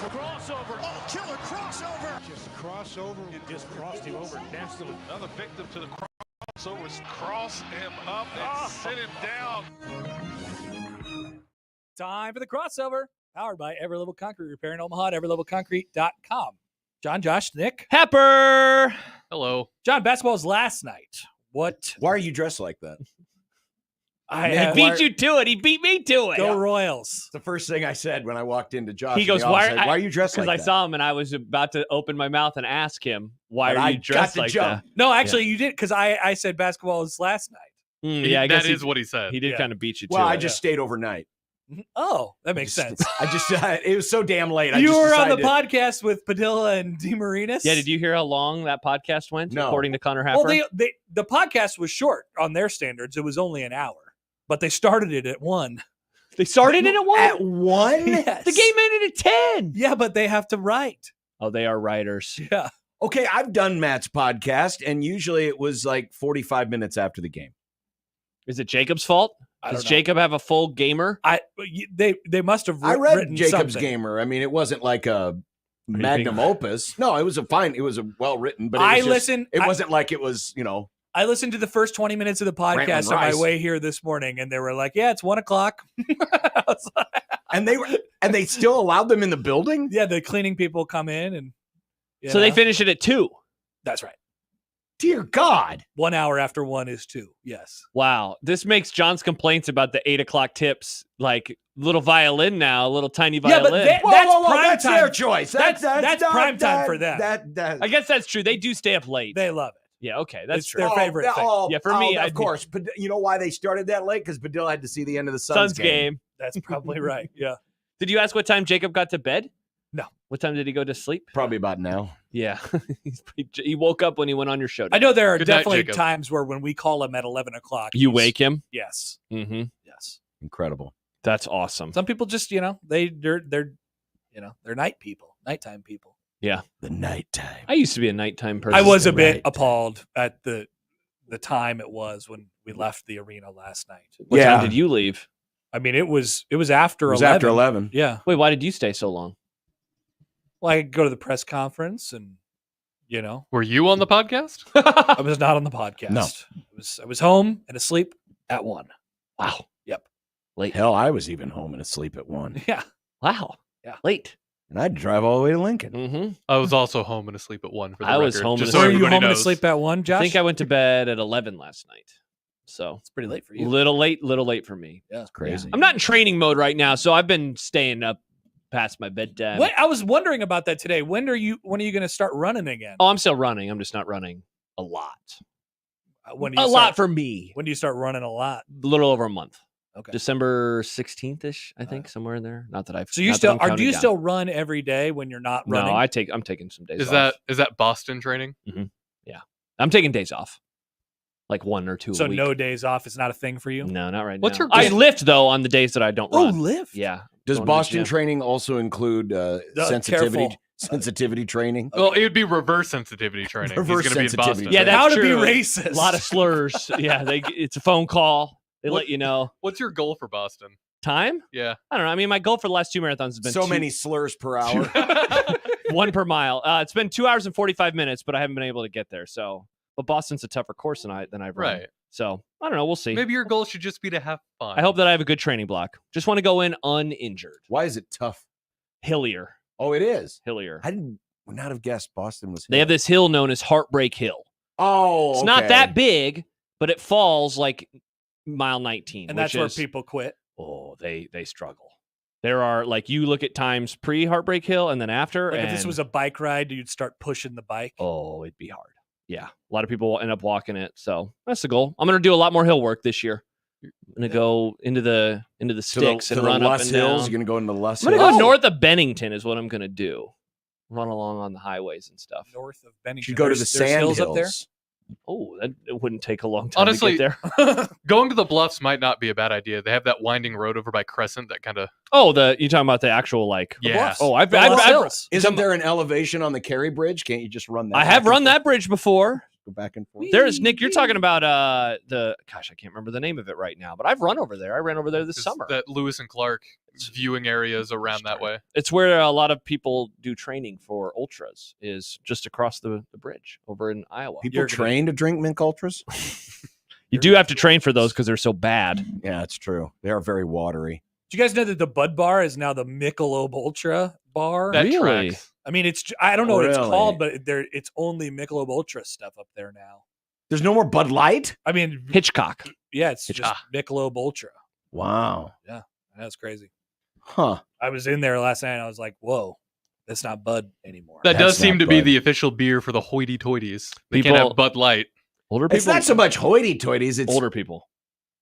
Crossover. Oh, killer crossover. Just crossover. It just crossed him over nastily. Another victim to the crossovers. Cross him up and sit him down. Time for the crossover. Powered by Everlevel Concrete Repair in Omaha at everlevelconcrete.com. John, Josh, Nick. Pepper. Hello. John, basketball's last night. What? Why are you dressed like that? I Beat you to it. He beat me to it. Go Royals. It's the first thing I said when I walked into Josh. He goes, why are you dressed like that? Because I saw him and I was about to open my mouth and ask him, why are you dressed like that? No, actually, you did, because I said basketball was last night. Yeah, I guess that is what he said. He did kind of beat you to Well, it. I just stayed overnight. Oh, that makes sense. It was so damn late. You were on the podcast with Padilla and DeMarinis? Yeah, did you hear how long that podcast went, No. according to Connor Happer? Well, the podcast was short on their standards. It was only an hour, but they started it at 1. They started it at 1? At 1? Yes. The game ended at 10. Yeah, but they have to write. Oh, they are writers. Yeah. Okay, I've done Matt's podcast, and usually it was like 45 minutes after the game. Is it Jacob's fault? Does Jacob have a full gamer? They must have I read written Jacob's something. Gamer. I mean, it wasn't like a magnum opus. No, it was a well written, but it wasn't like it was, I listened to the first 20 minutes of the podcast on my way here this morning, and they were like, "Yeah, it's 1 o'clock." and they still allowed them in the building. Yeah, the cleaning people come in, and so they finish it at 2. That's right. Dear God. 1 hour after 1 is 2. Yes. Wow. This makes John's complaints about the 8 o'clock tips like little violin now, a little tiny violin. Yeah, but that's prime that's time. their choice. That's prime time for them. I guess that's true. They do stay up late. They love it. Yeah, okay. That's It's true. their favorite thing. Yeah, for me, of course. But you know why they started that late? Because Padilla had to see the end of the Suns game. That's probably right. Yeah. Did you ask what time Jacob got to bed? No. What time did he go to sleep? Probably about now. Yeah. He woke up when he went on your show. I know there are Good night, definitely Jacob. times where when we call him at 11 o'clock. You wake him? Yes. Mm-hmm. Yes. Incredible. That's awesome. Some people just, they're night people, nighttime people. Yeah. The nighttime. I used to be a nighttime person. I was a bit appalled at the time it was when we left the arena last night. What time did you leave? I mean, it was after 11. It was after 11. Yeah. Wait, why did you stay so long? Well, I could go to the press conference and, Were you on the podcast? I was not on the podcast. No. I was home and asleep at 1. Wow. Yep. Late. Hell, I was even home and asleep at 1. Yeah. Wow. Yeah. Late. And I'd drive all the way to Lincoln. Mm-hmm. I was also home and asleep at 1 for the I record. was home just and so Were you everybody home and knows. asleep at 1, Josh? I think I went to bed at 11 last night. So It's pretty late for you. little late for me. Yeah. Crazy. I'm not in training mode right now, so I've been staying up past my bedtime. Wait, I was wondering about that today. When are you going to start running again? Oh, I'm still running. I'm just not running a lot. When do A you lot start, for me. When do you start running a lot? A little over a month. Okay. December 16th ish, I think, somewhere in there. Not that I've. So you not that I'm do you counting down. still run every day when you're not running? No, I'm taking some days. Is off. that Boston training? I'm taking days off, like 1 or 2 So a week. no days off. It's not a thing for you. No, not right What's now. your I goal? lift though on the days that I don't Oh, run. lift. Yeah. Does Going to the Boston gym. training also include sensitivity training? Well, it would be reverse sensitivity training. Reverse He's going to be in sensitivity Boston. Yeah, that's How to true. be racist. A lot of slurs. Yeah, it's a phone call. They let you know. What's your goal for Boston? Time? Yeah. I don't know. I mean, my goal for the last 2 marathons has been So many slurs per hour. 1 per mile. It's been 2 hours and 45 minutes, but I haven't been able to get there. So, but Boston's a tougher course than I've run. Right. So I don't know. We'll see. Maybe your goal should just be to have fun. I hope that I have a good training block. Just want to go in uninjured. Why is it tough? Hillier. Oh, it is. Hillier. I would not have guessed Boston was. They have this hill known as Heartbreak Hill. Oh, It's not okay. that big, but it falls like mile 19. and that's which where is- people quit. Oh, they struggle. There are like you look at times pre Heartbreak Hill and then after. Like and, if this was a bike ride, you'd start pushing the bike. oh, it'd be hard. Yeah, a lot of people end up walking it. So that's the goal. I'm going to do a lot more hill work this year. I'm going to go into the sticks to and the run up Lus and Hills. down. You're gonna go into the Lus I'm going to Hills. go north of Bennington is what I'm going to do. Run along on the highways and stuff. North of Bennington. Should go to the There's Sand hills Hills. up there. Oh, it wouldn't take a long time Honestly, to get there. Going to the Bluffs might not be a bad idea. They have that winding road over by Crescent that kind of... Oh, you talking about the actual like? Yeah. Bluffs. Oh, I've The Lus Hills. Isn't there an elevation on the Cary Bridge? Can't you just run that? I have run that bridge before. go back and forth. There's Nick. You're talking about I can't remember the name of it right now, but I've run over there. I ran over there this summer. That Lewis and Clark viewing areas around that way. It's where a lot of people do training for ultras. Is just across the bridge over in Iowa. People train to drink Mick Ultras. You do have to train for those because they're so bad. Yeah, it's true. They are very watery. Do you guys know that the Bud Bar is now the Michelob Ultra bar? That Really? tracks. I mean, I don't know what it's Really? called, but it's only Michelob Ultra stuff up there now. There's no more Bud Light? I mean, Hitchcock. yeah, it's just Hitchcock. Michelob Ultra. Wow. That's crazy. Huh. I was in there last night and I was like, whoa, that's not Bud anymore. That does That's seem not to be Bud. the official beer for the hoity-toities. They People- can't have Bud Light. Older people. It's not so much hoity-toities. It's older people.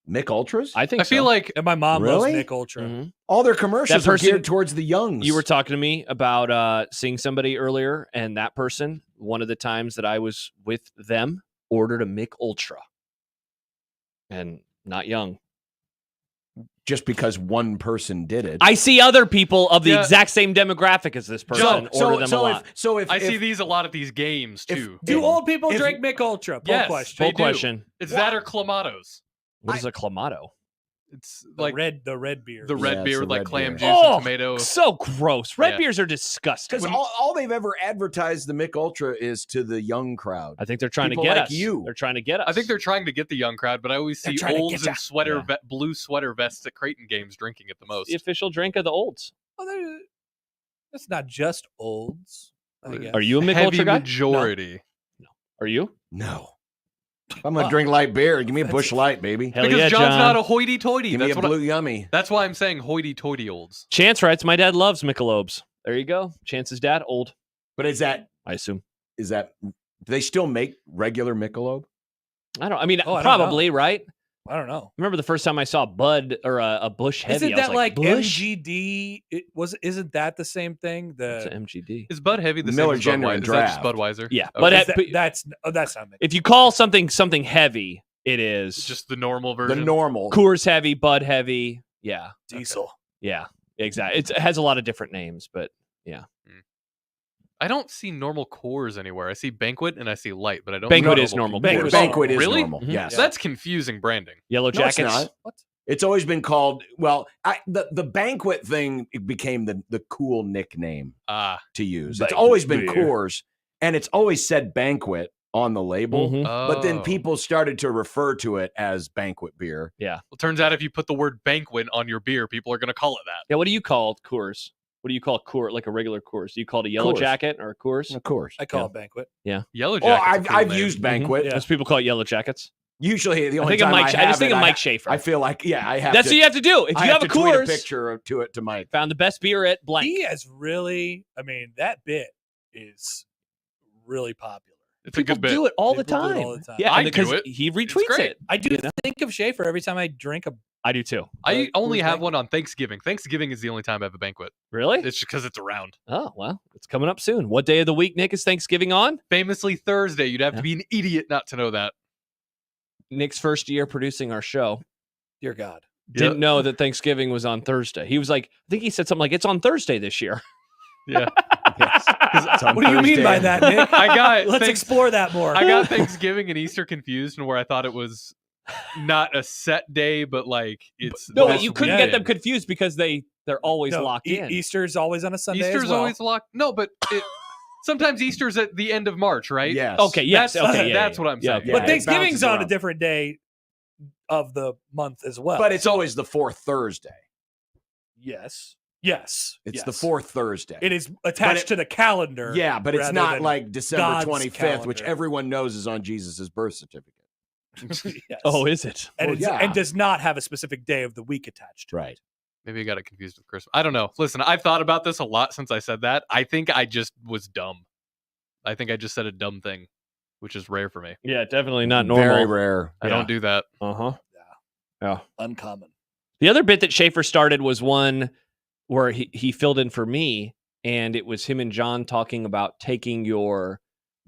Mick Ultras. I think I feel so. like And my mom Really? loves Mick Ultra. Mhm. All their commercials That are person- geared towards the youngs. You were talking to me about seeing somebody earlier, and that person, one of the times that I was with them, ordered a Mick Ultra, and not young. just because one person did it. I see other people of the Yeah. exact same demographic as this person order them a lot. If I see these a lot at these games too. Do old people If- drink Mick Ultra? Poll Yes. question. They Full do. question. It's that or Clamatos. What is a Clamato? It's The like red beer. the Yeah, red it's beer the with like red clam beer. juice and tomato. So gross. Red Yeah. beers are disgusting. because all they've ever advertised the Mick Ultra is to the young crowd. I think they're trying People to get like us. you. They're trying to get us. I think they're trying to get the young crowd, but I always They're see trying to olds get in ya. blue sweater vests at Creighton games drinking it the most. the official drink of the olds. Well, that's not just olds. I guess. Are you a Mick Heavy Ultra guy? majority. Are you? No. If I'm gonna drink light beer, give me a Bush Light, baby. Hell Because yeah, John's John. not a hoity-toity. Give me That's a what. blue yummy. That's why I'm saying hoity-toity olds. Chance writes, my dad loves Michelobes. There you go. Chance's dad, old, But I assume. do they still make regular Michelob? I don't. I mean, Oh, I don't probably right. I don't know. Remember the first time I saw Bud or a Bush Heavy? Isn't I was that like Bush? MGD? Isn't that the same thing? What's a MGD? Is Bud Heavy the Miller same as Genuine Budweiser? Is that just Draft. Budweiser? Yeah, Okay. but that's not Mick. if you call something heavy, it is It's just the normal The version. normal. Coors Heavy, Bud Heavy. Yeah, Diesel. yeah, exactly. It has a lot of different names, but I don't see normal Coors anywhere. I see Banquet and I see Light, but I don't. Banquet see is normal. Banquet. Banquet is Really? normal. Mhm. Yes. That's confusing branding. Yellow No, it's Jackets. not. What? It's always been called. Well, the banquet thing became the cool nickname Ah. to use. It's Banquet always been beer. Coors, and it's always said banquet on the label. Mhm. But then Oh. people started to refer to it as banquet beer. Well, turns out if you put the word banquet on your beer, people are going to call it that. Yeah, what do you call Coors? What do you call Coors? Like a regular Coors? Do you call it a Yellow Coors. Jacket or a Coors? Of course. I call Yeah. it banquet. Yellow Oh, Jacket's a cool I've name. used banquet. Yeah. Most people call it Yellow Jackets. Usually, the I only think of time Mike. I I have just think it, of Mike Schaefer. I feel like, yeah, I have. That's to, what you have to do. If I you have a to tweet Coors, a picture to it to Mike. found the best beer at blank. He has really. I mean, that bit is really popular. It's a People good bit. do it all the People do it time. all the time. Yeah, I and because do it. he It's retweets great. it. I do You know? think of Schaefer every time I drink a. I do too. I only Coors have Banquet. one on Thanksgiving. Thanksgiving is the only time I have a banquet. Really? It's because it's around. Oh well, it's coming up soon. What day of the week, Nick, is Thanksgiving on? Famously Thursday. You'd have Yeah. to be an idiot not to know that. Nick's first year producing our show. Dear God. Didn't know that Thanksgiving was on Thursday. He was like, I think he said something like, "It's on Thursday this year." Yeah. Yes. It's on What do you mean Thursday. by that, Nick? I got Let's thanks- explore that more. I got Thanksgiving and Easter confused, and where I thought it was not a set day, but like it's No, this but you couldn't Yeah. get them confused because they're always No, locked in. Easter's always on a Sunday. Easter's as well. always locked. No, but sometimes Easter's at the end of March, right? Yes. Okay, yes, That's, okay, yeah, that's yeah, what I'm yeah, saying. okay. But it Thanksgiving's bounces on a around. different day of the month as well. But it's always the fourth Thursday. yes. It's yes. the fourth Thursday. It is attached it- to the calendar. Yeah, but it's rather not than like December God's 25th, which calendar. everyone knows is on Jesus' birth certificate. Yes. Oh, is it? and, well, it's, yeah. and does not have a specific day of the week attached. Right. Maybe I got it confused with Christmas. I don't know. Listen, I've thought about this a lot since I said that. I think I just was dumb. I think I just said a dumb thing, which is rare for me. Yeah, definitely not normal. Very rare. I Yeah. don't do that. Uh-huh. Yeah. Uncommon. The other bit that Schaefer started was one where he filled in for me, and it was him and John talking about taking your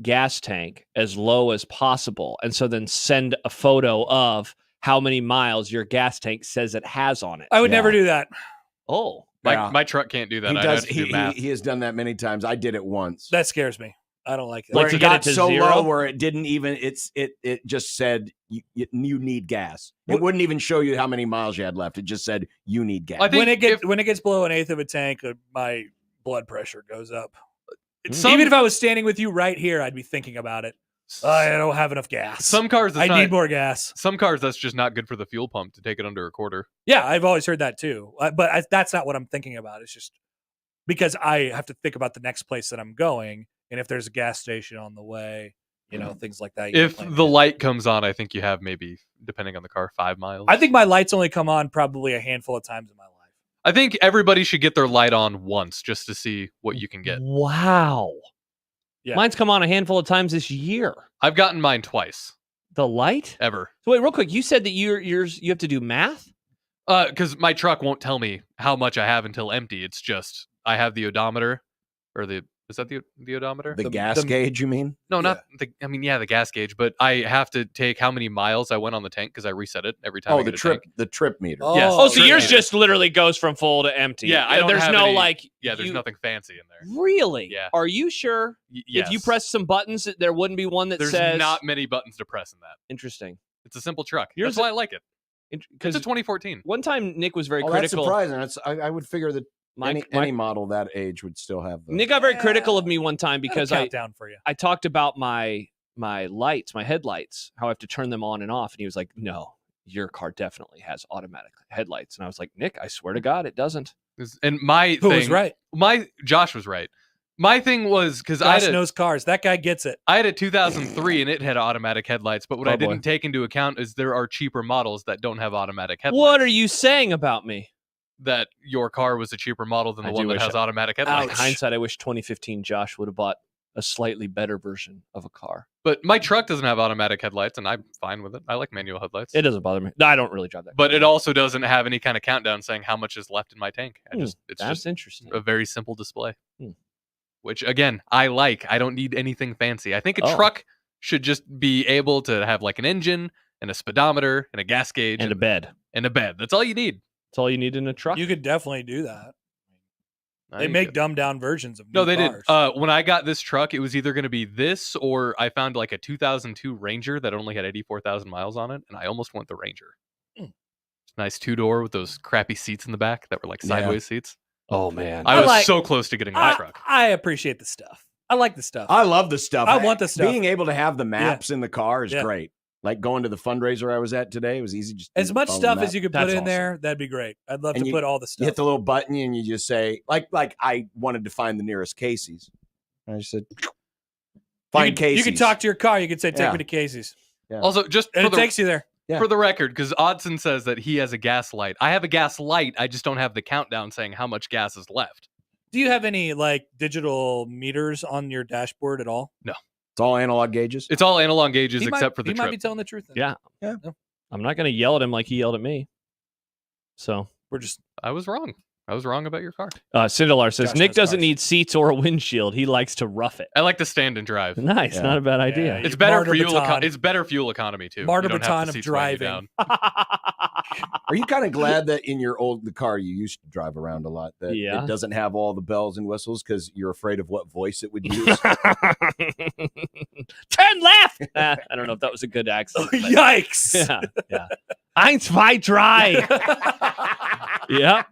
gas tank as low as possible, and so then send a photo of how many miles your gas tank says it has on it. I would Yeah. never do that. Oh, My, Yeah. my truck can't do that. He I does. have to do math. He has done that many times. I did it once. That scares me. I don't like that. Where Like to it get got it to so zero? low where it didn't even. It just said you need gas. It wouldn't even show you how many miles you had left. It just said you need gas. I think when it gets below an eighth of a tank, my blood pressure goes up. some, Even if I was standing with you right here, I'd be thinking about it. I don't have enough gas. some cars, I need more gas. Some cars, that's just not good for the fuel pump to take it under a quarter. Yeah, I've always heard that too. But that's not what I'm thinking about. It's just because I have to think about the next place that I'm going, and if there's a gas station on the way, things like that. If the light comes on, I think you have maybe, depending on the car, 5 miles. I think my lights only come on probably a handful of times in my life. I think everybody should get their light on once just to see what you can get. Wow. Yeah. Mine's come on a handful of times this year. I've gotten mine twice. The light? Ever. So wait, real quick. You said that you have to do math? Because my truck won't tell me how much I have until empty. It's just I have the odometer, or is that the odometer? The gas gauge, you mean? No, not the. I mean, yeah, the gas gauge. But I have to take how many miles I went on the tank because I reset it every time. Oh, the trip meter. Yes. Oh, so trip yours meter. just literally goes from full to empty. Yeah, I don't there's have no any- like. Yeah, there's nothing fancy in there. Really? Yeah. Are you sure? Yes. If you press some buttons, there wouldn't be one that there's says. not many buttons to press in that. Interesting. It's a simple truck. Yours That's why I like it. It's Because a 2014. one time Nick was very Oh, that's critical. surprising. I would figure that My- any model that age would still have. Nick got very critical of me one time because That'll count down for you. I talked about my lights, my headlights, how I have to turn them on and off. And he was like, no, your car definitely has automatic headlights. And I was like, Nick, I swear to God, it doesn't. And my Who thing, was right? Josh was right. My thing was because I Josh had knows cars. That guy gets it. I had a 2003 and it had automatic headlights. But what Oh, I boy. didn't take into account is there are cheaper models that don't have automatic headlights. What are you saying about me? That your car was a cheaper model than the I one do that wish has automatic headlights. In hindsight, I wish 2015 Josh would have bought a slightly better version of a car. But my truck doesn't have automatic headlights, and I'm fine with it. I like manual headlights. It doesn't bother me. No, I don't really drive that. But it also doesn't have any kind of countdown saying how much is left in my tank. It's That's just interesting. a very simple display. Hmm. Which again, I like. I don't need anything fancy. I think a Oh. truck should just be able to have like an engine and a speedometer and a gas gauge And a bed. and a bed. That's all you need. That's all you need in a truck. You could definitely do that. I They think make it- dumbed down versions of No, new they cars. did. When I got this truck, it was either going to be this or I found like a 2002 Ranger that only had 84,000 miles on it, and I almost went the Ranger. Nice 2-door with those crappy seats in the back that were like Yeah. sideways seats. oh man. I I was like- so close to getting that truck. I appreciate the stuff. I like the stuff. I love the stuff. I want the stuff. Being able to have the maps in the car is Yeah. great. Like going to the fundraiser I was at today, it was easy. Just as much follow the stuff map. as you could That's put in awesome. there, that'd be great. I'd love And to you- put all the You stuff. hit the little button and you just say, like I wanted to find the nearest Casey's. I just said, find Casey's. You can talk to your car. You could say, "Take Yeah. me to Casey's," Yeah. Also, just and for it the, takes you there. Yeah. for the record, because Odson says that he has a gas light. I have a gas light. I just don't have the countdown saying how much gas is left. Do you have any like digital meters on your dashboard at all? It's all analog gauges. It's all analog gauges He except for the he might trip. be telling the truth. Then. Yeah. Yeah. No, I'm not going to yell at him like he yelled at me. So, we're just I was wrong. I was wrong about your car. Cindelar says Josh Nick knows doesn't cars. need seats or a windshield. He likes to rough it. I like to stand and drive. Nice. Yeah. Not a bad idea. Yeah. It's better Martyr fuel. baton. It's better fuel economy too. Martyr You don't have baton the of seats weighing you driving. down. Are you kind of glad that in the car you used to drive around a lot, that Yeah. it doesn't have all the bells and whistles because you're afraid of what voice it would use? Turn left. I don't know if that was a good accent. but- yikes. Yeah. Yeah. Eins, zwei, drei. Yeah.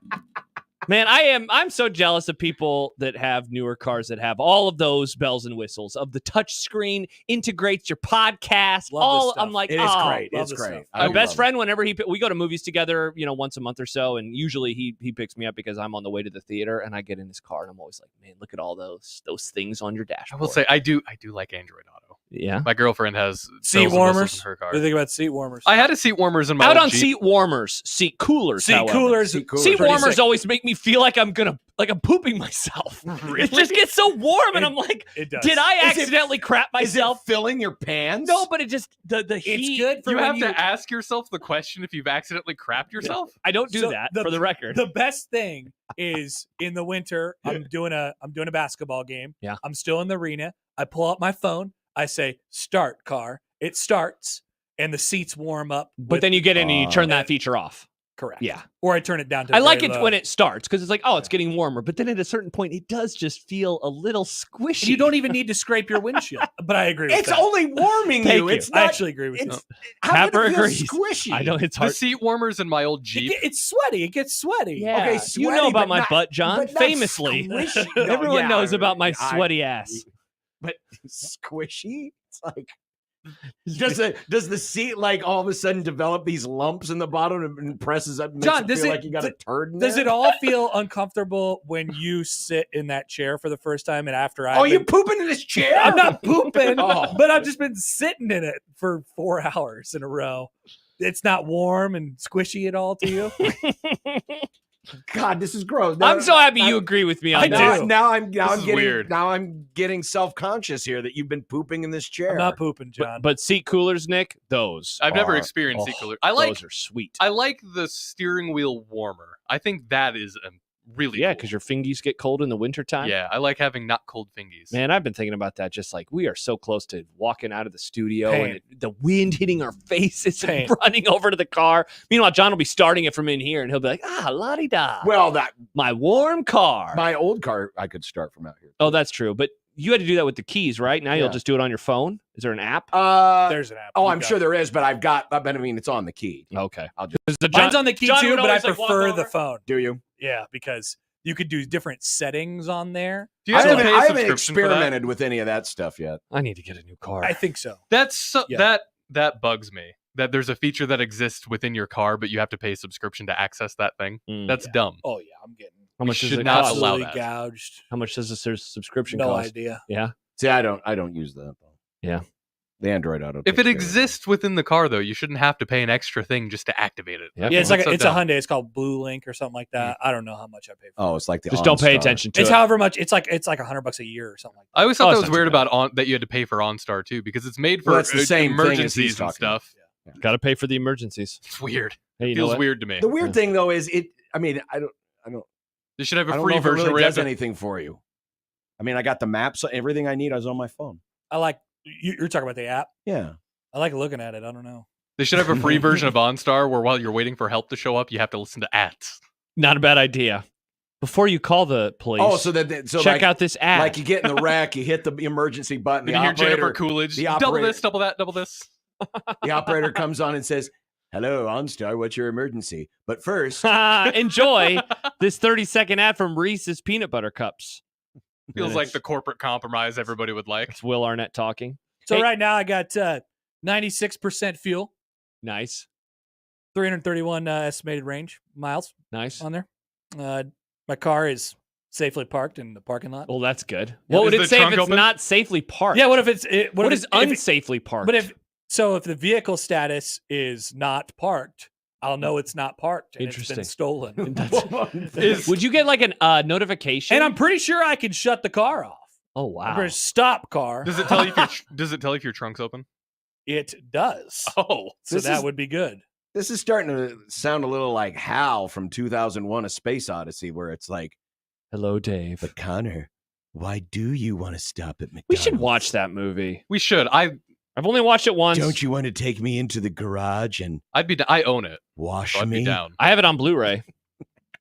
Man, I'm so jealous of people that have newer cars that have all of those bells and whistles of the touch screen, integrates your podcast. Love this all stuff. I'm like, It is oh, great. love It's this great. stuff. I My love best it. friend, whenever we go to movies together, once a month or so, and usually he picks me up because I'm on the way to the theater, and I get in his car, and I'm always like, man, look at all those things on your I dashboard. will say I do like Android Auto. yeah. My girlfriend has Seat bells and whistles warmers. in her What car. do you think about seat warmers? I had a seat warmers in my Out old on Jeep. seat warmers, seat coolers, seat however. coolers. Seat coolers. Seat Pretty warmers sick. always make me feel like I'm pooping myself. It just gets so warm, and I'm like, It does. did I Is it- accidentally crap Is it myself? filling your pants? No, but it just the heat. good for You when have to ask yourself the question if you've accidentally crapped yourself. I don't do So that the- for the record. The best thing is in the winter, I'm doing a basketball game. Yeah. I'm still in the arena. I pull out my phone. I say, "Start car." It starts, and the seats warm up. but then you get in and you turn uh, that feature off. Correct. Yeah. Or I turn it down to I like very it low. when it starts because it's like, oh, it's getting warmer. But then at a certain point, it does just feel a little squishy. And you don't even need to scrape your windshield. But I agree with It's that. only warming Thank you. you. It's I not. actually agree with you. It's how Pepper can it feel agrees. squishy? I know it's The hard. seat warmers in my old Jeep. It's sweaty. It gets sweaty. Yeah. Okay, you sweaty, know about but my not- butt, John. but not Famously, squishy. No, everyone yeah, knows about my I- sweaty ass. But squishy. It's like. Does the seat like all of a sudden develop these lumps in the bottom and presses up? And makes John, it does feel it- like you got a turd in Does there? it all feel uncomfortable when you sit in that chair for the first time and after Oh, you pooping in this chair? I'm not pooping, Oh. but I've just been sitting in it for 4 hours in a row. It's not warm and squishy at all to you. God, this is gross. I'm so happy you agree with me on I this. do. Now I'm This is getting weird. Now I'm getting self-conscious here that you've been pooping in this chair. I'm not pooping, John. But seat coolers, Nick, those I've never are- experienced seat oh, cooler. I like those are sweet. I like the steering wheel warmer. I think that is really Yeah, cool. because your fingies get cold in the wintertime. Yeah, I like having not cold fingies. Man, I've been thinking about that. Just like we are so close to walking out of the studio Pain. and the wind hitting our faces Pain. and running over to the car. Meanwhile, John will be starting it from in here and he'll be like, la-di-da. Well, that My warm car. my old car I could start from out here. Oh, that's true. But you had to do that with the keys, right? Now you'll Yeah. just do it on your phone. Is there an app? There's an app. Oh, You I'm got sure it. there is, but I mean, it's on the key. Okay. I'll just Mine's on the key John too, would but I always, like, walk prefer the over. phone. do you? Yeah, because you could do different settings on there. Do you I have to haven't, pay a I haven't subscription for that? experimented with any of that stuff yet. I need to get a new car. I think so. That's so, Yeah. that bugs me. That there's a feature that exists within your car, but you have to pay a subscription to access that thing. Mm. That's dumb. Oh yeah, I'm getting How much does should it not cost? allow absolutely that. gouged. How much does this subscription No cost? idea. Yeah. See, I don't use that. Yeah. The Android Auto. If takes it care of exists within the car, though, you shouldn't have to pay an extra thing just to activate it. Yep. Yeah, it's That's like so it's a dumb. Hyundai. It's called Blue Link or something like that. I don't know how much I pay for. Oh, it's like the Just don't pay OnStar. attention to It's it. however much. It's like $100 a year or something like that. I always Oh, thought it's that was not too weird bad. about that you had to pay for OnStar too, because it's made for Well, that's the same thing as he's emergencies and talking about. stuff. Got to pay for the emergencies. It's weird. Hey, you know Feels what? weird to me. The weird thing though is it. I mean, I don't. They should have I a don't free know if it version really where you have does to. anything for you. I mean, I got the maps. Everything I need is on my phone. I like you're talking about the app. Yeah. I like looking at it. I don't know. They should have a free version of OnStar where while you're waiting for help to show up, you have to listen to ads. Not a bad idea. Before you call the police, Oh, so that so check like, out this ad. like you get in the wreck, you hit the emergency button. Then The you hear Jennifer operator, Coolidge. the Double operator- this, double that, double this. the operator comes on and says, "Hello, OnStar. What's your emergency?" But first, Enjoy this 30-second ad from Reese's Peanut Butter Cups. Feels And like it's- the corporate compromise everybody would like. It's Will Arnett talking. So Hey. right now I got 96% fuel, Nice. 331 estimated range miles Nice. on there. My car is safely parked in the parking lot. Well, that's good. Yeah, What would is it the say if trunk it's open? not safely parked? Yeah, what if it's What if is it- if it- unsafely parked? But if the vehicle status is not parked, I'll know it's not parked and it's been Interesting. stolen. Would you get like an notification? And I'm pretty sure I can shut the car off. oh I'm wow. gonna stop car. Does it tell you if your trunk's open? It does. Oh, So This that is- would be good. this is starting to sound a little like Hal from 2001: A Space Odyssey, where it's like, Hello, Dave. "But Connor, why do you want to stop at McDonald's? We should watch that movie. we should. I've only watched it once. Don't you want to take me into the garage and I own it. wash So I'd me?" be down. I have it on Blu-ray.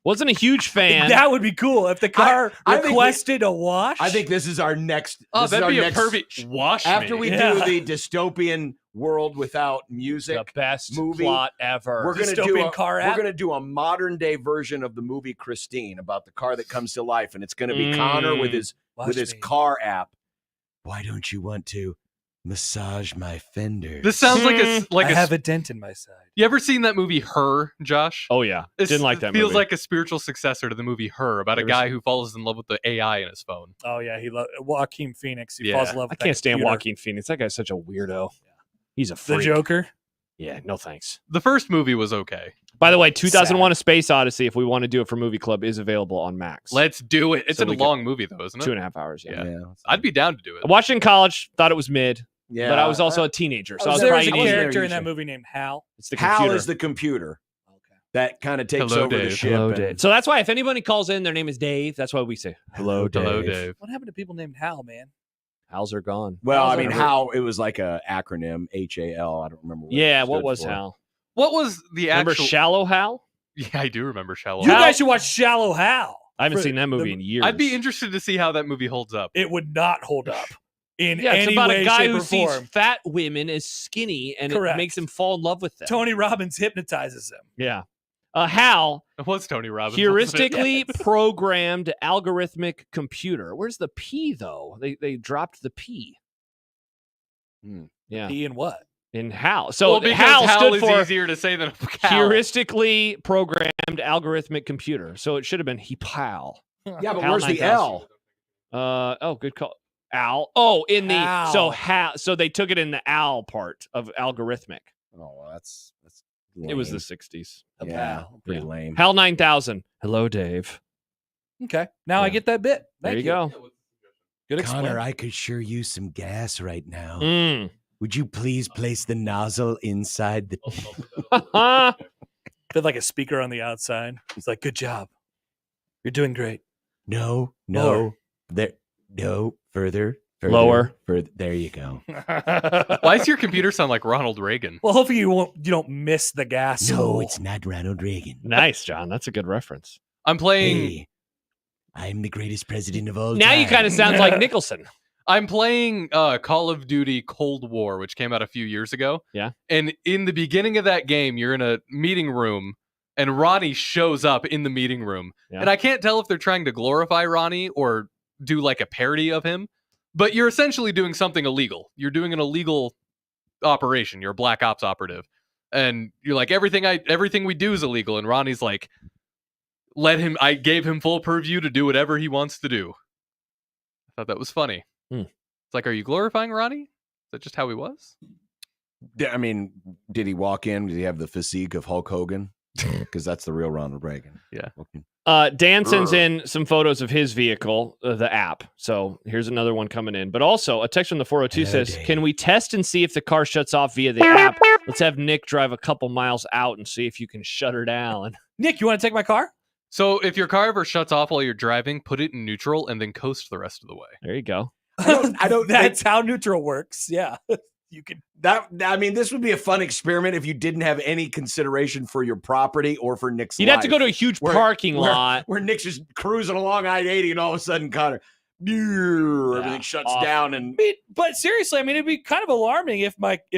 Wasn't a huge fan. That would be cool if the car I think we- requested a wash. I think this is our next. Oh, this is that'd our be a next, perfect wash. After me. we Yeah. do the dystopian world without the music, best movie. plot ever. we're gonna do dystopian a car app? we're gonna do a modern day version of the movie Christine about the car that comes to life, and it's gonna be Connor with his Wash with his me. car app. Why don't you want to massage my fenders? This sounds like I have a dent in my side. You ever seen that movie Her, Josh? Oh yeah, didn't like that It feels movie. like a spiritual successor to the movie Her about a Ever guy who falls in love with the AI in his phone. Oh yeah, Joaquin Phoenix. He Yeah. falls in love I with that can't stand computer. Joaquin Phoenix. That guy's such a weirdo. He's a The freak. Joker. Yeah, no thanks. The first movie was okay. By the way, 2001: A Space Odyssey, if we want to do it for Movie Club, is available on Max. Let's do it. It's So a we could- long movie though, isn't it? 2.5 hours. Yeah. Yeah. I'd be down to do it. I watched it in college. Thought it was mid, yeah, but I was also a teenager, so I was There probably was a I was there character in usually. that movie named Hal. It's the Hal computer. is the computer Okay. that kind of takes Hello, over the Dave. ship. Hello, and- Dave. So that's why if anybody calls in, their name is Dave. That's why we say hello, Dave. Hello, Dave. What happened to people named Hal, man? Hals are gone. Well, I How's mean, it? how it was like a acronym HAL. I don't remember. What Yeah, it what stood was for. Hal? What was the Remember actual? Shallow Hal? Yeah, I do remember Shallow You Hal. guys should watch Shallow Hal. I haven't For seen that movie the- in years. I'd be interested to see how that movie holds up. It would not hold up in Yeah, it's any about way, a guy shape, who or sees form. fat women as skinny, and it Correct. makes him fall in love with them. Tony Robbins hypnotizes him. Yeah. Hal, It was Tony Robbins. wasn't it? heuristically programmed algorithmic computer. Where's the P, though? They dropped the P. Yeah. He and what? In Hal. So Well, because Hal Hal stood is for easier to say than cow. heuristically programmed algorithmic computer. So it should have been HEPAL. Yeah, but Hal where's the 9000. L? Good call. Al. Oh, in the Hal. so Hal. So they took it in the Al part of algorithmic. Oh, well, that's It was the lame. 60s. Yeah, pretty Yeah. lame. Hal 9000. Hello, Dave. Okay. Now I Yeah. get that bit. There Thank you go. Good explain. I could sure use some gas right now. Mm. Would you please place the nozzle inside the? Feel like a speaker on the outside. He's like, "Good job. You're doing great." No, Lower. there, no, further, Lower. further. There you go. Why does your computer sound like Ronald Reagan? Well, hopefully you don't miss the gas. No, hole. it's not Ronald Reagan. Nice, John. That's a good reference. I'm playing. Hey, I'm the greatest president of all Now time. you kind of sound like Nicholson. I'm playing Call of Duty Cold War, which came out a few years ago. Yeah. And in the beginning of that game, you're in a meeting room, and Ronnie shows up in the meeting room. Yeah. And I can't tell if they're trying to glorify Ronnie or do like a parody of him, but you're essentially doing something illegal. You're doing an illegal operation. You're a Black Ops operative. And you're like, everything we do is illegal. And Ronnie's like, I gave him full purview to do whatever he wants to do. I thought that was funny. It's like, are you glorifying Ronnie? Is that just how he was? I mean, did he walk in? Did he have the physique of Hulk Hogan? Because that's the real Ronald Reagan. Yeah. Dan sends in some photos of his vehicle, the app. So here's another one coming in. But also, a text from the 402 says, Dave. can we test and see if the car shuts off via the app? Let's have Nick drive a couple miles out and see if you can shut her down. Nick, you want to take my car? So if your car ever shuts off while you're driving, put it in neutral and then coast the rest of the way. There you go. I don't That's how neutral works. Yeah. You can. I mean, this would be a fun experiment if you didn't have any consideration for your property or for Nick's You'd have to go to a huge parking lot. where Nick's just cruising along I-80 and all of a sudden, Connor, everything shuts off. down and But seriously, I mean, it'd be kind of alarming if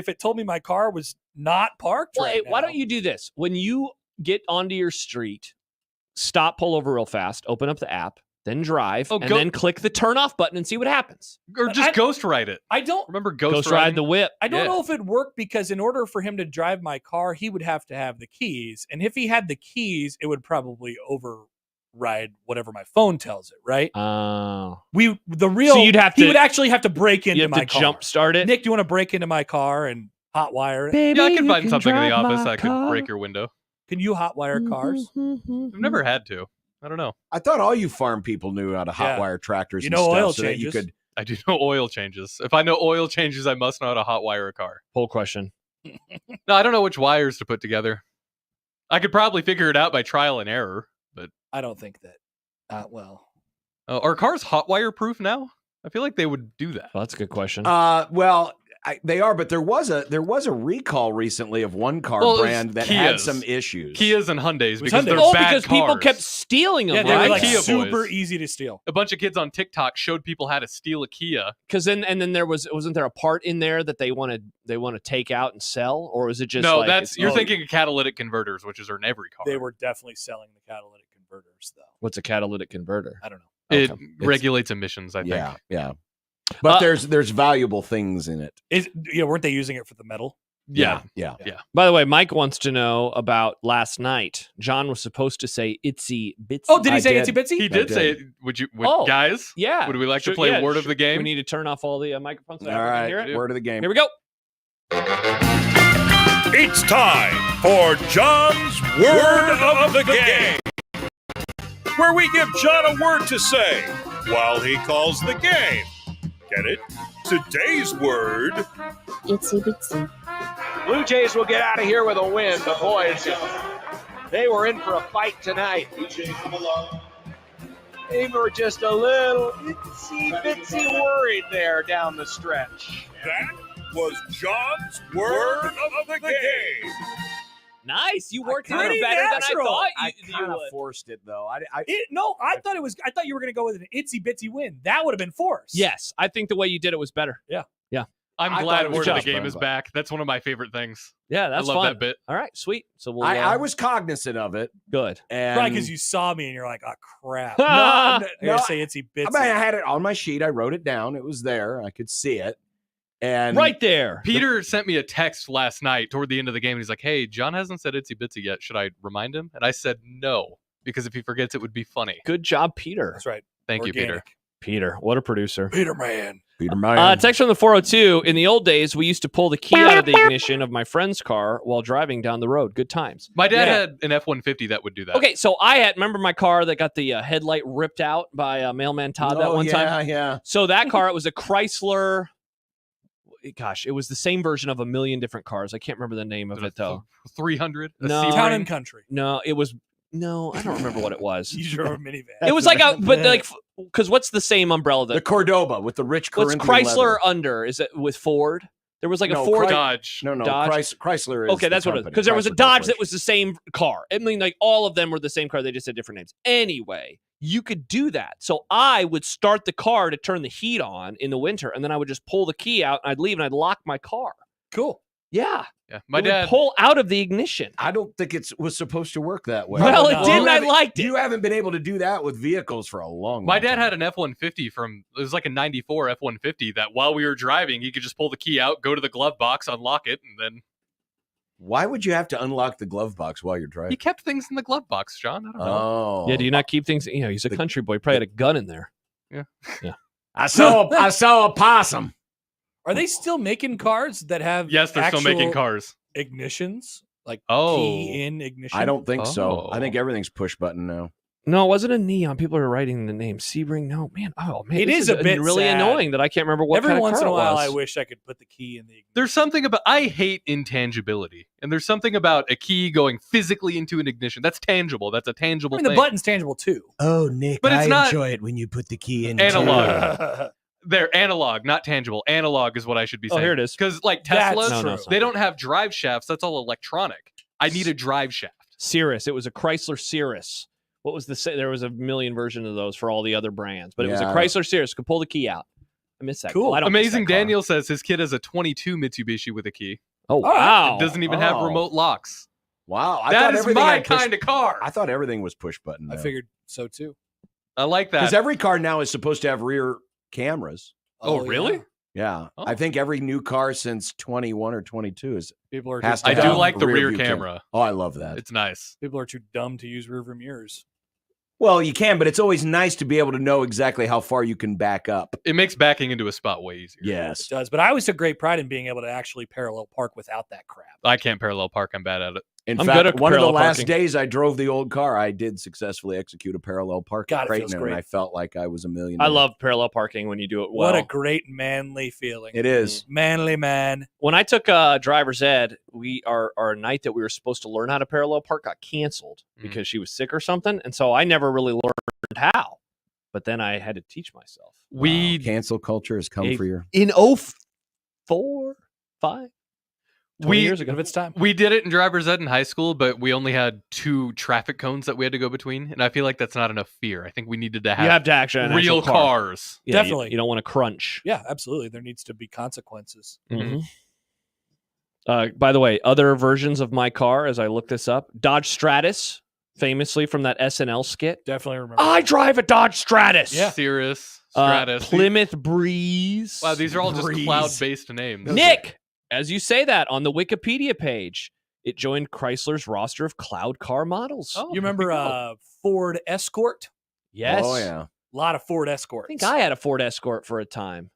it told me my car was not parked. Well, right hey, why now. don't you do this? When you get onto your street, stop, pull over real fast, open up the app, then drive, and then click the turn off button and see what happens. Or just ghost ride it. I don't Remember Ghost ride riding? the whip. I don't Yeah. know if it'd work because in order for him to drive my car, he would have to have the keys. And if he had the keys, it would probably override whatever my phone tells it, right? Oh. So you'd have he to- would actually have to break into You have my to car. jump start it? Nick, do you want to break into my car and hotwire it? Baby, Yeah, I can you find something in the drive office my that could car. break your window. Can you hotwire cars? I've never had to. I don't know. I thought all you farm people knew how to Yeah. hotwire tractors You and know stuff oil so that you changes. could. I do know oil changes. If I know oil changes, I must know how to hotwire a car. Poll question. No, I don't know which wires to put together. I could probably figure it out by trial and error, but I don't think that. Well, are cars hotwire proof now? I feel like they would do that. Well, that's a good question. Well, they are, but there was a recall recently of one car Well, it was brand that had Kias. some issues. Kias and Hyundais was because Hyundai. they're oh, bad because people cars. kept stealing them, yeah, they were right? like Kia super boys. easy to steal. A bunch of kids on TikTok showed people how to steal a Kia. Because then there wasn't there a part in there that they want to take out and sell, or is it just No, like that's you're oh, thinking of catalytic converters, which is in every car. They were definitely selling the catalytic converters, though. what's a catalytic converter? I don't know. It Okay. regulates emissions, I think. Yeah. But there's valuable things in it. Weren't they using it for the metal? Yeah. By the way, Mike wants to know about last night. John was supposed to say itsy bitsy. Oh, did he I say did. itsy bitsy? He did did. say it. Would Oh. guys? Yeah. Would we like to Should- play yeah, word of should- the game? We need to turn off all the microphones. So All everyone can right, hear it. word of the game. Here we go. It's time for John's Word of the Game, where we give John a word to say while he calls the game. Get it? Today's word. Itsy bitsy. Blue Jays will get out of here with a win, but boys, they were in for a fight tonight. They were just a little itsy bitsy worried there down the stretch. That was John's Word of the Game. Nice. You worked it out Pretty better natural. than I I thought you kind of would. forced it though. I thought you were going to go with an itsy bitsy win. That would have been forced. Yes, I think the way you did it was better. I'm I glad thought it was Word of the just Game fun, is but- back. That's one of my favorite things. Yeah, that's I love fun. that bit. All right, sweet. So we'll. I was cognizant of it, good. and Probably because you saw me and you're like, oh, crap. no, I no, gotta say itsy bitsy. I mean, I had it on my sheet. I wrote it down. It was there. I could see it. And Right there. Peter sent me a text last night toward the end of the game. And he's like, "Hey, John hasn't said itsy bitsy yet. Should I remind him?" And I said no, because if he forgets, it would be funny. Good job, Peter. That's right. Thank you, Peter. Organic. Peter, what a producer. Peter Man. Peter Meyer. Text from the 402. In the old days, we used to pull the key out of the ignition of my friend's car while driving down the road. Good times. My dad Yeah. had an F-150 that would do that. Okay, so I had remember my car that got the headlight ripped out by Mailman Todd that one time. Yeah. So that car, it was a Chrysler. Gosh, it was the same version of a million different cars. I can't remember the name of it though. 300. A No. Sebring? Town and country. No, it was no. I don't remember what it was. You drove a minivan. It was like a, but like, because what's the same umbrella The that Cordoba with the rich what's Corinthian Chrysler leather. under? Is it with Ford? There was like No, a Ford. Dodge. No, Dodge? Chrysler is Okay, the that's what it is. company. Because there was a Chrysler Dodge that Corporation. was the same car. I mean, like all of them were the same car. They just had different names. Anyway, you could do that. So I would start the car to turn the heat on in the winter, and then I would just pull the key out, and I'd leave, and I'd lock my car. Cool. Yeah. Yeah, my It would dad. pull out of the ignition. I don't think it was supposed to work that way. Well, no. it didn't. You I haven't- liked it. You haven't been able to do that with vehicles for a long My long dad time. had an F-150 from, it was like a 94 F-150 that while we were driving, he could just pull the key out, go to the glove box, unlock it, and then Why would you have to unlock the glove box while you're he driving? kept things in the glove box, John. I don't know. Oh. Yeah, do you not keep things? You know, he's a The- country boy. He probably had a gun in there. I saw a possum. Are they still making cars that have Yes, they're still making actual cars. ignitions? Like Oh. key in ignition? I don't think so. I think Oh. everything's push button now. No, it wasn't a neon. People are writing the name Sebring. No, man. Oh man, It this is a bit really sad. annoying that I can't remember what Every kind of once car in a it while, was. I wish I could put the key in the ignition. There's something about, I hate intangibility. And there's something about a key going physically into an ignition. That's tangible. That's a I tangible mean, the thing. button's tangible too. Oh, Nick, But it's not it when you put the key in. analog. They're analog, not tangible. Analog is what I should be Oh, saying. here it is. Because like That's Teslas, No, no, true. it's not. they don't have drive shafts. That's all electronic. I need a drive shaft. Cirrus. It was a Chrysler Cirrus. What was there was a million version of those for all the other brands, but it was a Yeah. Chrysler Cirrus. Could pull the key out. I miss that. Cool. I don't miss Amazing that car. Daniel says his kid has a 22 Mitsubishi with a key. Oh right. wow. It doesn't even have Oh. remote locks. Wow, I That thought is everything my had push- kind of car. I thought everything was push button. I figured so too. I like because that. every car now is supposed to have rear cameras. Oh, really? yeah. Yeah, Oh. I think every new car since 21 or 22 is. People are Has too to I have do dumb. like the rear rear view camera. Oh, I love that. It's nice. People are too dumb to use rearview mirrors. Well, you can, but it's always nice to be able to know exactly how far you can back up. It makes backing into a spot way easier. It Yes. does, but I always took great pride in being able to actually parallel park without that crap. I can't parallel park. I'm bad at it. In I'm fact, good at one of the parallel last parking. days I drove the old car, I did successfully execute a parallel park God, at it feels Creighton, great. and I felt like I was a millionaire. I love parallel parking when you do it well. What a great manly feeling. it. Is Manly man. When I took driver's ed, our night that we were supposed to learn how to parallel park got canceled Mhm. because she was sick or something, and so I never really learned how. But then I had to teach myself. We cancel culture has come Hey, for you. In 04, 5, 20 years ago. If it's time. we did it in driver's ed in high school, but we only had 2 traffic cones that we had to go between, and I feel like that's not enough fear. I think we needed to have, You have to actually an real actual car. cars. Yeah, Definitely. You don't want to crunch. Yeah, absolutely. There needs to be consequences. Mhm. By the way, other versions of my car, as I look this up, Dodge Stratus, famously from that SNL skit. Definitely remember. I drive a Dodge Stratus. Yeah. Cirrus, Stratus. Plymouth Breeze. Wow, these are all just Breeze. cloud-based names. Nick, as you say that on the Wikipedia page, it joined Chrysler's roster of cloud car models. Oh, You remember there we go. Ford Escort? Yes. Oh yeah. A lot of Ford I Escorts. think I had a Ford Escort for a time.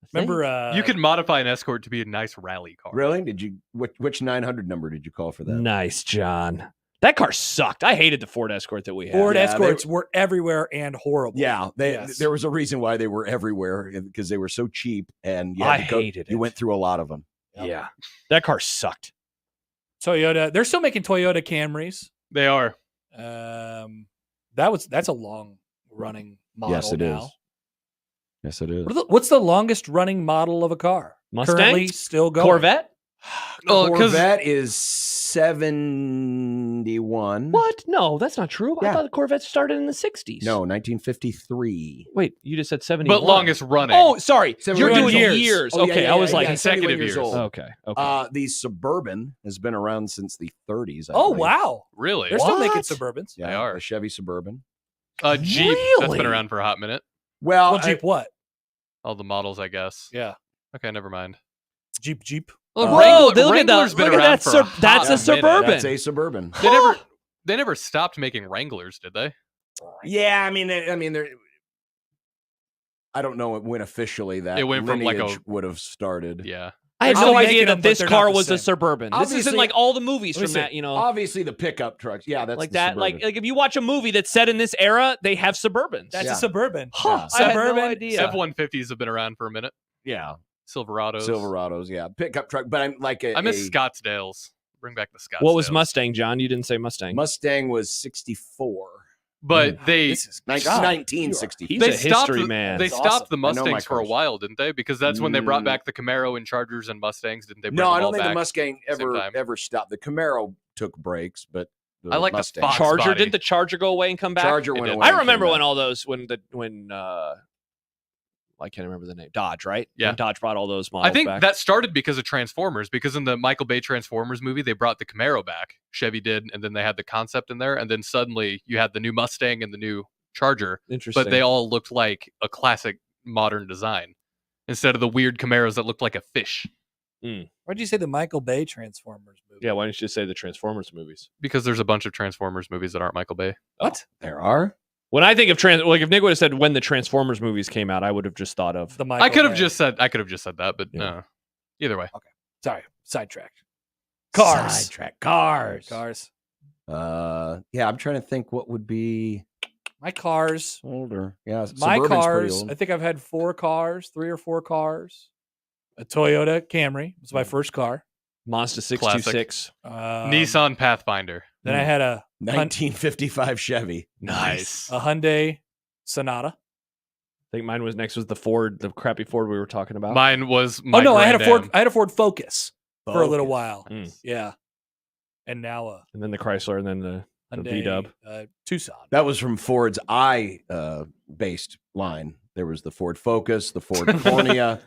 I remember. think. You could modify an Escort to be a nice rally car. Really? Did you? Which 900 number did you call for that? Nice, John. That car sucked. I hated the Ford Escort that we had. Ford Yeah, Escorts were everywhere and horrible. Yeah, Yes. there was a reason why they were everywhere because they were so cheap, and you I had to go, hated You it. went through a lot of them. Yeah. That car sucked. Toyota. They're still making Toyota Camrys. They are. That's a long running model. Yes, it now. is. Yes, it is. What's the longest running model of a car? Mustang? Currently still going. Corvette? Corvette is 71. What? No, that's not true. I Yeah. thought the Corvette started in the 60s. No, 1953. Wait, you just said 71. But longest running. Oh, sorry. You're 71 doing years. years. Oh, yeah, Okay, yeah, I was yeah, like, yeah, 71 consecutive years. old. okay. Okay. The Suburban has been around since the 30s. I Oh, believe. wow. Really? They're still making What? Suburbans. Yeah, They are. the Chevy Suburban. Jeep. That's Really? been around for a hot minute. Well, Well, Jeep what? All the models, I guess. Yeah. Okay, never mind. Jeep. Well, Whoa, look at Wrangler's that. been Look at around that. for a That's hot a Suburban. that's a Suburban. They never stopped making Wranglers, did they? Yeah, I mean, they're. I don't know when officially that It went from, like, lineage would have started. Yeah. I had They're no still idea making that them, but this they're not car the was a same. Suburban. This is in Obviously- like all the movies Let me from see. that, you know. Obviously, the pickup trucks. Yeah, that's Like the that, Suburban. like if you watch a movie that's set in this era, they have Suburbans. That's Yeah. a Suburban. Huh, Yeah. I had no Suburban, idea. F-150s have been around for a minute. yeah, Silverados. Silverados. Yeah, pickup truck. But I'm like I miss Scottsdales. Bring back the Scottsdales. What was Mustang, John? You didn't say Mustang. Mustang was 64. But they This is Nin- God, 1964. He's they a stopped history the, man. They That's stopped awesome. the I know my Mustangs for a cars. while, didn't they? Because that's when they brought Mm. back the Camaro and Chargers and Mustangs. Didn't they? Bring No, them I don't all think the back? Mustang same time. ever stopped. The Camaro took breaks, but I like the Mustang. Fox Charger? body. Didn't the Charger go away and come back? Charger It went did. away. I and remember came when back. all those I can't remember the name. Dodge, right? Yeah. When Dodge brought all those models I think back. that started because of Transformers. Because in the Michael Bay Transformers movie, they brought the Camaro back. Chevy did, and then they had the concept in there, and then suddenly you had the new Mustang and the new Charger, Interesting. but they all looked like a classic modern design instead of the weird Camaros that looked like a fish. Why'd you say the Michael Bay Transformers movie? Yeah, why don't you just say the Transformers movies? Because there's a bunch of Transformers movies that aren't Michael Bay. What? There are. When I think of like if Nick would have said when the Transformers movies came out, I would have just thought of The Michael I could have Bay. just said that, but Yeah. no. Either way. Sorry, sidetracked. Cars. Sidetrack. Cars. Cars. Yeah, I'm trying to think what would be My cars. older. Yeah, My Suburban's pretty cars. old. I think I've had 4 cars, 3 or 4 cars. A Toyota Camry was my first car. Mazda 626. Nissan Pathfinder. Then I had a 1955 Chevy. Nice. Hyundai Sonata. I think mine was next was the Ford, the crappy Ford we were talking about. Mine was my Oh no, I had a Grand Ford. I had a Ford Focus for a little Focus. while. Mm. Yeah, and now a And then the Chrysler and then the Hyundai V-dub. Tucson. That was from Ford's based line. There was the Ford Focus, the Ford Cornea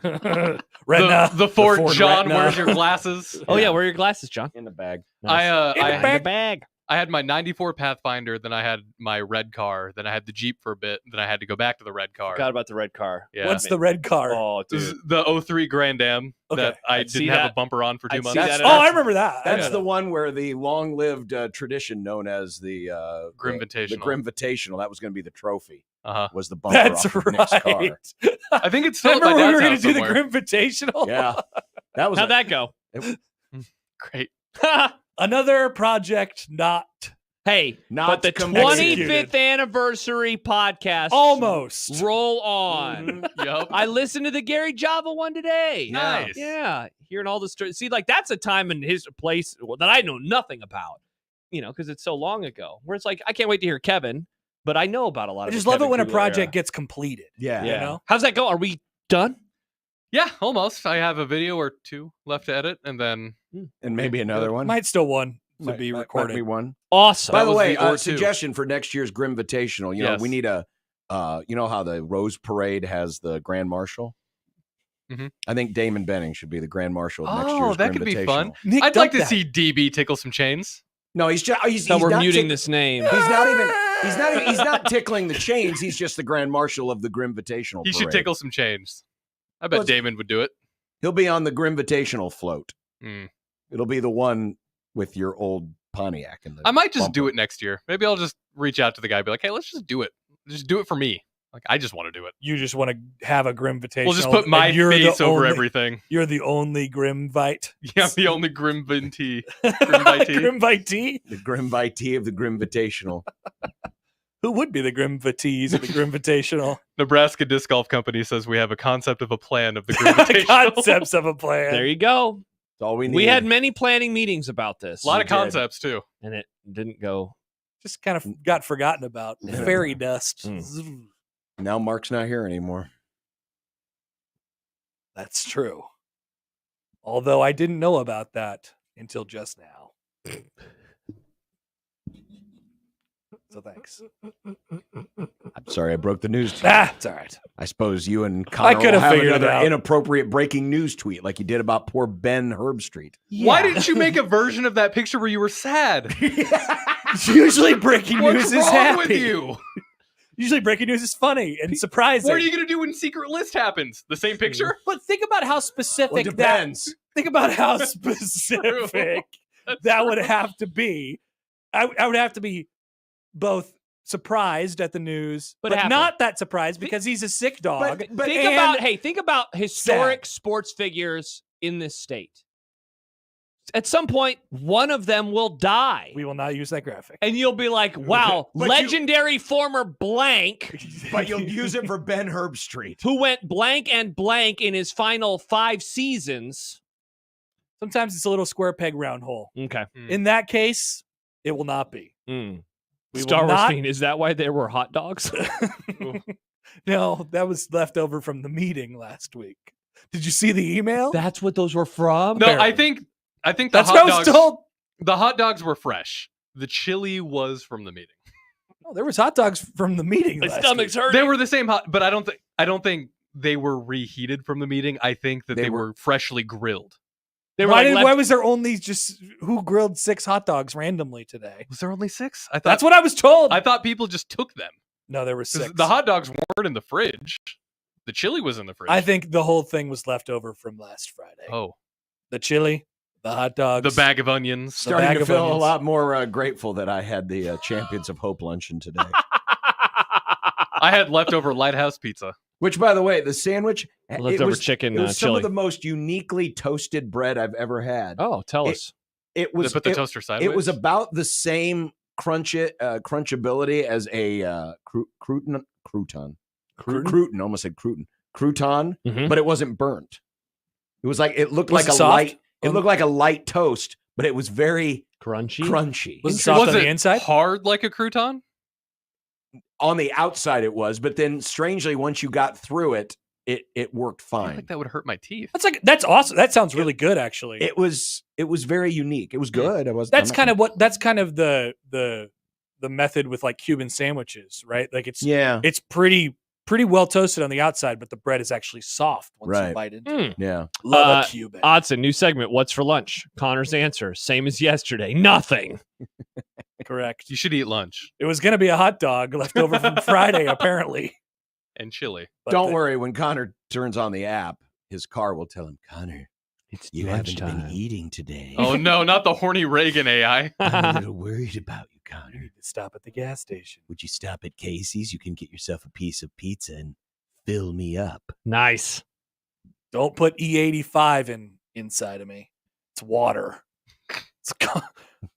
Retina. The Ford, Ford John, Retina. where's your glasses? Oh yeah, where are your glasses, John? in the bag. I In the In the bag. I had my 94 Pathfinder, then I had my red car, then I had the Jeep for a bit, then I had to go back to the red car. Forgot about the red car. Yeah. What's the red car? Oh, This is dude. the 03 Grand Am Okay. that I I'd see didn't have that. a bumper on for 2 I'd months. see that Oh, I remember that. That's I the know one where the long-lived tradition known as the Grim The Invitational. Grim Invitational. That was going to be the trophy. Uh-huh. Was the bumper That's off of Nick's car? right. I think it's still at Remember my when we were dad's going to house do the somewhere. Grim Invitational? Yeah, that was How'd that go? Great. Another project not Hey, Not but the completed. 25th anniversary podcast. almost. Roll on. Yup. I listened to the Gary Java one today. Nice. Yeah. Hearing all the stories. See, like, that's a time in his place that I know nothing about, you know, because it's so long ago. Where it's like, I can't wait to hear Kevin, but I know about a lot I of just the love it Kevin when a Kugler era. project gets completed. Yeah. You know? How's that go? Are we done? Yeah, almost. I have a video or 2 left to edit, and then And maybe another one. Might still one to Might- be might recorded. be one. Awesome. By That the was way, the or two. suggestion for next year's Grim Invitational. You know, Yes. we need a. You know how the Rose Parade has the Grand Marshal. Mhm. I think Damon Benning should be the Grand Marshal of next Oh, year's that Grim could be fun. Invitational. Nick I'd like dubbed to see DB tickle some chains. No, he's just he's, So he's we're not muting tick- this name. He's not tickling the chains. He's just the Grand Marshal of the Grim Invitational. He should Parade. tickle some chains. I bet Well, Damon would do it. He'll be on the Grim Invitational float. Mm. It'll be the one with your old Pontiac. In the I might just bumper. do it next year. Maybe I'll just reach out to the guy and be like, hey, let's just do it. Just do it for me. Like, I just want to do it. You just want to have a Grim Invitational. We'll just put my and you're the face over only- everything. You're the only Grimvite. Yeah, I'm the only Grim Vintee. Grimvite? the Grim Invitee of the Grim Invitational. Who would be the Grimvitees of the Grimvitational? Nebraska Disc Golf Company says we have a concept of a plan of the Grim Invitational. Concepts of a plan. There you go. That's all we need. We had many planning meetings about this. A lot We of did. concepts, too. And it didn't go. Just kind of got forgotten about. Yeah. Fairy dust. Mm. Now Mark's not here anymore. That's true. Although I didn't know about that until just now. So thanks. I'm sorry I broke the news to you. It's all right. I suppose you and Connor could will have have figured it another out. inappropriate breaking news tweet like you did about poor Ben Herbstreit. Why didn't you make a version of that picture where you were sad? Usually breaking What's news is wrong happy. with you? Usually breaking news is funny and surprising. What are you going to do when Secret List happens? The same picture? But think about how specific Well, it depends. Think about how specific that would have to be. I would have to be both surprised at the news, but happy. not that surprised because he's a sick dog. But Think about historic sports figures in this state. At some point, one of them will die. We will not use that graphic. And you'll be like, wow, But legendary former blank but you'll use it for Ben Herbstreit. who went blank and blank in his final 5 seasons. Sometimes it's a little square peg round hole. Okay. In that case, it will not be. Mm. We Star will Wars not- fiend, is that why there were hot dogs? No, that was left over from the meeting last week. Did you see the email? That's what those were from? No, I think the That's hot what I was dogs. told. The hot dogs were fresh. The chili was from the meeting. Oh, there was hot dogs from the meeting. My last stomach's week. hurting. They were the same hot, but I don't think they were reheated from the meeting. I think that they were freshly grilled. They were Why, like why was there only just who grilled 6 hot dogs randomly today? Was there only 6? I thought That's what I was told. I thought people just took them. No, there were 'Cause 6. the hot dogs weren't in the fridge. The chili was in the fridge. I think the whole thing was left over from last Friday. Oh, The chili, the hot dogs, the bag of onions. Starting bag to of feel a onions. lot more grateful that I had the Champions of Hope luncheon today. I had leftover Lighthouse pizza. Which, by the way, the sandwich, Leftover chicken it was some chili. of the most uniquely toasted bread I've ever had. Oh, tell It- us. It They was put the toaster sideways. it was about the same crunchability as a crouton. Almost said crouton. Crouton, Mhm. but it wasn't burnt. It was like it looked Was like it a soft? light. It looked like a light toast, but it was very Crunchy. crunchy. Was it soft was on it the inside? hard like a crouton? On the outside, it was, but then strangely, once you got through it, it worked I feel fine. like that would hurt my teeth. That's awesome. That sounds really good, actually. It was very unique. It was good. That's kind of the method with like Cuban sandwiches, right? Like it's pretty well toasted on the outside, but the bread is actually soft once you Right. bite into it. yeah. Love a Cuban. Odson, new segment. What's for lunch? Connor's answer. Same as yesterday. Nothing. Correct. You should eat lunch It was going to be a hot dog left over from Friday, apparently. and chili. But Don't worry. When Connor turns on the app, his car will tell him, Connor, It's you haven't been eating today. Oh no, not the horny Reagan AI. I'm a little worried about you, You Connor. need to stop at the gas station. Would you stop at Casey's? You can get yourself a piece of pizza and fill me up. Nice. Don't put E85 inside of me. It's water.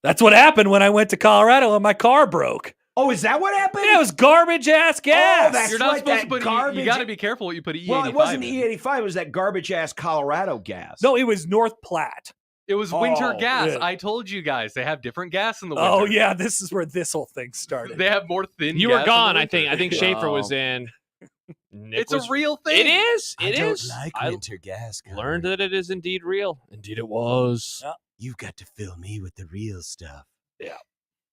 That's what happened when I went to Colorado and my car broke. Oh, is that what happened? Yeah, it was garbage ass gas. that's You're not right, supposed that to put garbage- You got to be careful what you put E85 Well, it wasn't in. E85. It was that garbage ass Colorado gas. No, it was North Platte. It was winter Oh, gas. yeah. I told you guys they have different gas in the winter. Oh yeah, this is where this whole thing started. They have more thin. You gas were in the gone, I winter. think. I think Schaefer was Oh. in. Nick It's a was- real thing. It is. I It don't is. like I winter gas. Connor. learned that it is indeed real. Indeed, it was. Yeah. You've got to fill me with the real stuff. Yeah.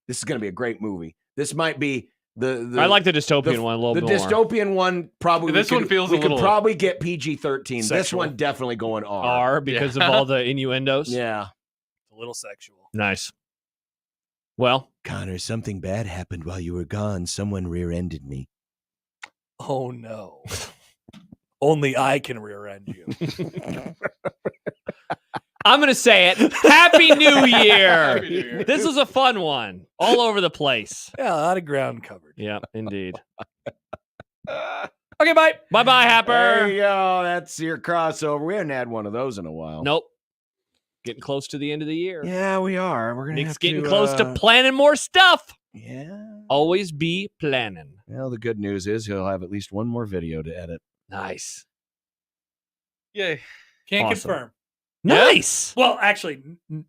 This is going to be a great movie. This might be the I like the dystopian one a little the bit more. dystopian one. Probably This we one could- feels we a could little probably get PG-13. This sexual. one definitely going R. R because Yeah. of all the innuendos. Yeah. a little sexual. Nice. Well, Connor, something bad happened while you were gone. Someone rear-ended me. Oh no. Only I can rear end you. I'm going to say it. Happy New Year. Happy New Year. This was a fun one. All over the place. Yeah, a lot of ground covered. Yeah, indeed. Okay, bye. Bye-bye, There Happer. you go. That's your crossover. We haven't had one of those in a while. Nope. Getting close to the end of the year. Yeah, we are. We're gonna Nick's have getting to, close to planning more stuff. Yeah. Always be planning. Well, the good news is he'll have at least one more video to edit. Nice. Yay. Can't Awesome. confirm. Nice. Well, actually,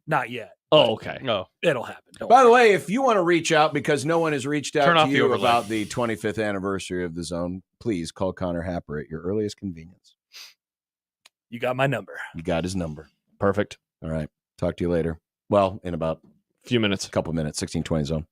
not yet. Oh, okay. No. It'll happen. Don't By worry. the way, if you want to reach out because no one has reached out Turn to off the you overlay. about the 25th anniversary of the Zone, please call Connor Happer at your earliest convenience. You got my number. You got his number. Perfect. All right. Talk to you later. Well, in about Few minutes. a couple minutes, 16:20 zone.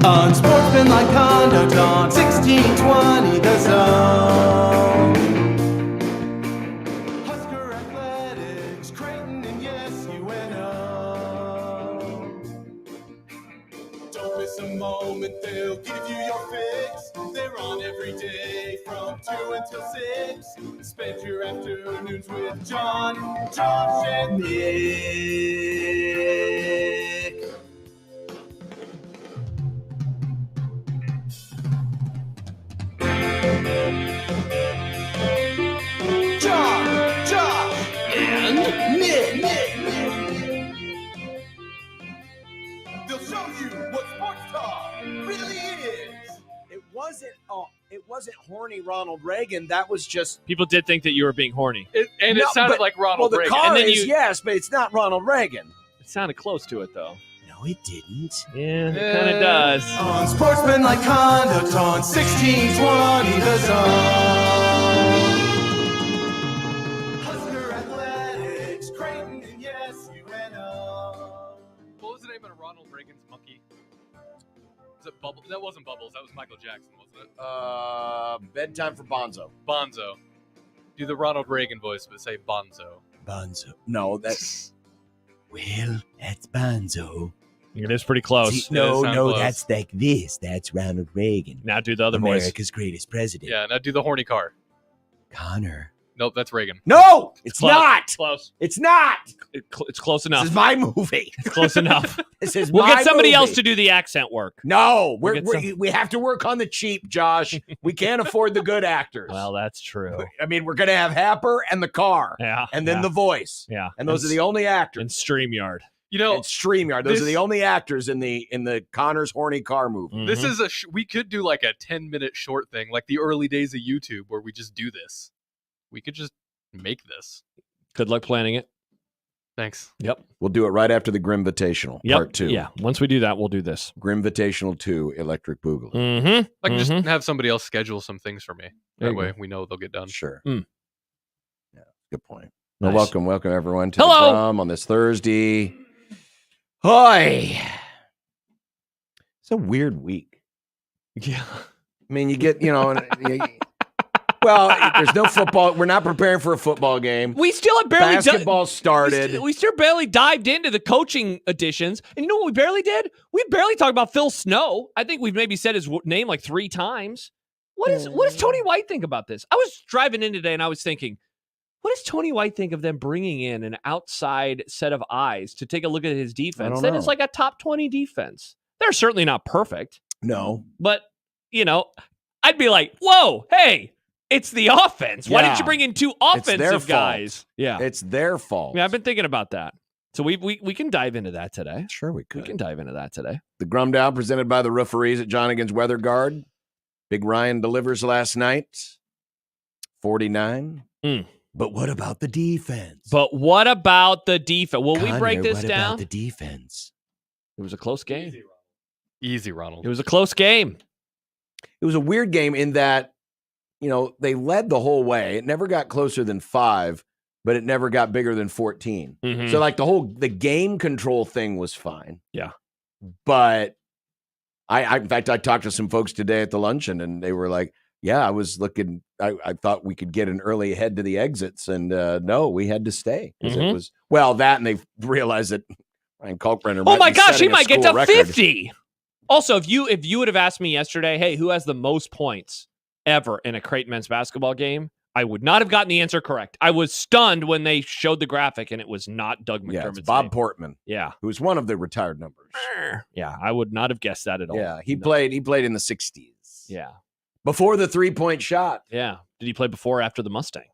Unsportsmanlike conduct on 1620 The Zone. Husker Athletics, Creighton, and yes, UNO. Don't miss a moment, they'll give you your fix. They're on every day from 2 until 6. Spend your afternoons with John, Josh, and Nick. John, Josh, and Nick. They'll show you what sports talk really is. It wasn't horny Ronald Reagan. That was just People did think that you were being horny. It No, sounded but- like Ronald the Reagan. car And then is you- yes, but it's not Ronald Reagan. It sounded close to it, though. No, it didn't. Yeah, it kind of does. Unsportsmanlike conduct on 1620 The Zone. Husker Athletics, Creighton, and yes, UNO. What was the name of Ronald Reagan's monkey? Was it Bubbles? That wasn't Bubbles. That was Michael Jackson, wasn't it? Bedtime for Bonzo. Bonzo. Do the Ronald Reagan voice, but say Bonzo. Bonzo. No, that's well, that's Bonzo. It is pretty close. See, no, close. like this. That's Ronald Reagan, Now do the other voice. greatest president. Yeah, now do the horny car. Connor. Nope, that's Reagan. No, it's Close. not. Close. It's not. It's close enough. This is my movie. It's close enough. This is We'll my get somebody else movie. to do the accent work. No, We'll get we have to work on the cheap, Josh. We can't afford the good actors. Well, that's true. I mean, we're going to have Happer and the car, Yeah. and then yeah, the voice, yeah. and those are the only actors. And StreamYard. You know, And StreamYard. Those are this- the only actors in the Connor's horny car movie. this Mhm. is we could do like a 10-minute short thing, like the early days of YouTube, where we just do this. We could just make this. Good luck planning it. Thanks. Yep. We'll do it right after the Grim Invitational, Yep. part 2. Yeah. Once we do that, we'll do this. Grim Invitational 2, Electric Boogaloo. Mm-hmm. I can just have somebody else schedule some things for me. There That you way go. we know they'll get done. Sure. Mm. Yeah, good point. Well, Nice. welcome everyone to Hello. the Grum on this Thursday. Hi. It's a weird week. Yeah. I mean, you get, well, there's no football. We're not preparing for a football game. We still have barely Basketball started. We still barely dived into the coaching additions. And you know what we barely did? We barely talked about Phil Snow. I think we've maybe said his name like 3 times. What does Tony White think about this? I was driving in today and I was thinking, what does Tony White think of them bringing in an outside set of eyes to take a look at his defense? don't That know. is like a top 20 defense. They're certainly not perfect, No. but I'd be like, whoa, hey, it's the offense. Why didn't Yeah. you bring in 2 It's their offensive fault. guys? Yeah. It's their fault. Yeah, I've been thinking about that. So we can dive into that today. Sure we We could. can dive into that today. The Grum Down presented by the referees at Johnigan's Weather Guard. Big Ryan delivers last night. 49. Mm. But what about the defense? But what about the defense? Will we Connor, break this what down? about the defense? It was a close game. Easy, Ronald. It was a close game. It was a weird game in that, they led the whole way. It never got closer than 5, but it never got bigger than 14. Mhm. So like the game control thing was fine. Yeah. But in fact, I talked to some folks today at the luncheon and they were like, yeah, I was looking, I thought we could get an early head to the exits and no, we had to stay. 'Cause Mhm. it was, that and they realized that Ryan Kalkbrenner Oh my be gosh, he setting a might get school to record. 50. Also, if you would have asked me yesterday, hey, who has the most points ever in a Creighton men's basketball game, I would not have gotten the answer correct. I was stunned when they showed the graphic and it was not Doug Yeah, McDermott's it's Bob name. Portman, Yeah. who's one of the retired numbers. Yeah, I would not have guessed that at all. Yeah, he No. played in the 60s. Yeah. Before the 3-point shot. Yeah. Did he play before or after the Mustang?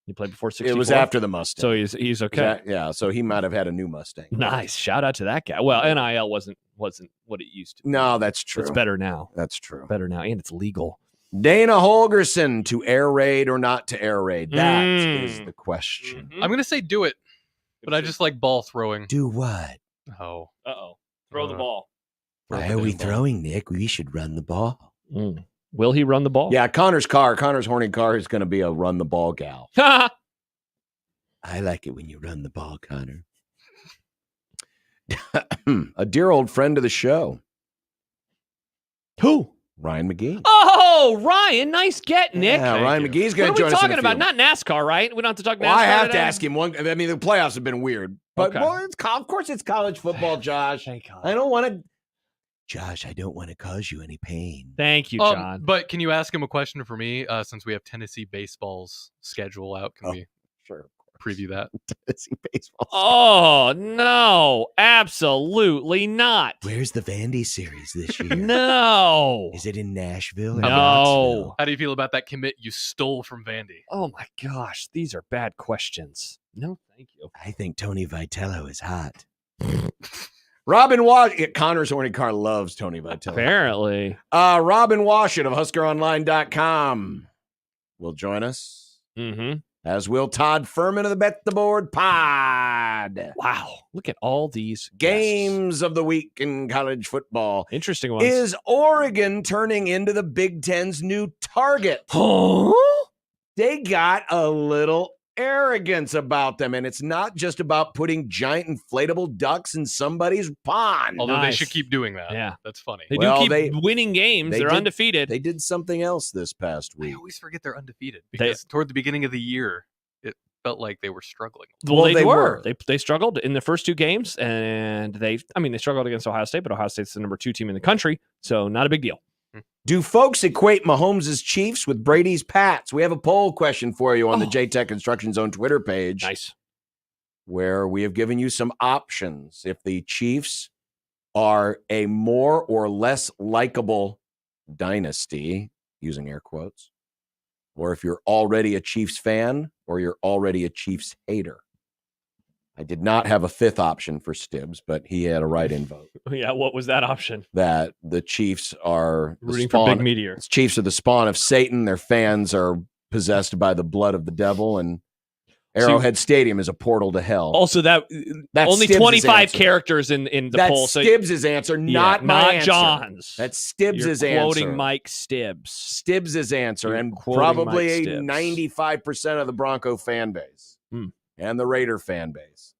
He played before 64? It was after the Mustang. So he's okay. So he might have had a new Mustang. Nice. Shout out to that guy. Well, NIL wasn't what it used to be. No, that's true. It's better now. That's true. Better now. And it's legal. Dana Holgerson to air raid or not to air raid? That is Mm. the question. I'm going to say do it, but I just like ball throwing. Do what? Oh. Uh-oh. Throw the ball. Why are we throwing, Nick? We should run the ball. Mm. Will he run the ball? Yeah, Connor's horny car is going to be a run the ball gal. I like it when you run the ball, Connor. A dear old friend of the show, Who? Ryan McGee. Oh, Ryan, nice get, Nick. Yeah, Ryan McGee's going What to are we join us in talking a about? few. Not NASCAR, right? We don't have to talk NASCAR. Well, I have to today? ask him one. I mean, the playoffs have been weird, but Okay. well, of course it's college football, Josh. Thank God. I don't want to. Josh, I don't want to cause you any pain. Thank you, John. But can you ask him a question for me? Since we have Tennessee baseball's schedule out, can we Sure. preview that? Tennessee baseball. Oh, no, absolutely not. Where's the Vandy series this year? No. Is it in Nashville or No. Knoxville? How do you feel about that commit you stole from Vandy? Oh, my gosh. These are bad questions. No, thank you. I think Tony Vitello is hot. Robin Wash. Connor's Horny Car loves Tony Vitello. Apparently. Robin Washit of HuskerOnline.com will join us, Mm-hmm. as will Todd Furman of the Bet the Board Pod. Wow. Look at all these Games of the week in college football. Interesting ones. Is Oregon turning into the Big Ten's new target? Huh? They got a little arrogance about them, and it's not just about putting giant inflatable ducks in somebody's pond. Although Nice. they should keep doing that. Yeah. That's funny. They Well, do keep winning games. they They're did- undefeated. They did something else this past I week. always forget they're undefeated because toward the beginning of the year, it felt like they were struggling. Well, they were. were. They struggled in the first two games, and they struggled against Ohio State, but Ohio State's the number 2 team in the country, so not a big deal. Do folks equate Mahomes' Chiefs with Brady's Pats? We have a poll question for you on the JTech Instruction Zone Twitter page, Nice. where we have given you some options. If the Chiefs are a more or less likable dynasty, using air quotes, or if you're already a Chiefs fan or you're already a Chiefs hater. I did not have a fifth option for Stibbs, but he had a write-in vote Yeah, what was that option? that the Chiefs are the Rooting for spawn. Big Meteor. Chiefs are the spawn of Satan. Their fans are possessed by the blood of the devil, and Arrowhead Stadium is a portal to hell. Also, that's only Stibbs' 25 answer. characters in the That's poll. So Stibbs' answer, not my answer. John's. That's Stibbs' You're quoting answer. Mike Stibbs. Stibbs' answer, You're and quoting probably Mike Stibbs. 95% of the Bronco fan base and the Raider fan base.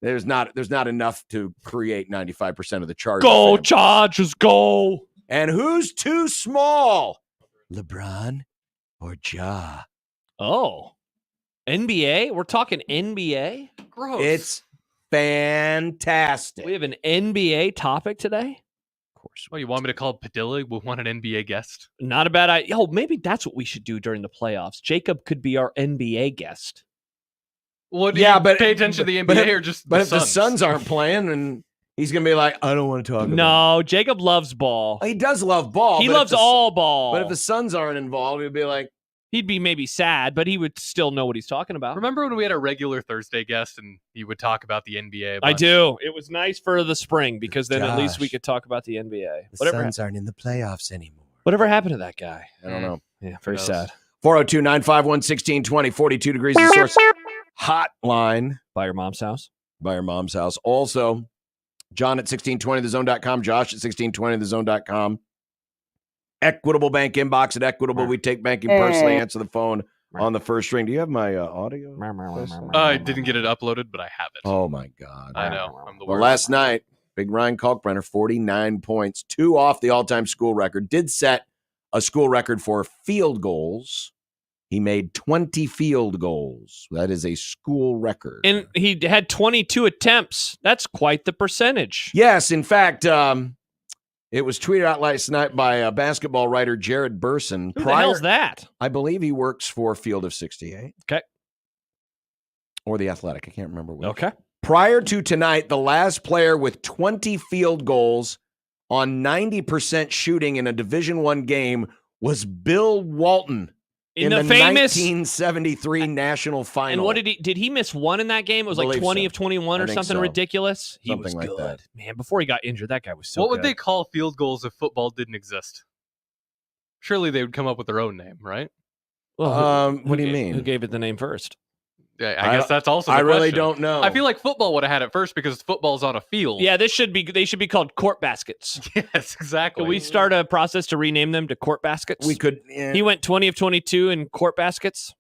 There's not enough to create 95% of the Chargers. Go fan base. Chargers, go! And who's too small? LeBron or Ja? Oh, NBA? We're talking NBA? Gross. It's fantastic. We have an NBA topic today? Of course. Oh, you want me to call Padilla? We want an NBA guest. Not a bad idea. Oh, maybe that's what we should do during the playoffs. Jacob could be our NBA guest. Well, do Yeah, you but- pay attention to the NBA or just But the if the Suns aren't playing, and he's gonna be like, I don't want to talk about it. No, Jacob loves ball. He does love ball. He but if loves the- all ball. But if the Suns aren't involved, he'd be like, He'd be maybe sad, but he would still know what he's talking about. Remember when we had a regular Thursday guest and he would talk about the NBA? I do. It was nice for the spring because then at least we Josh, could talk about the NBA. the Suns aren't in the playoffs anymore. Whatever happened to that guy? I don't know. Yeah, very knows? sad. 402-951-1620, 42 degrees the source hotline By your mom's house. by your mom's house. Also, John at 1620thezone.com, Josh at 1620thezone.com. Equitable Bank inbox at Equitable. We take banking personally. Answer the phone on the first ring. Do you have my audio? I didn't get it uploaded, but I have it. Oh, my God. I know. I'm the Well, worst. last night, big Ryan Kalkbrenner, 49 points, 2 off the all-time school record. Did set a school record for field goals. He made 20 field goals. That is a school record. And he had 22 attempts. That's quite the percentage. Yes, in fact, it was tweeted out last night by basketball writer Jared Burson. Who the hell's that? I believe he works for Field of 68. Okay. Or The Athletic. I can't remember which. Okay. Prior to tonight, the last player with 20 field goals on 90% shooting in a Division I game was Bill Walton In the the famous 1973 national final. And what did he miss one in that game? It was like Believe 20 so. of 21 I or think something so. ridiculous. He Something was like good. that. Man, before he got injured, that guy was so What good. would they call field goals if football didn't exist? Surely they would come up with their own name, right? Well, what do you who mean? gave it the name first? Yeah, I I guess that's also the I really question. don't know. I feel like football would have had it first because football's on a field. Yeah, they should be called court baskets. Yes, exactly. Can we start a process to rename them to court baskets? we could. He went 20 of 22 in court baskets.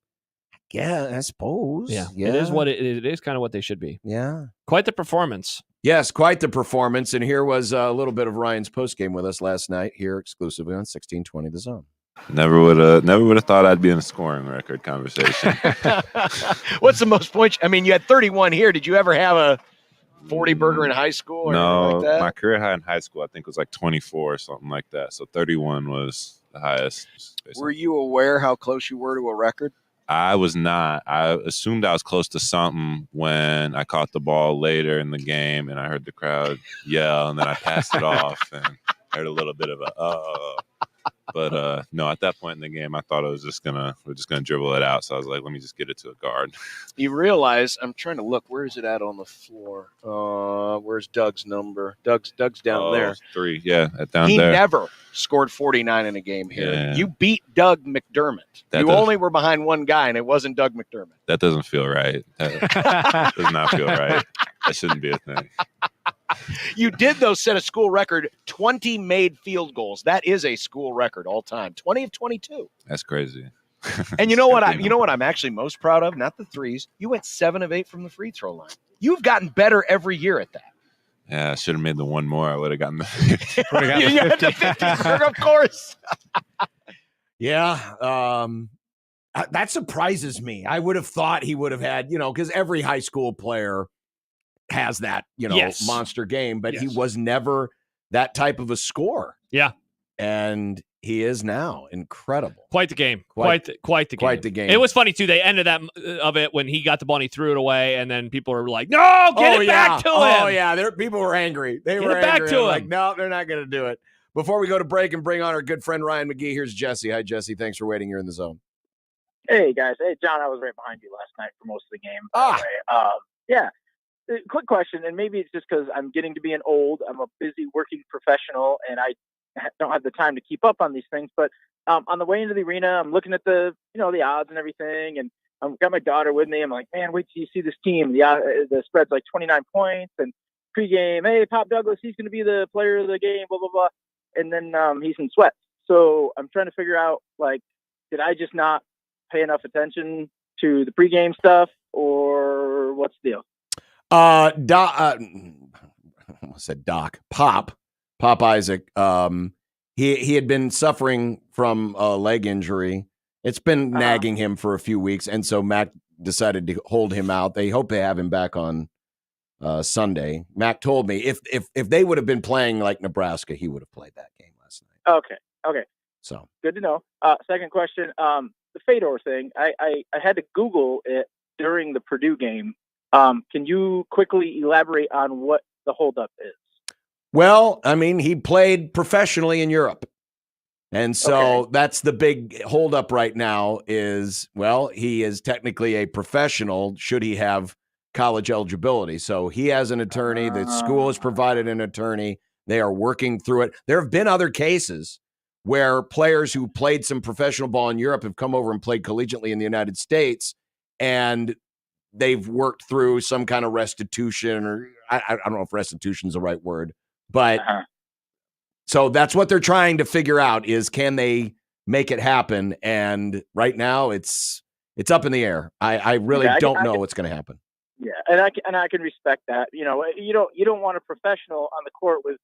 Yeah, I suppose. Yeah, it is what it is. Kind of what they should be. Yeah. Quite the performance. Yes, quite the performance. And here was a little bit of Ryan's postgame with us last night here exclusively on 1620 The Zone. Never would have thought I'd be in a scoring record conversation. What's the most points? I mean, you had 31 here. Did you ever have a 40 burger in high school or anything No, like that? my career high in high school I think was like 24 or something like that. So 31 was the highest. Were you aware how close you were to a record? I was not. I assumed I was close to something when I caught the ball later in the game and I heard the crowd yell and then I passed it off and heard a little bit of a But no, at that point in the game, I thought we're just gonna dribble it out. So I was like, let me just get it to a guard. You realize I'm trying to look. Where is it at on the floor? Where's Doug's number? Doug's down there. 3, yeah, down He there. never scored 49 in a game here. Yeah. You beat Doug McDermott. You only were behind one guy, and it wasn't Doug McDermott. That doesn't feel right. That does not feel right. That shouldn't be a thing. You did, though, set a school record, 20 made field goals. That is a school record all time. 20 of 22. That's crazy. And you know what I'm actually most proud of? Not the threes. You went 7 of 8 from the free throw line. You've gotten better every year at that. Yeah, I should have made the one more. I would have gotten the 50. You had the 50, of course. Yeah. That surprises me. I would have thought he would have had, because every high school player has that, Yes. monster game, but he Yes. was never that type of a scorer. Yeah. And he is now. Incredible. Quite the game. Quite Quite the game. quite the game. It was funny too. They ended that of it when he got the ball and he threw it away, and then people were like, "No, get it back to him." Oh yeah, people were angry. They Get were it back angry. to Like, him. no, they're not going to do it. Before we go to break and bring on our good friend Ryan McGee, here's Jesse. Hi, Jesse. Thanks for waiting. You're in the zone. Hey, guys. Hey, John, I was right behind you last night for most of the game. By the way. Yeah. Quick question, and maybe it's just because I'm getting to be an old. I'm a busy working professional, and I don't have the time to keep up on these things. But on the way into the arena, I'm looking at the odds and everything, and I've got my daughter with me. I'm like, man, wait till you see this team. The spread's like 29 points, and pregame, hey, Pop Douglas, he's going to be the player of the game, blah blah blah, and then he's in sweats. So I'm trying to figure out, like, did I just not pay enough attention to the pregame stuff, or what's the deal? I said Pop Isaac. He had been suffering from a leg injury. It's been nagging him for a few weeks, and so Mac decided to hold him out. They hope they have him back on Sunday. Mac told me if they would have been playing like Nebraska, he would have played that game last night. Okay. So Good to know. Second question, the Fedor thing. I had to Google it during the Purdue game. Can you quickly elaborate on what the holdup is? Well, I mean, he played professionally in Europe. And so that's the big holdup right now is, well, he is technically a professional should he have college eligibility. So he has an attorney. The school has provided an attorney. They are working through it. There have been other cases where players who played some professional ball in Europe have come over and played collegiately in the United States, and they've worked through some kind of restitution, or I don't know if restitution is the right word, but so that's what they're trying to figure out is, can they make it happen? And right now it's up in the air. I really don't know what's going to happen. Yeah. And I can respect that. You don't want a professional on the court with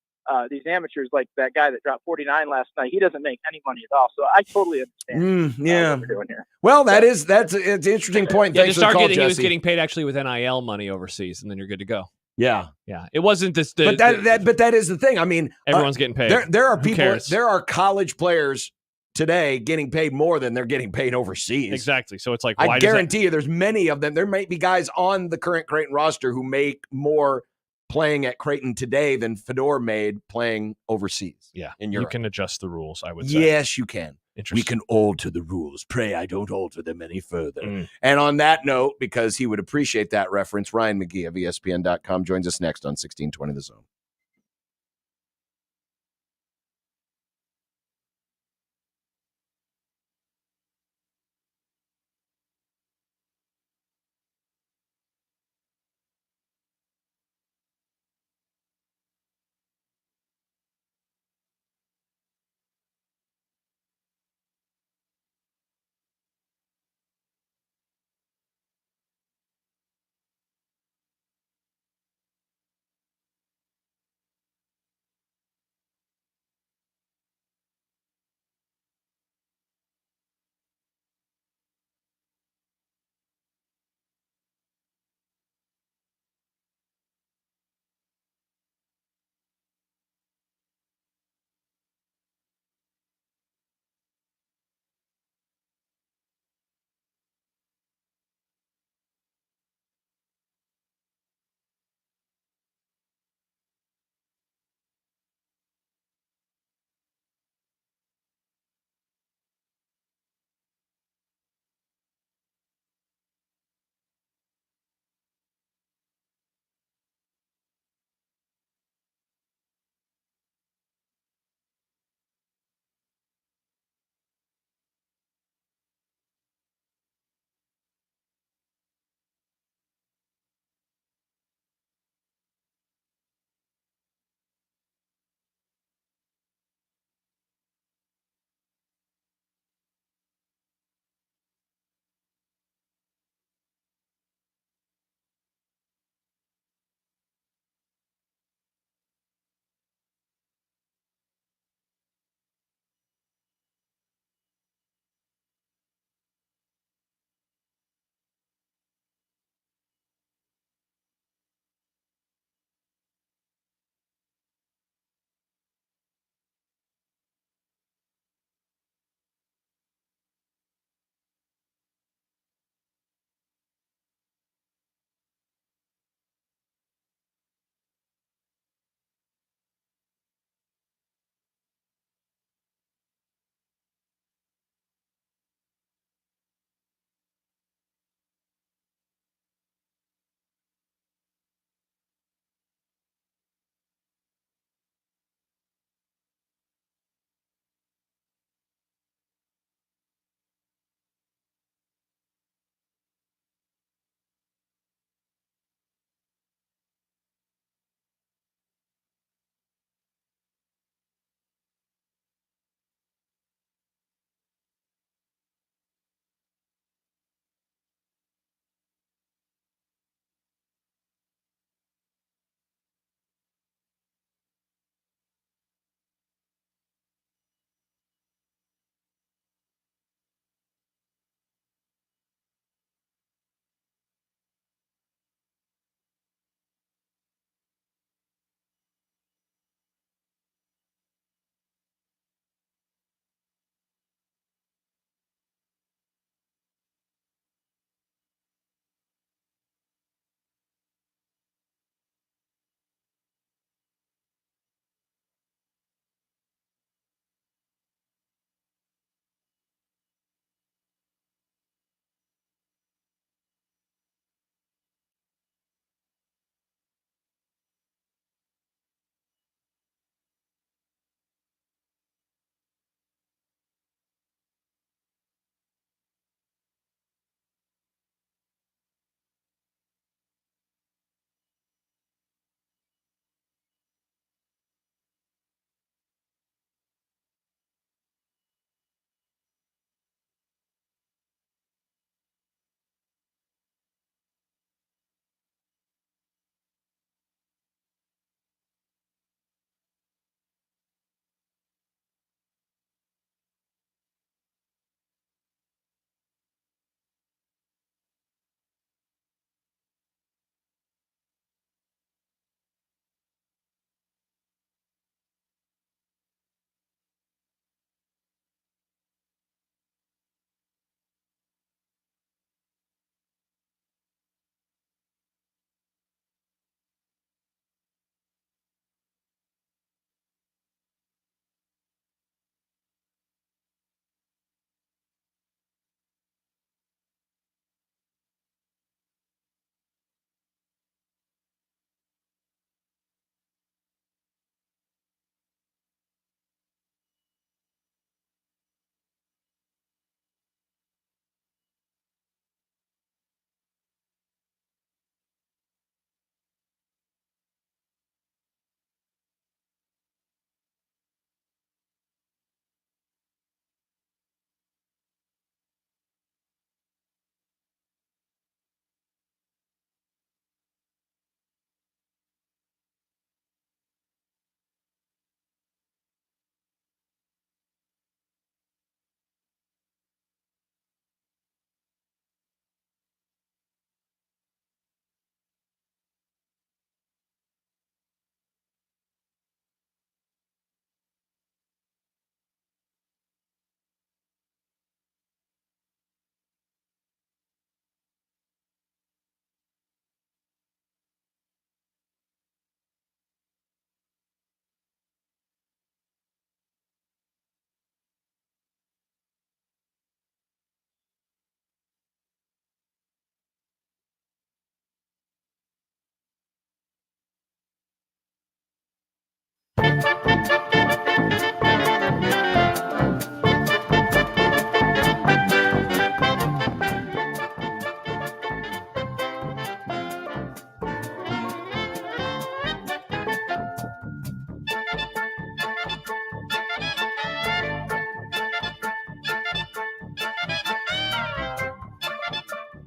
these amateurs, like that guy that dropped 49 last night. He doesn't make any money at all. So I totally understand what we're doing here. Well, it's an interesting point. Yeah, Thanks just for the call, argue that he was Jesse. getting paid actually with NIL money overseas, and then you're good to go. Yeah. It wasn't this. But that is the thing. I mean, everyone's getting paid. There are Who people. cares? There are college players today getting paid more than they're getting paid overseas. Exactly. So it's like, I why does guarantee you, there's many of them. There might be guys on the current Creighton roster who make more playing at Creighton today than Fedor made playing overseas. Yeah, in you Europe. can adjust the rules, I would say. Yes, you can. We can alter the rules. Pray I don't alter them any further. And on that note, because he would appreciate that reference, Ryan McGee of ESPN.com joins us next on 1620 The Zone.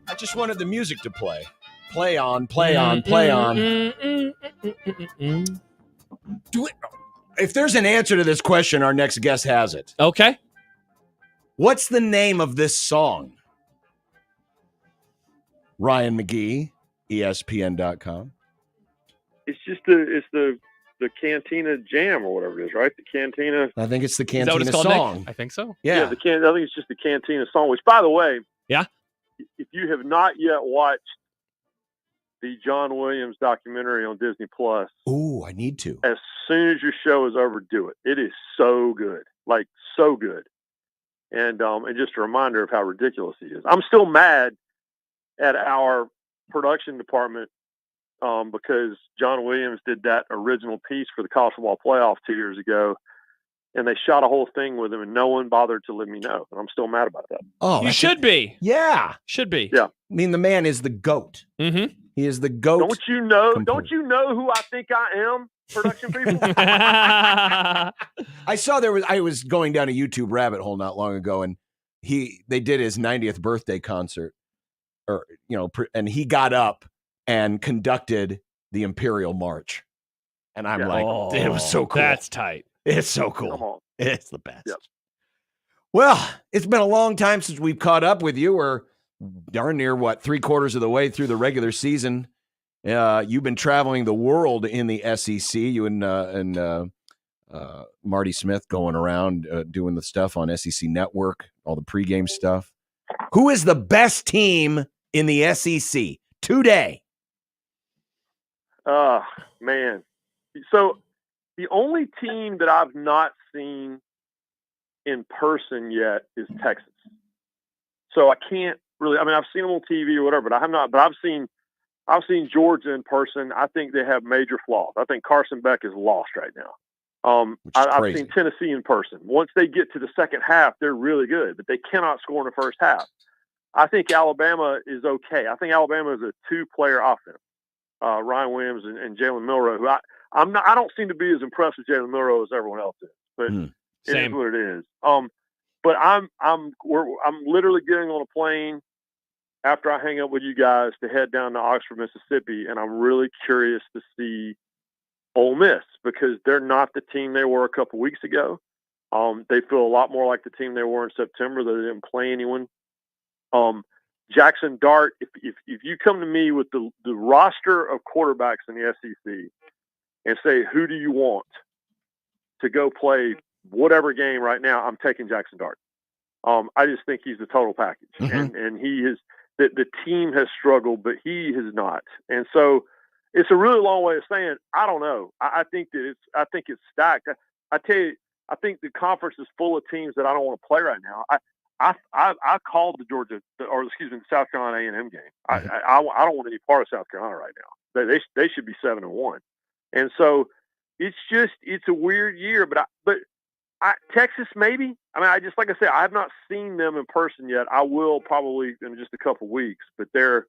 I just wanted the music to play. Play on, play on, play on. If there's an answer to this question, our next guest has it. Okay. What's the name of this song? Ryan McGee, ESPN.com. It's just the Cantina Jam or whatever it is, right? The Cantina. I think it's the Is that what Cantina it's called, song. Nick? I think so. Yeah. I think it's just the Cantina song. Which, by the way, yeah, if you have not yet watched the John Williams documentary on Disney Plus, ooh, I need to. As soon as your show is over, do it. It is so good, like so good, and just a reminder of how ridiculous he is. I'm still mad at our production department because John Williams did that original piece for the college football playoff 2 years ago, and they shot a whole thing with him, and no one bothered to let me know. And I'm still mad about that. Oh, you should be. Yeah. Should be. Yeah. I mean, the man is the GOAT. Mm-hmm. He is the GOAT. Don't you know who I think I am, production people? I saw I was going down a YouTube rabbit hole not long ago, and they did his 90th birthday concert, and he got up and conducted the Imperial March. And I'm like, it was so cool. That's tight. It's so cool. It's the best. Yep. Well, it's been a long time since we've caught up with you. We're darn near, 3/4 of the way through the regular season. You've been traveling the world in the SEC. You and Marty Smith going around doing the stuff on SEC Network, all the pregame stuff. Who is the best team in the SEC today? Man. So the only team that I've not seen in person yet is Texas. So I can't really, I've seen them on TV or whatever, but I have not, but I've seen Georgia in person. I think they have major flaws. I think Carson Beck is lost right now. I've seen Tennessee in person. Once they get to the second half, they're really good, but they cannot score in the first half. I think Alabama is okay. I think Alabama is a two-player offense. Ryan Williams and Jalen Milroe, who I don't seem to be as impressed with Jalen Milroe as everyone else is, but it is what it is. But I'm literally getting on a plane after I hang up with you guys to head down to Oxford, Mississippi, and I'm really curious to see Ole Miss because they're not the team they were a couple weeks ago. They feel a lot more like the team they were in September. They didn't play anyone. Jackson Dart, if you come to me with the roster of quarterbacks in the SEC and say, who do you want to go play whatever game right now, I'm taking Jackson Dart. I just think he's the total package. Mm-hmm. And he is the team has struggled, but he has not. And so it's a really long way of saying, I don't know. I think it's stacked. I tell you, I think the conference is full of teams that I don't want to play right now. I called the South Carolina A&M game. I don't want any part of South Carolina right now. They should be 7-1, and so it's a weird year. But Texas maybe. Like I said, I have not seen them in person yet. I will probably in just a couple weeks. But they're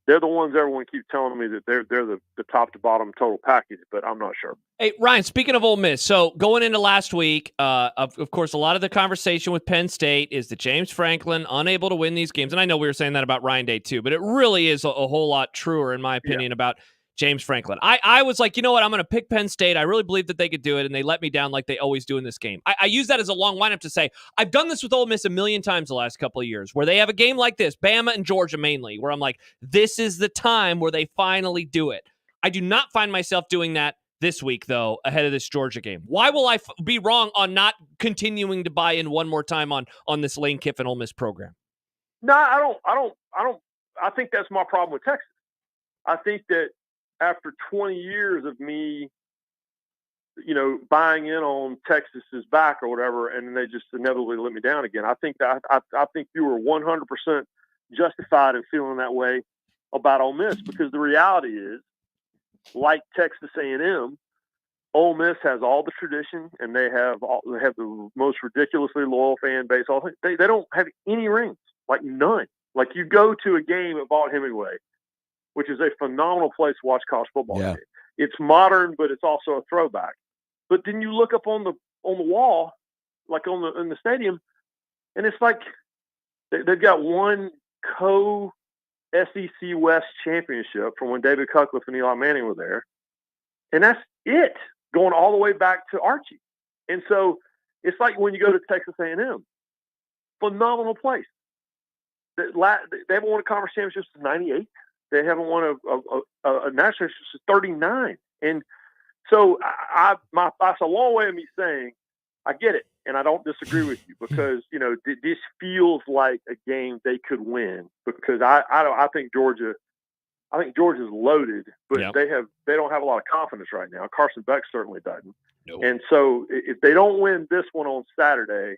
the ones everyone keeps telling me that they're the top to bottom total package, but I'm not sure. Hey, Ryan, speaking of Ole Miss, so going into last week, of course, a lot of the conversation with Penn State is that James Franklin unable to win these games. And I know we were saying that about Ryan Day too, but it really is a whole lot truer, in my opinion, about James Franklin. I was like, you know what? I'm going to pick Penn State. I really believe that they could do it, and they let me down like they always do in this game. I use that as a long lineup to say, I've done this with Ole Miss a million times the last couple of years, where they have a game like this, Bama and Georgia mainly, where I'm like, this is the time where they finally do it. I do not find myself doing that this week, though, ahead of this Georgia game. Why will I be wrong on not continuing to buy in one more time on this Lane Kiffin Ole Miss program? No, I don't. I think that's my problem with Texas. I think that after 20 years of me, buying in on Texas's back or whatever, and they just inevitably let me down again. I think that I think you were 100% justified in feeling that way about Ole Miss, because the reality is, like Texas A&M, Ole Miss has all the tradition, and they have the most ridiculously loyal fan base. They don't have any rings, like none. Like you go to a game at Vaught-Hemingway, which is a phenomenal place to watch college football game. It's modern, but it's also a throwback. But then you look up on the wall, like in the stadium, and it's like they've got one SEC West championship from when David Cutcliffe and Eli Manning were there, and that's it, going all the way back to Archie. And so it's like when you go to Texas A&M, phenomenal place. They haven't won a conference championship since '98. They haven't won a national championship since '39. And so that's a long way of me saying I get it, and I don't disagree with you because this feels like a game they could win because I think Georgia's loaded, but they don't have a lot of confidence right now. Carson Beck certainly doesn't. No. And so if they don't win this one on Saturday,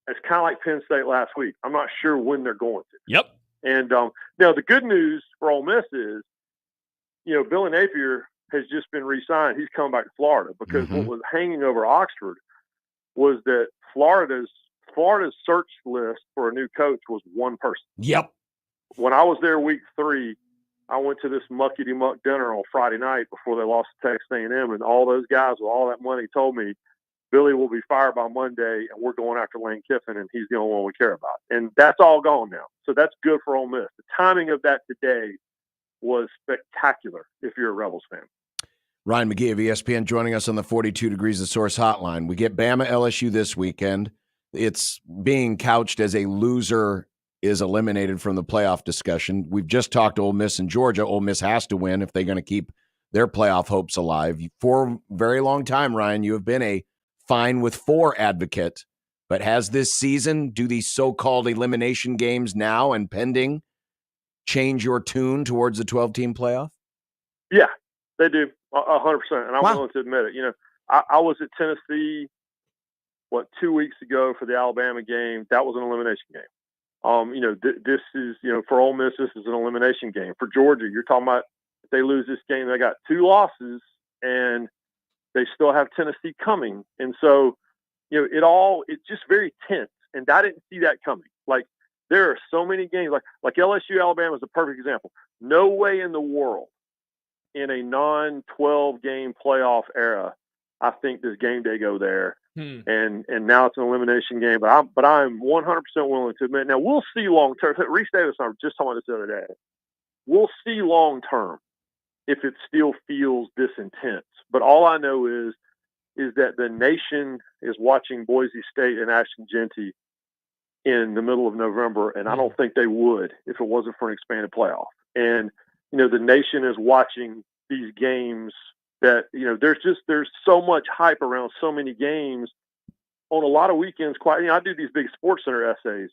it's kind of like Penn State last week. I'm not sure when they're going to. Yep. And now the good news for Ole Miss is, Billy Napier has just been re-signed. He's coming back to Florida because what was hanging over Oxford was that Florida's search list for a new coach was one person. Yep. When I was there week 3, I went to this muckety-muck dinner on Friday night before they lost to Texas A&M, and all those guys with all that money told me, Billy will be fired by Monday, and we're going after Lane Kiffin, and he's the only one we care about. And that's all gone now. So that's good for Ole Miss. The timing of that today was spectacular if you're a Rebels fan. Ryan McGee of ESPN joining us on the 42 Degrees of Source hotline. We get Bama LSU this weekend. It's being couched as a loser is eliminated from the playoff discussion. We've just talked Ole Miss and Georgia. Ole Miss has to win if they're going to keep their playoff hopes alive. For a very long time, Ryan, you have been a fine with 4 advocate, but has this season, do these so-called elimination games now and pending change your tune towards the 12-team playoff? Yeah, they do, 100%. And I'm willing to admit it. I was at Tennessee, 2 weeks ago for the Alabama game. That was an elimination game. This is, for Ole Miss, this is an elimination game. For Georgia, you're talking about if they lose this game, they got 2 losses, and they still have Tennessee coming. And so, it's just very tense. And I didn't see that coming. Like, there are so many games, like LSU, Alabama is a perfect example. No way in the world in a non-12 game playoff era, I think does game day go there. And now it's an elimination game, but I'm 100% willing to admit. Now we'll see long term. Reese Davis and I were just talking about this the other day. We'll see long term if it still feels this intense. But all I know is that the nation is watching Boise State and Ashton Genty in the middle of November, and I don't think they would if it wasn't for an expanded playoff. And the nation is watching these games. That there's so much hype around so many games on a lot of weekends. I do these big Sports Center essays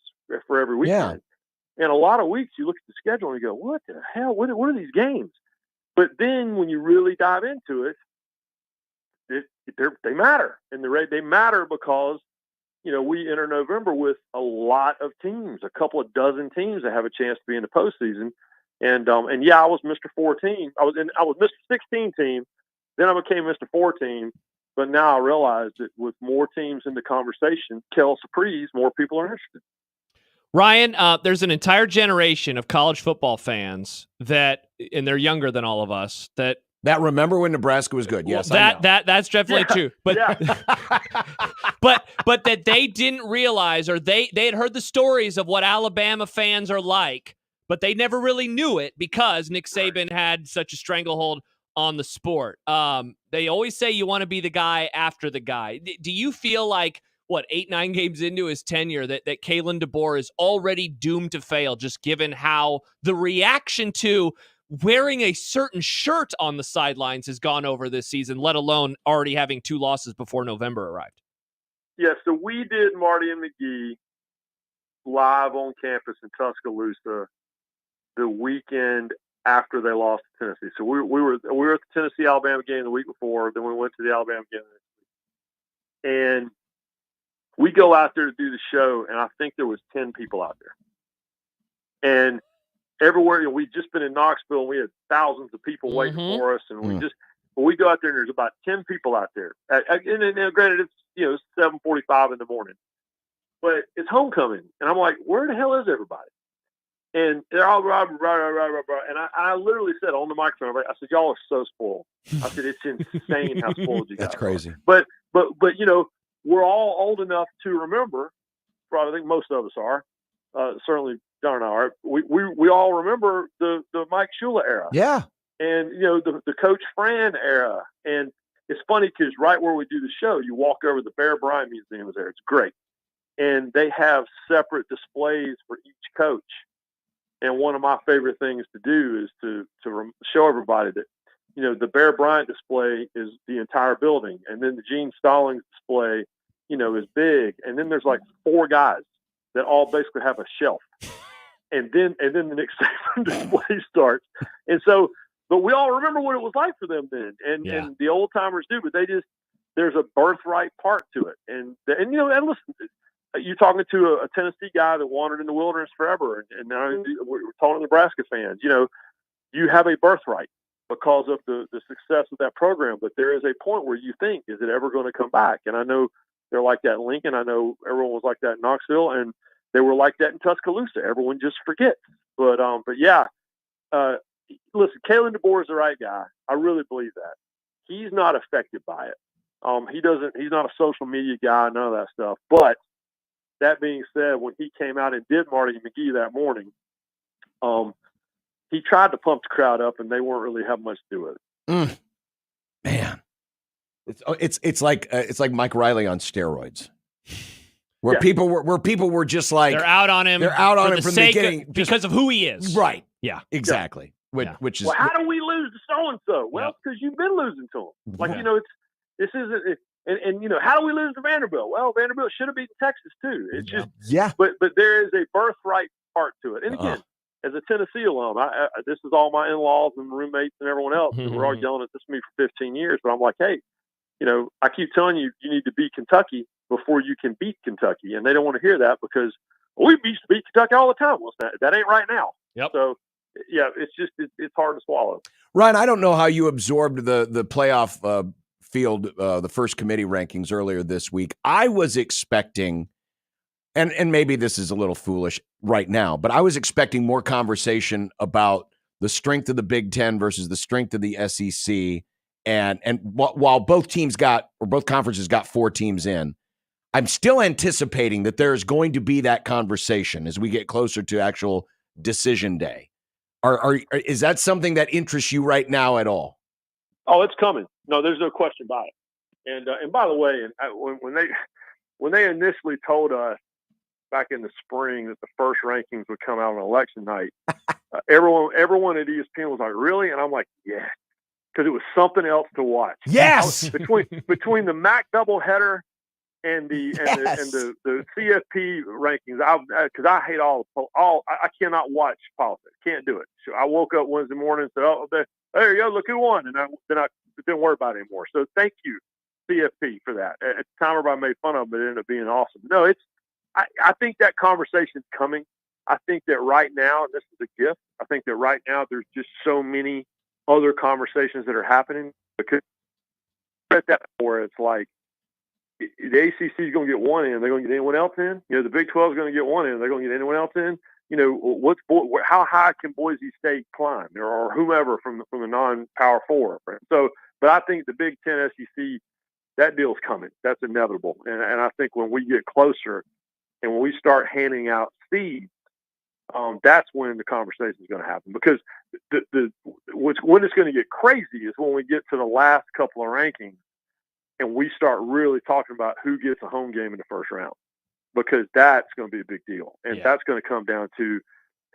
for every weekend, and a lot of weeks you look at the schedule and you go, "What the hell? What are these games?" But then when you really dive into it, they matter, and they matter because we enter November with a lot of teams, a couple of dozen teams that have a chance to be in the postseason. And I was Mr. 14. I was Mr. 16 team. Then I became Mr. 14, but now I realize that with more teams in the conversation, Kel Surprise, more people are interested. Ryan, there's an entire generation of college football fans and they're younger than all of us, that remember when Nebraska was good. Yes, that's definitely true. But but that they didn't realize, or they had heard the stories of what Alabama fans are like, but they never really knew it because Nick Saban had such a stranglehold on the sport. They always say you want to be the guy after the guy. Do you feel like, 8-9 games into his tenure, that Kalen DeBoer is already doomed to fail, just given how the reaction to wearing a certain shirt on the sidelines has gone over this season, let alone already having 2 losses before November arrived? Yeah, so we did Marty and McGee live on campus in Tuscaloosa the weekend after they lost to Tennessee. So we were at the Tennessee-Alabama game the week before, then we went to the Alabama game the next week. And we go out there to do the show, and I think there was 10 people out there. And everywhere, we'd just been in Knoxville, and we had thousands of people waiting for us, and Well, we go out there and there's about 10 people out there. And granted, it's 7:45 in the morning, but it's homecoming, and I'm like, where the hell is everybody? And they're all blah, blah, blah, blah, blah, blah. And I literally said on the microphone, I said, y'all are so spoiled. I said, it's insane how spoiled you guys That's crazy. are. But we're all old enough to remember. Probably, I think most of us are. Certainly, John and I are. We all remember the Mike Shula era. Yeah. And the Coach Fran era. And it's funny because right where we do the show, you walk over, the Bear Bryant Museum is there. It's great, and they have separate displays for each coach. And one of my favorite things to do is to show everybody that, the Bear Bryant display is the entire building. And then the Gene Stallings display, is big. And then there's like 4 guys that all basically have a shelf. And then the Nick Saban display starts. And so, but we all remember what it was like for them then. And the old timers do, but there's a birthright part to it. And listen, you're talking to a Tennessee guy that wandered in the wilderness forever, and now we're talking to Nebraska fans. You have a birthright because of the success of that program, but there is a point where you think, is it ever going to come back? And I know they're like that in Lincoln. I know everyone was like that in Knoxville, and they were like that in Tuscaloosa. Everyone just forgets. But yeah, listen, Kalen DeBoer is the right guy. I really believe that. He's not affected by it. He's not a social media guy, none of that stuff, but that being said, when he came out and did Marty McGee that morning, he tried to pump the crowd up, and they weren't really having much to do with it. Man, it's like Mike Riley on steroids, where people were just like they're out on him. They're out on for him the from the sake beginning because of who he is. Right. Yeah. Exactly. Which is how do we lose to so and so? Well, because you've been losing to them. Like this isn't. And how do we lose to Vanderbilt? Well, Vanderbilt should have beaten Texas too. It's just But there is a birthright part to it. And again, as a Tennessee alum, this is all my in-laws and roommates and everyone else. And we're all yelling at this me for 15 years. But I'm like, hey, I keep telling you, you need to beat Kentucky before you can beat Kentucky, and they don't want to hear that because we used to beat Kentucky all the time. Well, that ain't right now. Yep. So yeah, it's hard to swallow. Ryan, I don't know how you absorbed the playoff field, the first committee rankings earlier this week. I was expecting, and maybe this is a little foolish right now, but I was expecting more conversation about the strength of the Big Ten versus the strength of the SEC. And while both conferences got 4 teams in, I'm still anticipating that there's going to be that conversation as we get closer to actual decision day. Is that something that interests you right now at all? Oh, it's coming. No, there's no question about it. And by the way, when they initially told us back in the spring that the first rankings would come out on election night, everyone at ESPN was like, "Really?" And I'm like, "Yeah," because it was something else to watch. Yes, between the MAC doubleheader and the CFP rankings, because I hate I cannot watch politics. Can't do it. So I woke up Wednesday morning and said, "Oh, there you go, look who won," and then I didn't worry about it anymore. So thank you, CFP, for that. At the time, everybody made fun of it, but it ended up being awesome. No, I think that conversation's coming. I think that right now, and this is a gift, I think that right now there's just so many other conversations that are happening because at that where it's like the ACC is going to get one in, they're going to get anyone else in. The Big 12 is going to get one in, they're going to get anyone else in. How high can Boise State climb, or whomever from the non-Power 4? So, but I think the Big Ten SEC, that deal's coming. That's inevitable. And I think when we get closer and when we start handing out seeds, that's when the conversation is going to happen. Because when it's going to get crazy is when we get to the last couple of rankings and we start really talking about who gets a home game in the first round. Because that's going to be a big deal. And that's going to come down to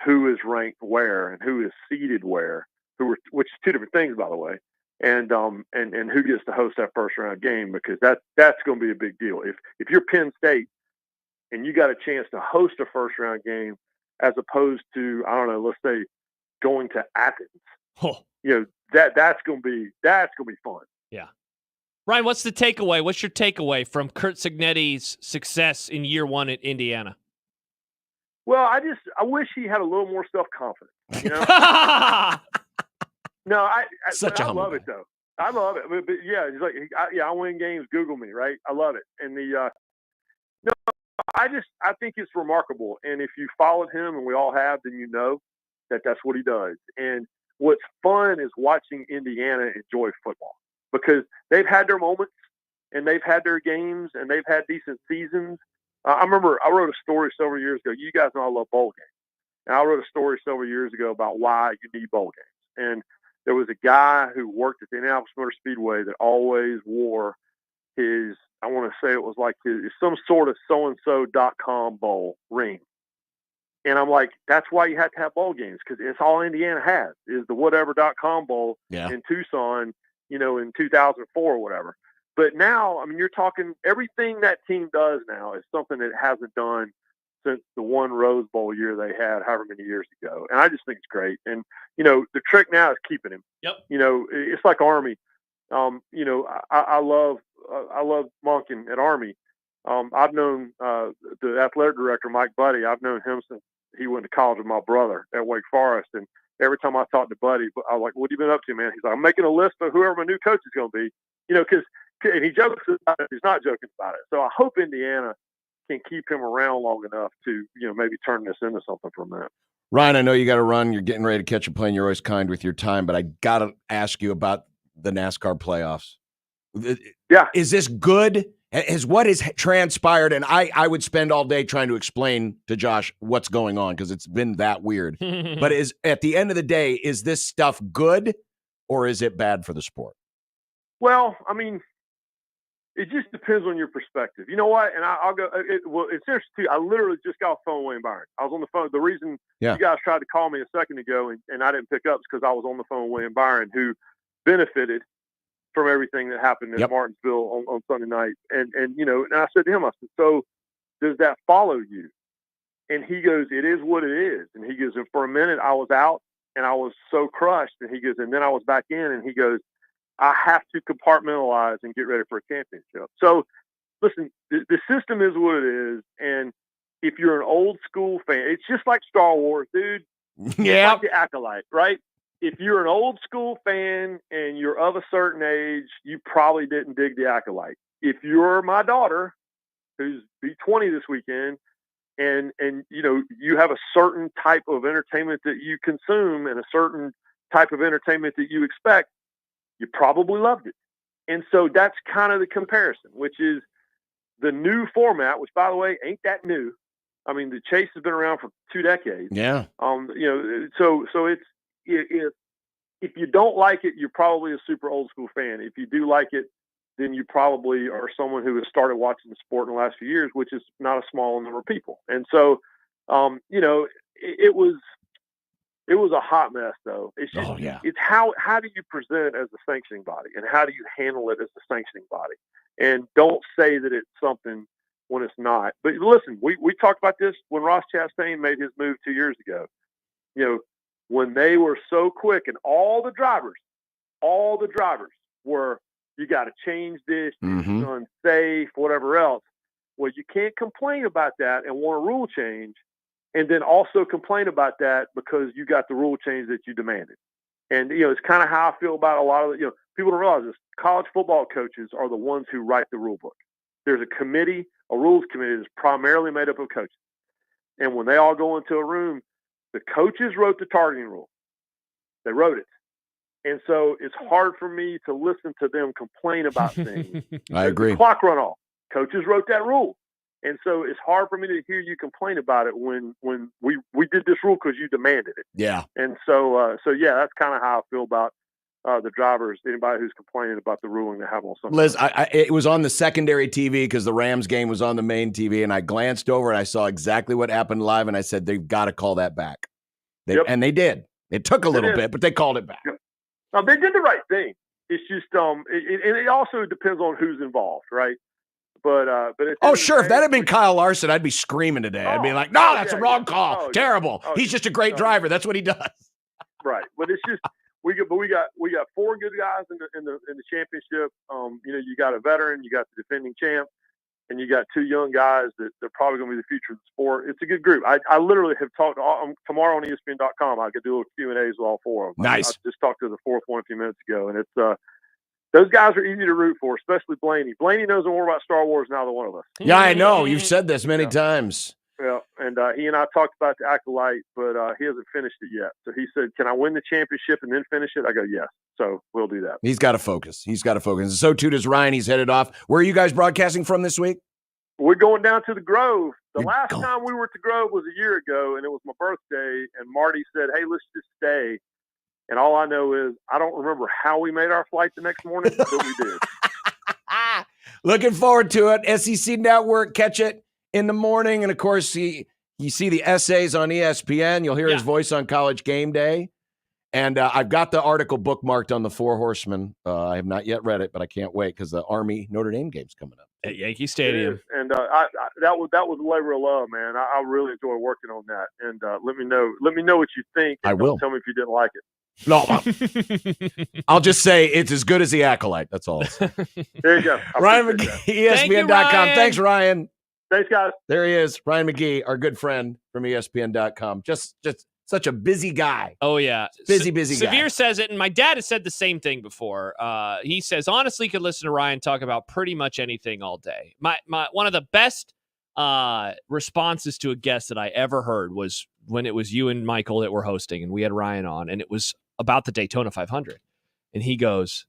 who is ranked where and who is seeded where, which is 2 different things, by the way, and who gets to host that first round game, because that's going to be a big deal. If you're Penn State and you got a chance to host a first round game as opposed to, I don't know, let's say going to Athens, that's going to be fun. Yeah. Ryan, what's the takeaway? What's your takeaway from Curt Cignetti's success in year 1 at Indiana? Well, I wish he had a little more self-confidence. No, I love it though. I love it. But yeah, he's like, I win games. Google me, right? I love it. And no, I think it's remarkable. And if you followed him, and we all have, then you know that that's what he does. And what's fun is watching Indiana enjoy football because they've had their moments and they've had their games and they've had decent seasons. I remember I wrote a story several years ago. You guys know I love bowl games. And I wrote a story several years ago about why you need bowl games. And there was a guy who worked at the Indianapolis Motor Speedway that always wore his, I want to say it was like some sort of so-and-so.com bowl ring. And I'm like, that's why you have to have bowl games because it's all Indiana has is the whatever.com bowl in Tucson, in 2004 or whatever. But now, I mean, you're talking everything that team does now is something that hasn't done since the one Rose Bowl year they had however many years ago. And I just think it's great. And, the trick now is keeping him. Yep. It's like Army. I love Monken at Army. I've known the athletic director, Mike Buddy. I've known him since he went to college with my brother at Wake Forest. And every time I talk to Buddy, I was like, what have you been up to, man? He's like, I'm making a list of whoever my new coach is going to be, and he jokes about it. He's not joking about it. So I hope Indiana can keep him around long enough to, maybe turn this into something for a minute. Ryan, I know you got to run. You're getting ready to catch a plane. You're always kind with your time, but I got to ask you about the NASCAR playoffs. Yeah. Is this good? Has what has transpired? And I would spend all day trying to explain to Josh what's going on because it's been that weird. But at the end of the day, is this stuff good or is it bad for the sport? Well, I mean, it just depends on your perspective. You know what? And I'll go. It's interesting too. I literally just got off the phone with Wayne Byron. I was on the phone. The reason you guys tried to call me a second ago and I didn't pick up is because I was on the phone with Wayne Byron, who benefited from everything that happened in Martinsville on Sunday night. And I said to him, I said, so does that follow you? And he goes, it is what it is. And he goes, and for a minute I was out and I was so crushed. And he goes, and then I was back in, and he goes, I have to compartmentalize and get ready for a championship. So listen, the system is what it is. And if you're an old school fan, it's just like Star Wars, dude. Yeah. Like the Acolyte, right? If you're an old school fan and you're of a certain age, you probably didn't dig the Acolyte. If you're my daughter, who's be 20 this weekend, and you have a certain type of entertainment that you consume and a certain type of entertainment that you expect, you probably loved it. And so that's kind of the comparison, which is the new format, which, by the way, ain't that new. I mean, the chase has been around for 2 decades. Yeah. So it's if you don't like it, you're probably a super old school fan. If you do like it, then you probably are someone who has started watching the sport in the last few years, which is not a small number of people. And so, it was a hot mess, though. It's just, it's how do you present it as a sanctioning body, and how do you handle it as a sanctioning body? And don't say that it's something when it's not. But listen, we talked about this when Ross Chastain made his move 2 years ago. When they were so quick, and all the drivers were, you got to change this, it's unsafe, whatever else. Well, you can't complain about that and want a rule change, and then also complain about that because you got the rule change that you demanded. And, it's kind of how I feel about a lot of people don't realize this. College football coaches are the ones who write the rule book. There's a committee, a rules committee that's primarily made up of coaches. And when they all go into a room, the coaches wrote the targeting rule. They wrote it. And so it's hard for me to listen to them complain about things. I agree. The clock run off. Coaches wrote that rule. And so it's hard for me to hear you complain about it when we did this rule because you demanded it. Yeah. And so that's kind of how I feel about the drivers, anybody who's complaining about the ruling they have on Sunday. Liz, it was on the secondary TV because the Rams game was on the main TV, and I glanced over and I saw exactly what happened live, and I said, they've got to call that back. And they did. It took a little bit, but they called it back. Yep. They did the right thing. It's just it also depends on who's involved, right? But sure. If that had been Kyle Larson, I'd be screaming today. I'd be like, no, that's a wrong call. Terrible. He's just a great driver. That's what he does. Right. But it's just we got 4 good guys in the championship. You got a veteran, you got the defending champ, and you got 2 young guys that they're probably going to be the future of the sport. It's a good group. I literally have talked tomorrow on ESPN.com. I could do a Q&As with all 4 of them. Nice. I just talked to the 4th one a few minutes ago, and it's those guys are easy to root for, especially Blaney. Blaney knows more about Star Wars now than one of us. Yeah, I know. You've said this many times. Yeah, and he and I talked about the Acolyte, but he hasn't finished it yet. So he said, "Can I win the championship and then finish it?" I go, "Yes." So we'll do that. He's got to focus. He's got to focus. And so too does Ryan. He's headed off. Where are you guys broadcasting from this week? We're going down to the Grove. The last time we were at the Grove was a year ago, and it was my birthday. And Marty said, "Hey, let's just stay." And all I know is I don't remember how we made our flight the next morning, but we did. Looking forward to it. SEC Network. Catch it in the morning. And, of course, you see the essays on ESPN. You'll hear his voice on College Game Day. And I've got the article bookmarked on the Four Horsemen. I have not yet read it, but I can't wait because the Army Notre Dame game's coming up. At Yankee Stadium. And that was a labor of love, man. I really enjoy working on that. And let me know what you think. And I will. Tell me if you didn't like it. No, I'll just say it's as good as the Acolyte. That's all. There you go. Ryan McGee, ESPN.com. Thanks, Ryan. Thanks, guys. There he is, Ryan McGee, our good friend from ESPN.com. Just such a busy guy. Oh, yeah. Busy guy. Severe says it, and my dad has said the same thing before. He says, honestly, could listen to Ryan talk about pretty much anything all day. My one of the best responses to a guest that I ever heard was when it was you and Michael that were hosting, and we had Ryan on, and it was about the Daytona 500. And he goes,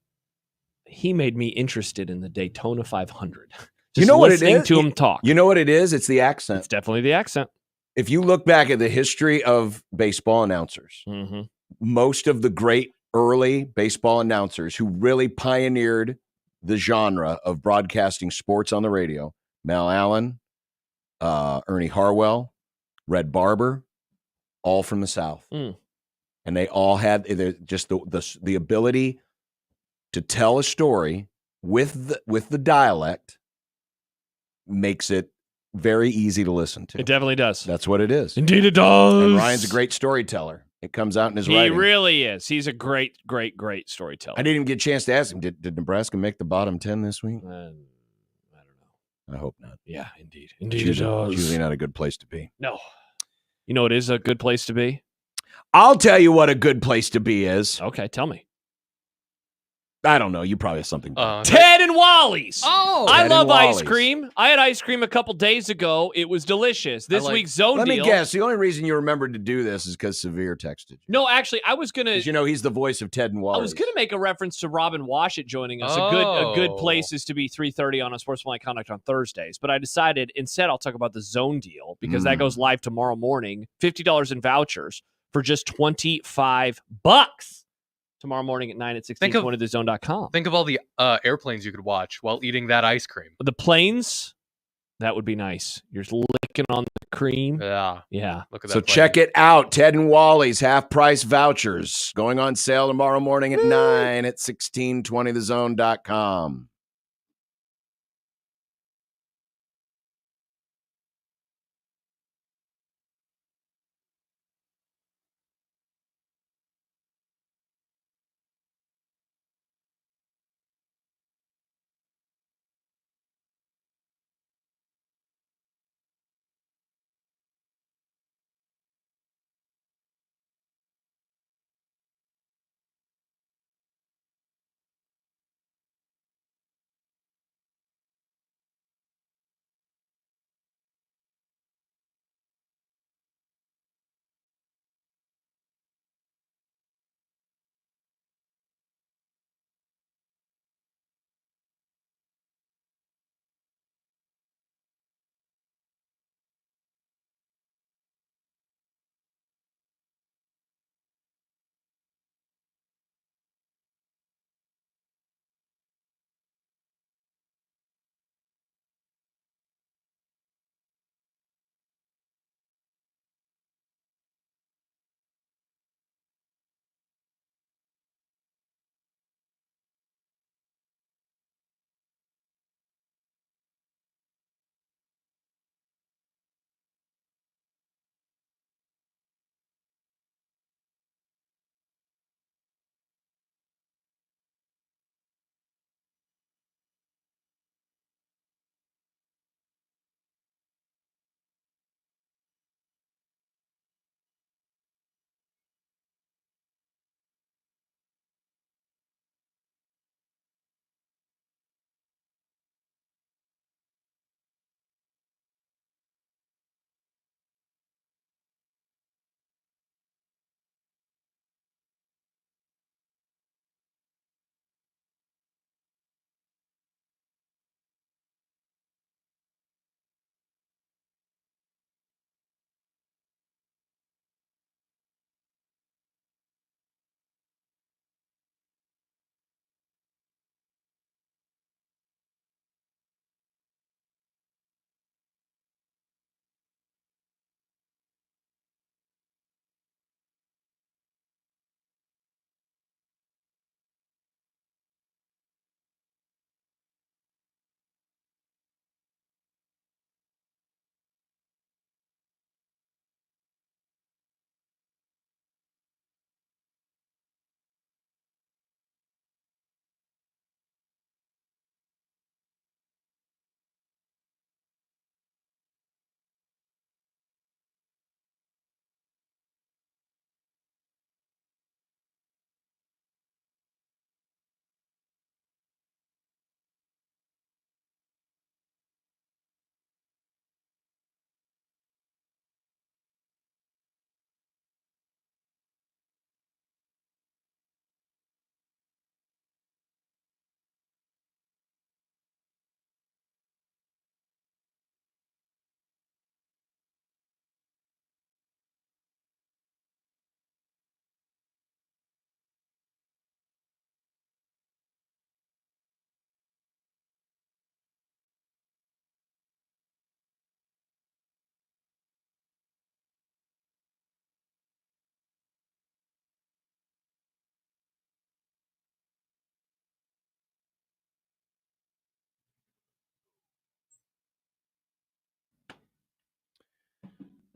he made me interested in the Daytona 500. You know what it is? Listening to him talk. You know what it is? It's the accent. It's definitely the accent. If you look back at the history of baseball announcers, most of the great early baseball announcers who really pioneered the genre of broadcasting sports on the radio, Mel Allen, Ernie Harwell, Red Barber, all from the South. And they all had just the ability to tell a story with the dialect makes it very easy to listen to. It definitely does. That's what it is. Indeed it does. And Ryan's a great storyteller. It comes out in his writing. He really is. He's a great, great, great storyteller. I didn't even get a chance to ask him, did Nebraska make the bottom 10 this week? I don't know. I hope not. Yeah, indeed. It's Indeed it usually, does. it's usually not a good place to be. No. You know it is a good place to be? I'll tell you what a good place to be is. Okay, tell me. I don't know. You probably have something. Ted and Wally's. Oh, I Ted love and ice Wally's. cream. I had ice cream a couple days ago. It was delicious. This week's zone Let deal. me guess. The only reason you remembered to do this is because Severe texted you. No, actually, I was gonna. You know he's the voice of Ted and Wally's. I was gonna make a reference to Robin Washut joining us. A good place is to be 3:30 on Unsportsmanlike Conduct on Thursdays. But I decided instead I'll talk about the zone deal because that goes live tomorrow morning. $50 in vouchers for just $25 tomorrow morning at 9 at 1620thezone.com. Think of all the airplanes you could watch while eating that ice cream. The planes, that would be nice. You're just licking on the cream. Yeah. Yeah. Look at that. So plane. check it out. Ted and Wally's half-price vouchers going on sale tomorrow morning at 9 at 1620thezone.com.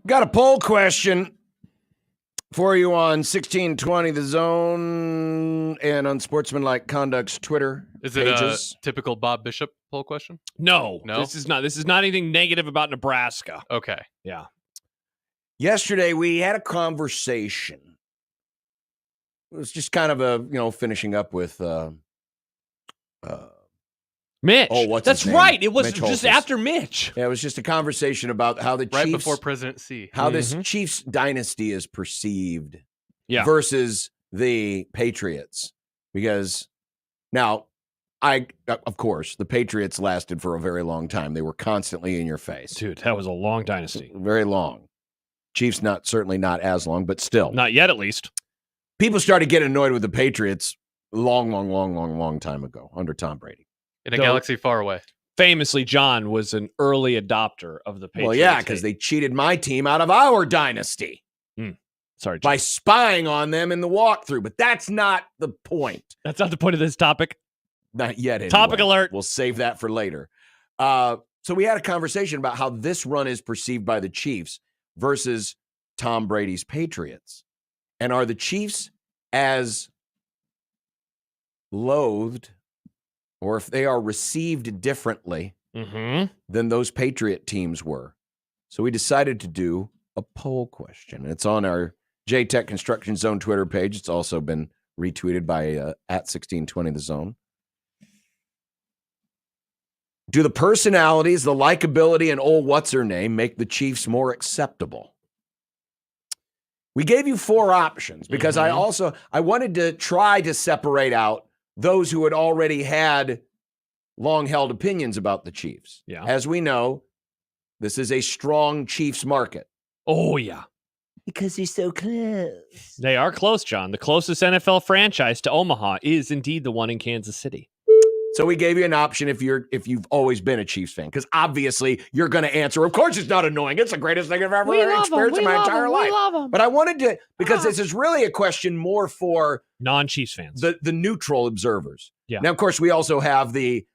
Got a poll question for you on 1620 The Zone and Unsportsmanlike Conduct's Twitter Is it pages. a typical Bob Bishop poll question? No, No? this is not. This is not anything negative about Nebraska. Okay. Yeah. Yesterday, we had a conversation. It was just kind of a, finishing up with Mitch. Oh, what's That's his name? right. It was Mitch just Holthus. after Mitch. Yeah, it was just a conversation about how the Right Chiefs, before President C. how this Chiefs dynasty is perceived versus the Patriots. Because now, of course, the Patriots lasted for a very long time. They were constantly in your face. Dude, that was a long dynasty. Very long. Chiefs certainly not as long, but still. Not yet, at least. People started getting annoyed with the Patriots long time ago under Tom Brady. In a galaxy far away. Famously, John was an early adopter of the Patriots. Well, yeah, because they cheated my team out of our dynasty. Sorry, John. By spying on them in the walkthrough. But that's not the point. That's not the point of this topic. Not yet. Anyway. Topic alert. We'll save that for later. So we had a conversation about how this run is perceived by the Chiefs versus Tom Brady's Patriots. And are the Chiefs as loathed, or if they are received differently than those Patriot teams were? So we decided to do a poll question. It's on our JTech Construction Zone Twitter page. It's also been retweeted by at 1620 The Zone. Do the personalities, the likability, and what's-her-name make the Chiefs more acceptable? We gave you 4 options because I wanted to try to separate out those who had already had long-held opinions about the Chiefs. Yeah. As we know, this is a strong Chiefs market. Oh, yeah. Because they're so close. They are close, John. The closest NFL franchise to Omaha is indeed the one in Kansas City. So we gave you an option if you've always been a Chiefs fan, because obviously you're going to answer, of course it's not annoying. It's the greatest thing I've ever experienced in my entire life. But I wanted to, because this is really a question more for non-Chiefs fans, the neutral observers. Yeah. Now, of course, we also have the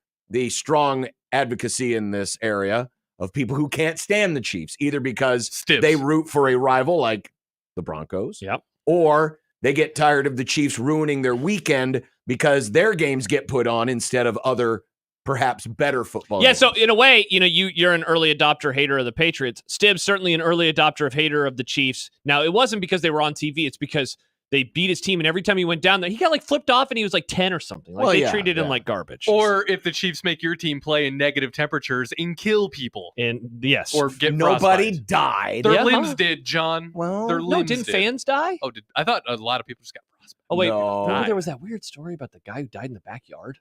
strong advocacy in this area of people who can't stand the Chiefs, either because they root for a rival like the Broncos, or they get tired of the Chiefs ruining their weekend because their games get put on instead of other, perhaps better football games. So in a way, you're an early adopter, hater of the Patriots. Stibbs, certainly an early adopter, hater of the Chiefs. Now, it wasn't because they were on TV. It's because they beat his team, and every time he went down there, he got flipped off, and he was 10 or something. They treated him like garbage. Or if the Chiefs make your team play in negative temperatures and kill people. And yes. Or get nobody frostbite. died. Their limbs did, John. Well, their limbs didn't fans die? Oh, I thought a lot of people just got frostbite. Oh, wait. No. Remember there was that weird story about the guy who died in the backyard?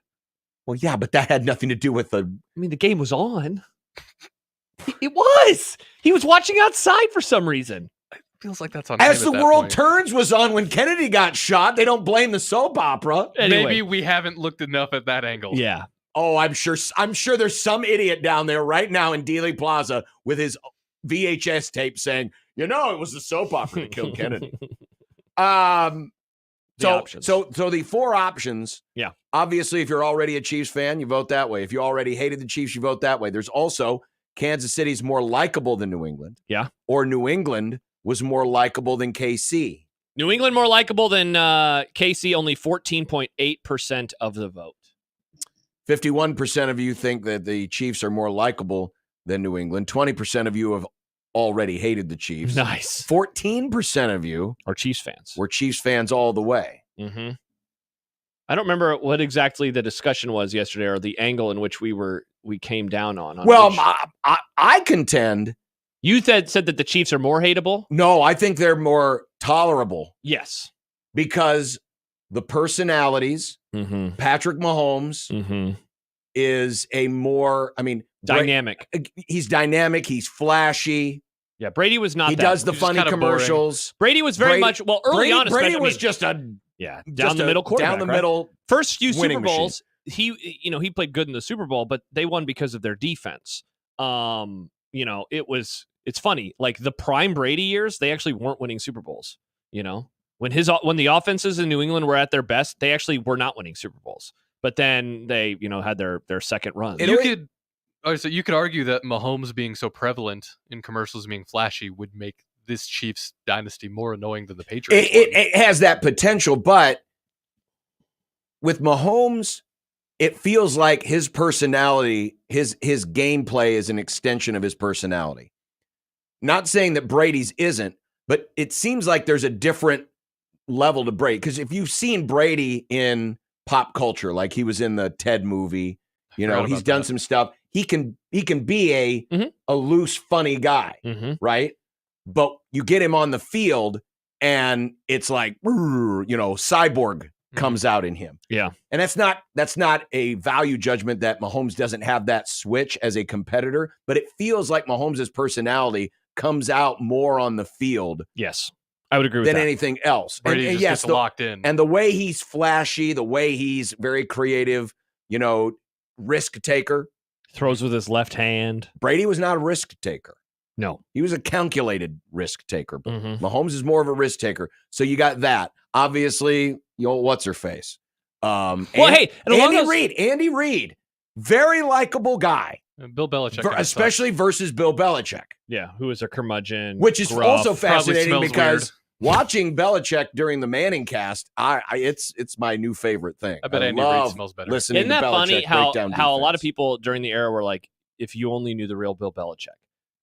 Well, yeah, but that had nothing to do with the... I mean, the game was on. It was. He was watching outside for some reason. Feels like that's on As him the at that World point. Turns was on when Kennedy got shot. They don't blame the soap opera. Anyway. Maybe we haven't looked enough at that angle. Yeah. Oh, I'm sure there's some idiot down there right now in Dealey Plaza with his VHS tape saying, it was the soap opera that killed Kennedy. So the 4 options. Yeah. Obviously, if you're already a Chiefs fan, you vote that way. If you already hated the Chiefs, you vote that way. There's also Kansas City's more likable than New England. Yeah. Or New England was more likable than KC. New England more likable than KC, only 14.8% of the vote. 51% of you think that the Chiefs are more likable than New England. 20% of you have already hated the Chiefs. Nice. 14% of you are Chiefs fans. Were Chiefs fans all the way. Mm-hmm. I don't remember what exactly the discussion was yesterday or the angle in which we came down on. Well, I contend. You said that the Chiefs are more hateable? No, I think they're more tolerable. Yes. Because the personalities, Patrick Mahomes is a more, dynamic. He's dynamic. He's flashy. Yeah, Brady was not. He does the funny commercials. Brady was very much early on. Brady was just a down the middle quarterback. Down the middle. First few Super Bowls, he played good in the Super Bowl, but they won because of their defense. It's funny. Like the prime Brady years, they actually weren't winning Super Bowls. When the offenses in New England were at their best, they actually were not winning Super Bowls. But then they, had their second run. Oh, so you could argue that Mahomes being so prevalent in commercials being flashy would make this Chiefs dynasty more annoying than the Patriots. It has that potential, but with Mahomes, it feels like his personality, his gameplay is an extension of his personality. Not saying that Brady's isn't, but it seems like there's a different level to Brady. Because if you've seen Brady in pop culture, like he was in the Ted movie, he's done some stuff. He can be a loose, funny guy, right? But you get him on the field, and it's like, cyborg comes out in him. Yeah. And that's not a value judgment that Mahomes doesn't have that switch as a competitor, but it feels like Mahomes' personality comes out more on the field. Yes. I would agree with than that. anything else. Brady just gets locked in. And the way he's flashy, the way he's very creative, risk taker. Throws with his left hand. Brady was not a risk taker. No. He was a calculated risk taker. But Mahomes is more of a risk taker. So you got that. Obviously, what's her face? Andy Reid, very likable guy. Bill Belichick. Especially versus Bill Belichick. Yeah, who is a curmudgeon. Which is also fascinating because weird. watching Belichick during the Manning cast, it's my new favorite thing. I bet Andy Reid smells better. Listening Isn't that to Belichick funny how break down a lot of defense. people during the era were like, if you only knew the real Bill Belichick.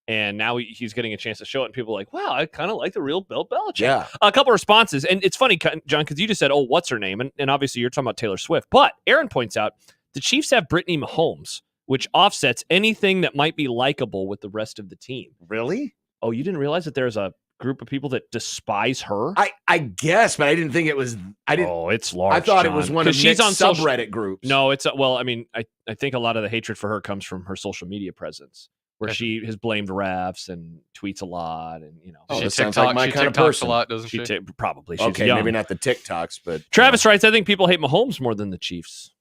And now he's getting a chance to show it, and people are like, wow, I kind of like the real Bill Belichick. Yeah. A couple responses, and it's funny, John, because you just said, oh, what's her name? And obviously you're talking about Taylor Swift. But Aaron points out, the Chiefs have Brittany Mahomes, which offsets anything that might be likable with the rest of the team. Really? Oh, you didn't realize that there's a group of people that despise her? I guess, but I didn't think it was. Oh, it's large. I thought John. it was one of she's Nick's on subreddit groups. No, it's well. I mean, I think a lot of the hatred for her comes from her social media presence, where she has blamed refs and tweets a lot, and that sounds like my kind of person. A lot, doesn't she? Probably. She's Okay, young. maybe not the TikToks, but Travis writes, I think people hate Mahomes more than the Chiefs.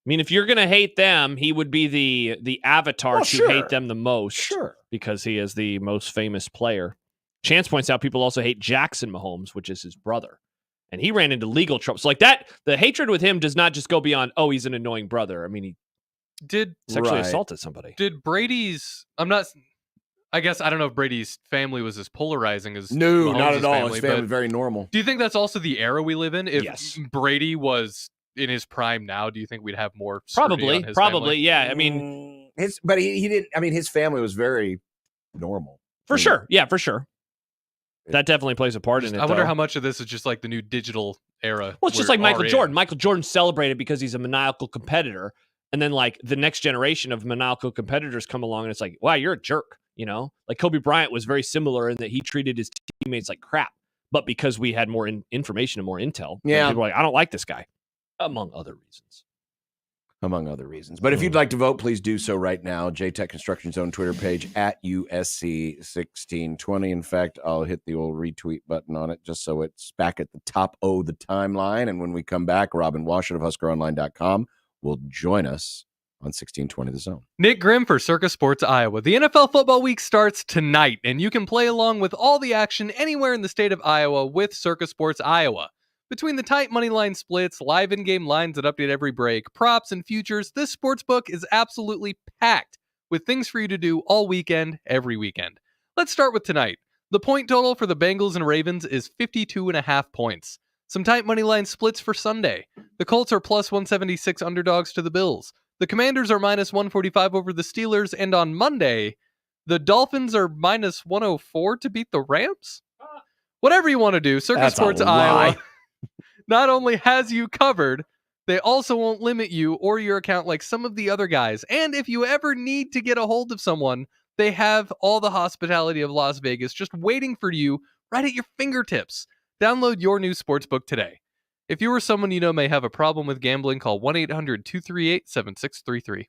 I mean, if you're going to hate them, he would be the avatar to hate them the most. Sure. Because he is the most famous player. Chance points out people also hate Jackson Mahomes, which is his brother. And he ran into legal trouble. So like that, the hatred with him does not just go beyond, oh, he's an annoying brother. I mean, he did sexually assaulted somebody. Did Brady's, I guess, I don't know if Brady's family was as polarizing as no, Mahomes' not at all. family, His family but very normal. Do you think that's also the era we live in? If Yes. Brady was in his prime now, do you think we'd have more scrutiny on his Probably, family? yeah. I mean, but he didn't. I mean, his family was very normal. For sure. Yeah, for sure. That definitely plays a part in it. I wonder though. how much of this is just like the new digital era. Well, it's just we're like Michael in. Jordan. Michael Jordan celebrated because he's a maniacal competitor. And then like the next generation of maniacal competitors come along and it's like, wow, you're a jerk. Like Kobe Bryant was very similar in that he treated his teammates like crap. But because we had more information and more intel, people were like, I don't like this guy, among other reasons. But if you'd like to vote, please do so right now. JTech Construction's own Twitter page at USC1620. In fact, I'll hit the old retweet button on it just so it's back at the top of the timeline. And when we come back, Robin Washut of HuskerOnline.com will join us on 1620 The Zone. Nick Grim for Circus Sports Iowa. The NFL football week starts tonight, and you can play along with all the action anywhere in the state of Iowa with Circus Sports Iowa. Between the tight money line splits, live in-game lines that update every break, props, and futures, this sportsbook is absolutely packed with things for you to do all weekend, every weekend. Let's start with tonight. The point total for the Bengals and Ravens is 52.5 points. Some tight money line splits for Sunday. The Colts are plus 176 underdogs to the Bills. The Commanders are minus 145 over the Steelers. And on Monday, the Dolphins are minus 104 to beat the Rams? Whatever you want to do, Circus Sports Iowa not only has you covered, they also won't limit you or your account like some of the other guys. And if you ever need to get a hold of someone, they have all the hospitality of Las Vegas just waiting for you right at your fingertips. Download your new sportsbook today. If you or someone you know may have a problem with gambling, call 1-800-238-7633.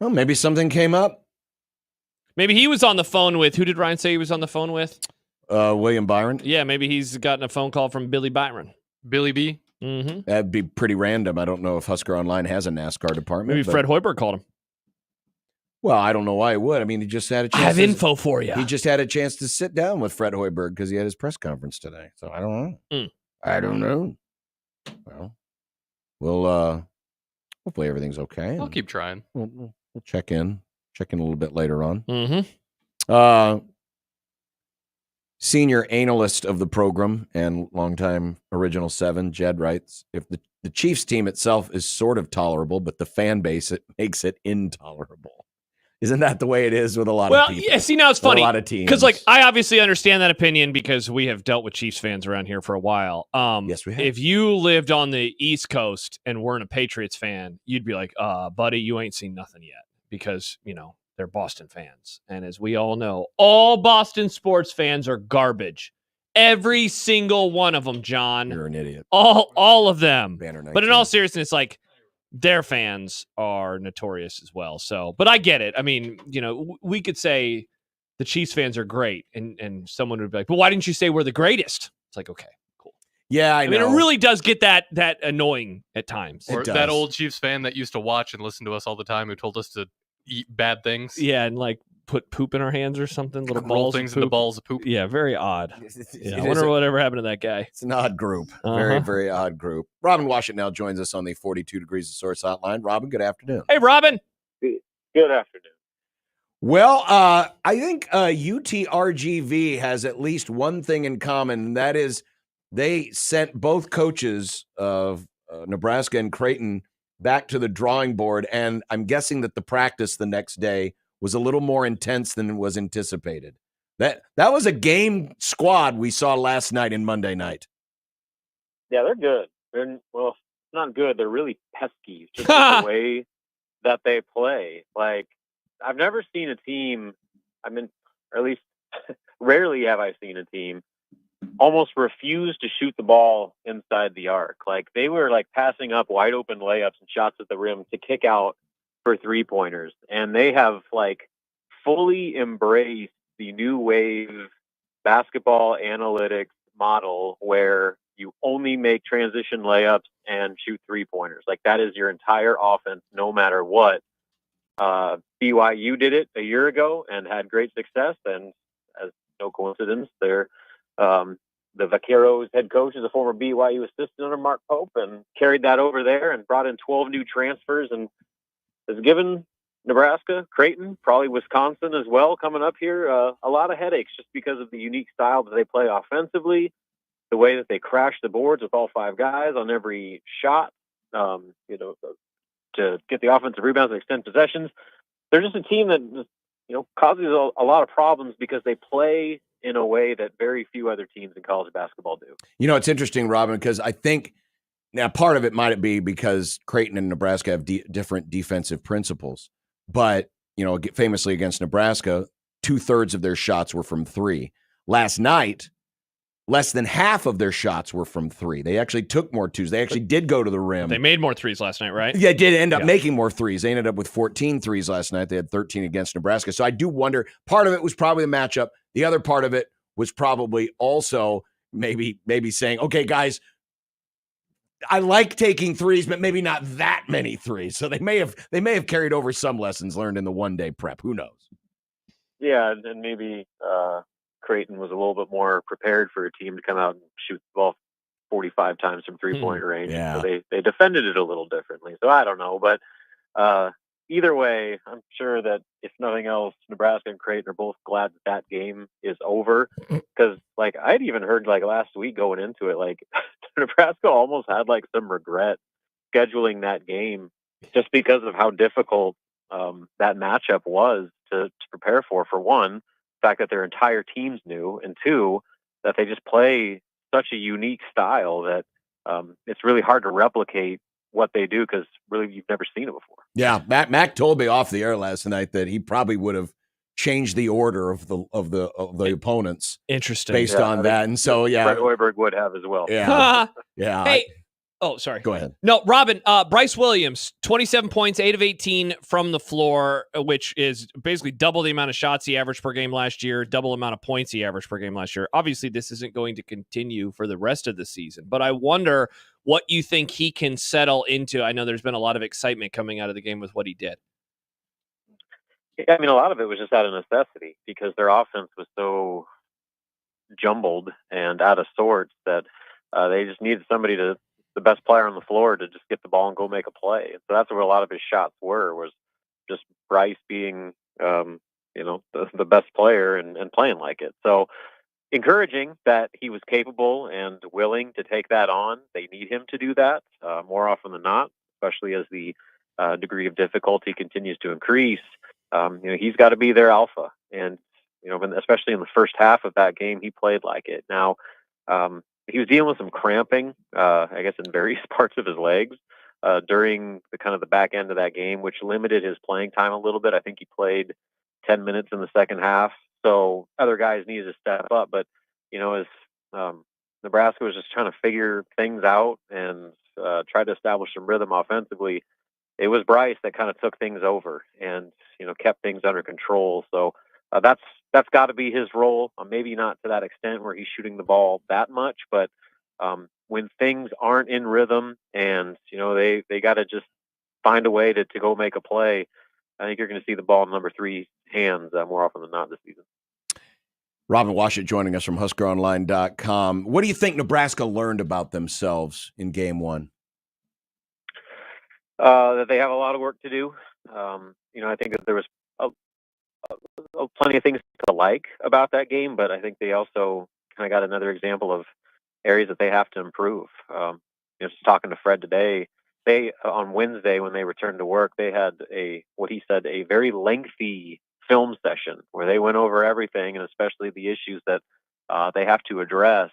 Well, maybe something came up. Maybe he was on the phone with, who did Ryan say he was on the phone with? William Byron. Yeah, maybe he's gotten a phone call from Billy Byron. Billy B. Mm-hmm. That'd be pretty random. I don't know if Husker Online has a NASCAR department. Maybe Fred Hoiberg called him. Well, I don't know why he would. I mean, he just had a chance. I have info for you. He just had a chance to sit down with Fred Hoiberg because he had his press conference today. So I don't know. I don't know. Well, we'll hopefully everything's okay. I'll keep trying. We'll check in a little bit later on. Mm-hmm. Senior analyst of the program and longtime Original Seven, Jed writes, if the Chiefs team itself is sort of tolerable, but the fan base, it makes it intolerable. Isn't that the way it is with a lot of people? Well, yeah, see, now it's funny. A lot of teams. Because, like, I obviously understand that opinion because we have dealt with Chiefs fans around here for a while. Yes, we have. If you lived on the East Coast and weren't a Patriots fan, you'd be like, buddy, you ain't seen nothing yet because, they're Boston fans. And as we all know, all Boston sports fans are garbage. Every single one of them, John. You're an idiot. All of them. Banner 19. But in all seriousness, like, their fans are notorious as well. So, but I get it. I mean, we could say the Chiefs fans are great, and someone would be like, "But why didn't you say we're the greatest?" It's like, okay, cool. Yeah, I know. mean, it really does get that annoying at times. Or that old Chiefs fan that used to watch and listen to us all the time who told us to eat bad things. Yeah, and like put poop in our hands or something, little roll balls things of poop. into balls of poop. Yeah, very odd. Yeah, I wonder whatever happened to that guy. It's an odd group. Very, very odd group. Robin Washington now joins us on the 42 Degrees of Source hotline. Robin, good afternoon. Hey, Robin. Good afternoon. Well, I think UTRGV has at least one thing in common, and that is they sent both coaches of Nebraska and Creighton back to the drawing board, and I'm guessing that the practice the next day was a little more intense than was anticipated. That was a game squad we saw last night and Monday night. Yeah, they're good. Well, not good. They're really pesky. Just the way that they play. Like, I've never seen a team, or at least rarely have I seen a team almost refuse to shoot the ball inside the arc. Like, they were like passing up wide open layups and shots at the rim to kick out for 3-pointers. And they have like fully embraced the new wave basketball analytics model where you only make transition layups and shoot 3-pointers. Like, that is your entire offense, no matter what. BYU did it a year ago and had great success. And as no coincidence, they're the Vaqueros head coach is a former BYU assistant under Mark Pope and carried that over there and brought in 12 new transfers and has given Nebraska, Creighton, probably Wisconsin as well coming up here, a lot of headaches just because of the unique style that they play offensively, the way that they crash the boards with all 5 guys on every shot, to get the offensive rebounds and extend possessions. They're just a team that, causes a lot of problems because they play in a way that very few other teams in college basketball do. It's interesting, Robin, because I think now part of it might be because Creighton and Nebraska have different defensive principles. But, famously against Nebraska, 2/3 of their shots were from 3. Last night, less than half of their shots were from 3. They actually took more 2s. They actually did go to the rim. They made more 3s last night, right? Yeah, did end up making more 3s. They ended up with 14 3s last night. They had 13 against Nebraska. So I do wonder, part of it was probably the matchup. The other part of it was probably also maybe saying, okay, guys, I like taking 3s, but maybe not that many 3s. So they may have carried over some lessons learned in the one-day prep. Who knows? Yeah, and maybe Creighton was a little bit more prepared for a team to come out and shoot the ball 45 times from 3-point range. Yeah. So they defended it a little differently. So I don't know, but either way, I'm sure that if nothing else, Nebraska and Creighton are both glad that game is over. Because, like, I'd even heard, like, last week going into it, like, Nebraska almost had, like, some regret scheduling that game just because of how difficult that matchup was to prepare for one, the fact that their entire team's new, and 2, that they just play such a unique style that it's really hard to replicate what they do because really you've never seen it before. Yeah, Mac told me off the air last night that he probably would have changed the order of the opponents. Interesting. Based on that. And so Fred Hoiberg would have as well. Yeah. Yeah. Hey, Oh, sorry. Go ahead. No, Robin, Bryce Williams, 27 points, 8 of 18 from the floor, which is basically double the amount of shots he averaged per game last year, double amount of points he averaged per game last year. Obviously, this isn't going to continue for the rest of the season, but I wonder what you think he can settle into. I know there's been a lot of excitement coming out of the game with what he did. I mean, a lot of it was just out of necessity because their offense was so jumbled and out of sorts that they just needed somebody the best player on the floor to just get the ball and go make a play. And so that's where a lot of his shots was just Bryce being, the best player and playing like it. So encouraging that he was capable and willing to take that on. They need him to do that more often than not, especially as the degree of difficulty continues to increase. He's got to be their alpha. And, especially in the first half of that game, he played like it. Now, he was dealing with some cramping, I guess, in various parts of his legs during the back end of that game, which limited his playing time a little bit. I think he played 10 minutes in the second half. So other guys needed to step up. But, as Nebraska was just trying to figure things out and try to establish some rhythm offensively, it was Bryce that kind of took things over and, kept things under control. So that's got to be his role. Maybe not to that extent where he's shooting the ball that much, but when things aren't in rhythm and, they got to just find a way to go make a play, I think you're going to see the ball in number 3 hands more often than not this season. Robin Washut joining us from HuskerOnline.com. What do you think Nebraska learned about themselves in game 1? That they have a lot of work to do. I think that there was plenty of things to like about that game, but I think they also kind of got another example of areas that they have to improve. Just talking to Fred today, they on Wednesday when they returned to work, they had what he said, a very lengthy film session where they went over everything and especially the issues that they have to address.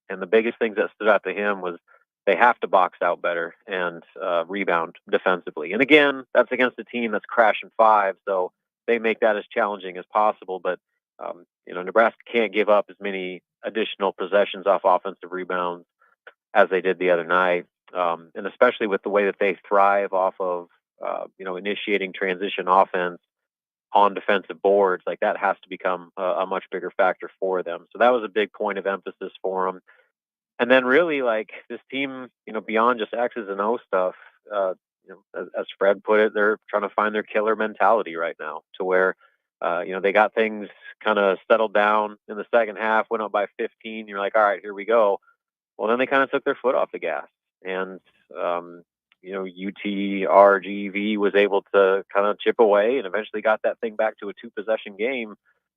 And the biggest things that stood out to him was they have to box out better and rebound defensively. And again, that's against a team that's crashing 5, so they make that as challenging as possible. But Nebraska can't give up as many additional possessions off offensive rebounds as they did the other night, and especially with the way that they thrive off of initiating transition offense on defensive boards, like that has to become a much bigger factor for them. So that was a big point of emphasis for them. And then really, like, this team, beyond just X's and O stuff, as Fred put it, they're trying to find their killer mentality right now to where, they got things kind of settled down in the second half, went up by 15. You're like, all right, here we go. Well, then they kind of took their foot off the gas. And, UTRGV was able to kind of chip away and eventually got that thing back to a 2-possession game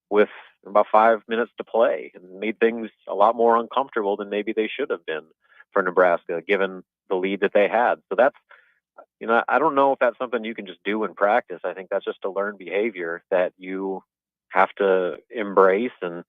with about 5 minutes to play and made things a lot more uncomfortable than maybe they should have been for Nebraska, given the lead that they had. So that's, I don't know if that's something you can just do in practice. I think that's just a learned behavior that you have to embrace and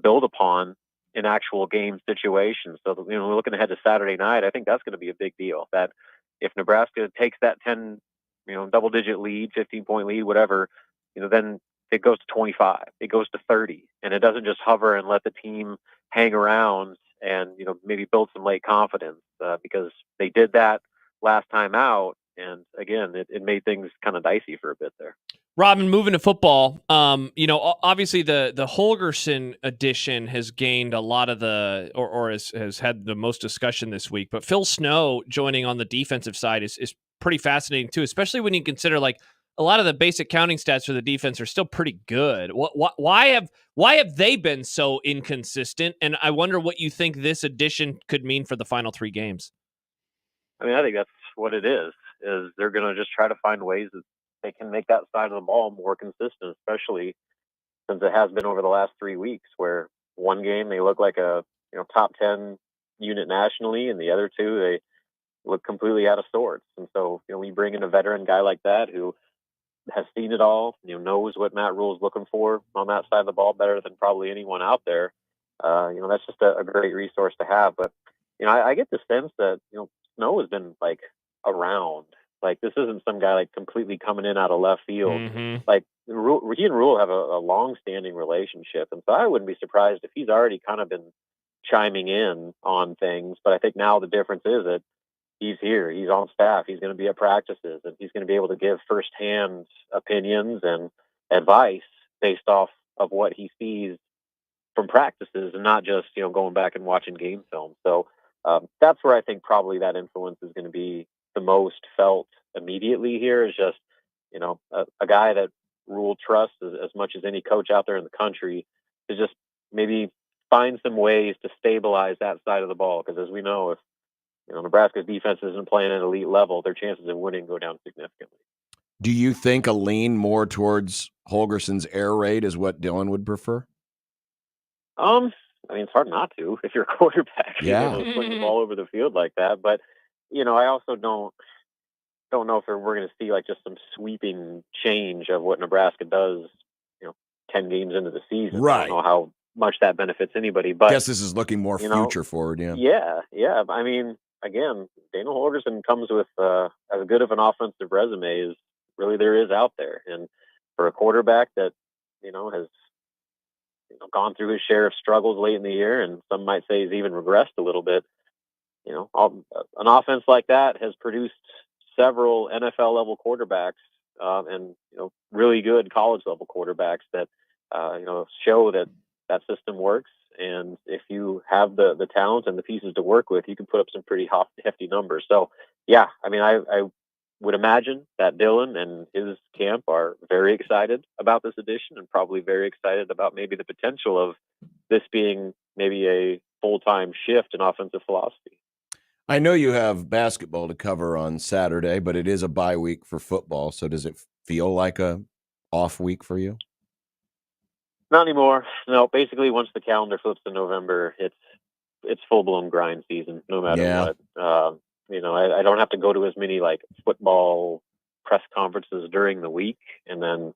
build upon in actual game situations. So, we're looking ahead to Saturday night. I think that's going to be a big deal. That if Nebraska takes that 10, double-digit lead, 15-point lead, whatever, then it goes to 25, it goes to 30, and it doesn't just hover and let the team hang around and, maybe build some late confidence because they did that last time out. And again, it made things kind of dicey for a bit there. Robin, moving to football, obviously the Holgerson edition has gained a lot of or has had the most discussion this week. But Phil Snow joining on the defensive side is pretty fascinating too, especially when you consider like a lot of the basic counting stats for the defense are still pretty good. Why have they been so inconsistent? And I wonder what you think this edition could mean for the final 3 games. I mean, I think that's what it is they're going to just try to find ways that they can make that side of the ball more consistent, especially since it has been over the last 3 weeks where one game they look like a top 10 unit nationally and the other 2 they look completely out of sorts. And so when you bring in a veteran guy like that who has seen it all, knows what Matt Rule's looking for on that side of the ball better than probably anyone out there, that's just a great resource to have. But I get the sense that Snow has been like around. Like, this isn't some guy like completely coming in out of left field. Mm-hmm. Like, he and Rule have a long-standing relationship, and so I wouldn't be surprised if he's already kind of been chiming in on things. But I think now the difference is that he's here, he's on staff, he's going to be at practices, and he's going to be able to give firsthand opinions and advice based off of what he sees from practices, and not just going back and watching game film. So that's where I think probably that influence is going to be the most felt immediately here. Is just a guy that Rule trusts as much as any coach out there in the country to just maybe find some ways to stabilize that side of the ball. Because as we know, if Nebraska's defense isn't playing at an elite level, their chances of winning go down significantly. Do you think a lean more towards Holgerson's air raid is what Dylan would prefer? I mean, it's hard not to if you're a quarterback. Yeah. You swing the ball over the field like that. But I also don't know if we're going to see like just some sweeping change of what Nebraska does, 10 games into the season. Right. I don't know how much that benefits anybody, but I guess this is looking more future forward. Yeah. I mean, again, Daniel Holgerson comes with as good of an offensive resume as really there is out there. And for a quarterback that, has gone through his share of struggles late in the year, and some might say he's even regressed a little bit, an offense like that has produced several NFL level quarterbacks and really good college level quarterbacks that show that system works. And if you have the talent and the pieces to work with, you can put up some pretty hefty numbers. So yeah, I mean, I would imagine that Dylan and his camp are very excited about this addition, and probably very excited about maybe the potential of this being maybe a full-time shift in offensive philosophy. I know you have basketball to cover on Saturday, but it is a bye week for football. So does it feel like a off week for you? Not anymore. No, basically once the calendar flips to November, it's full-blown grind season, no matter what. I don't have to go to as many like football press conferences during the week, and then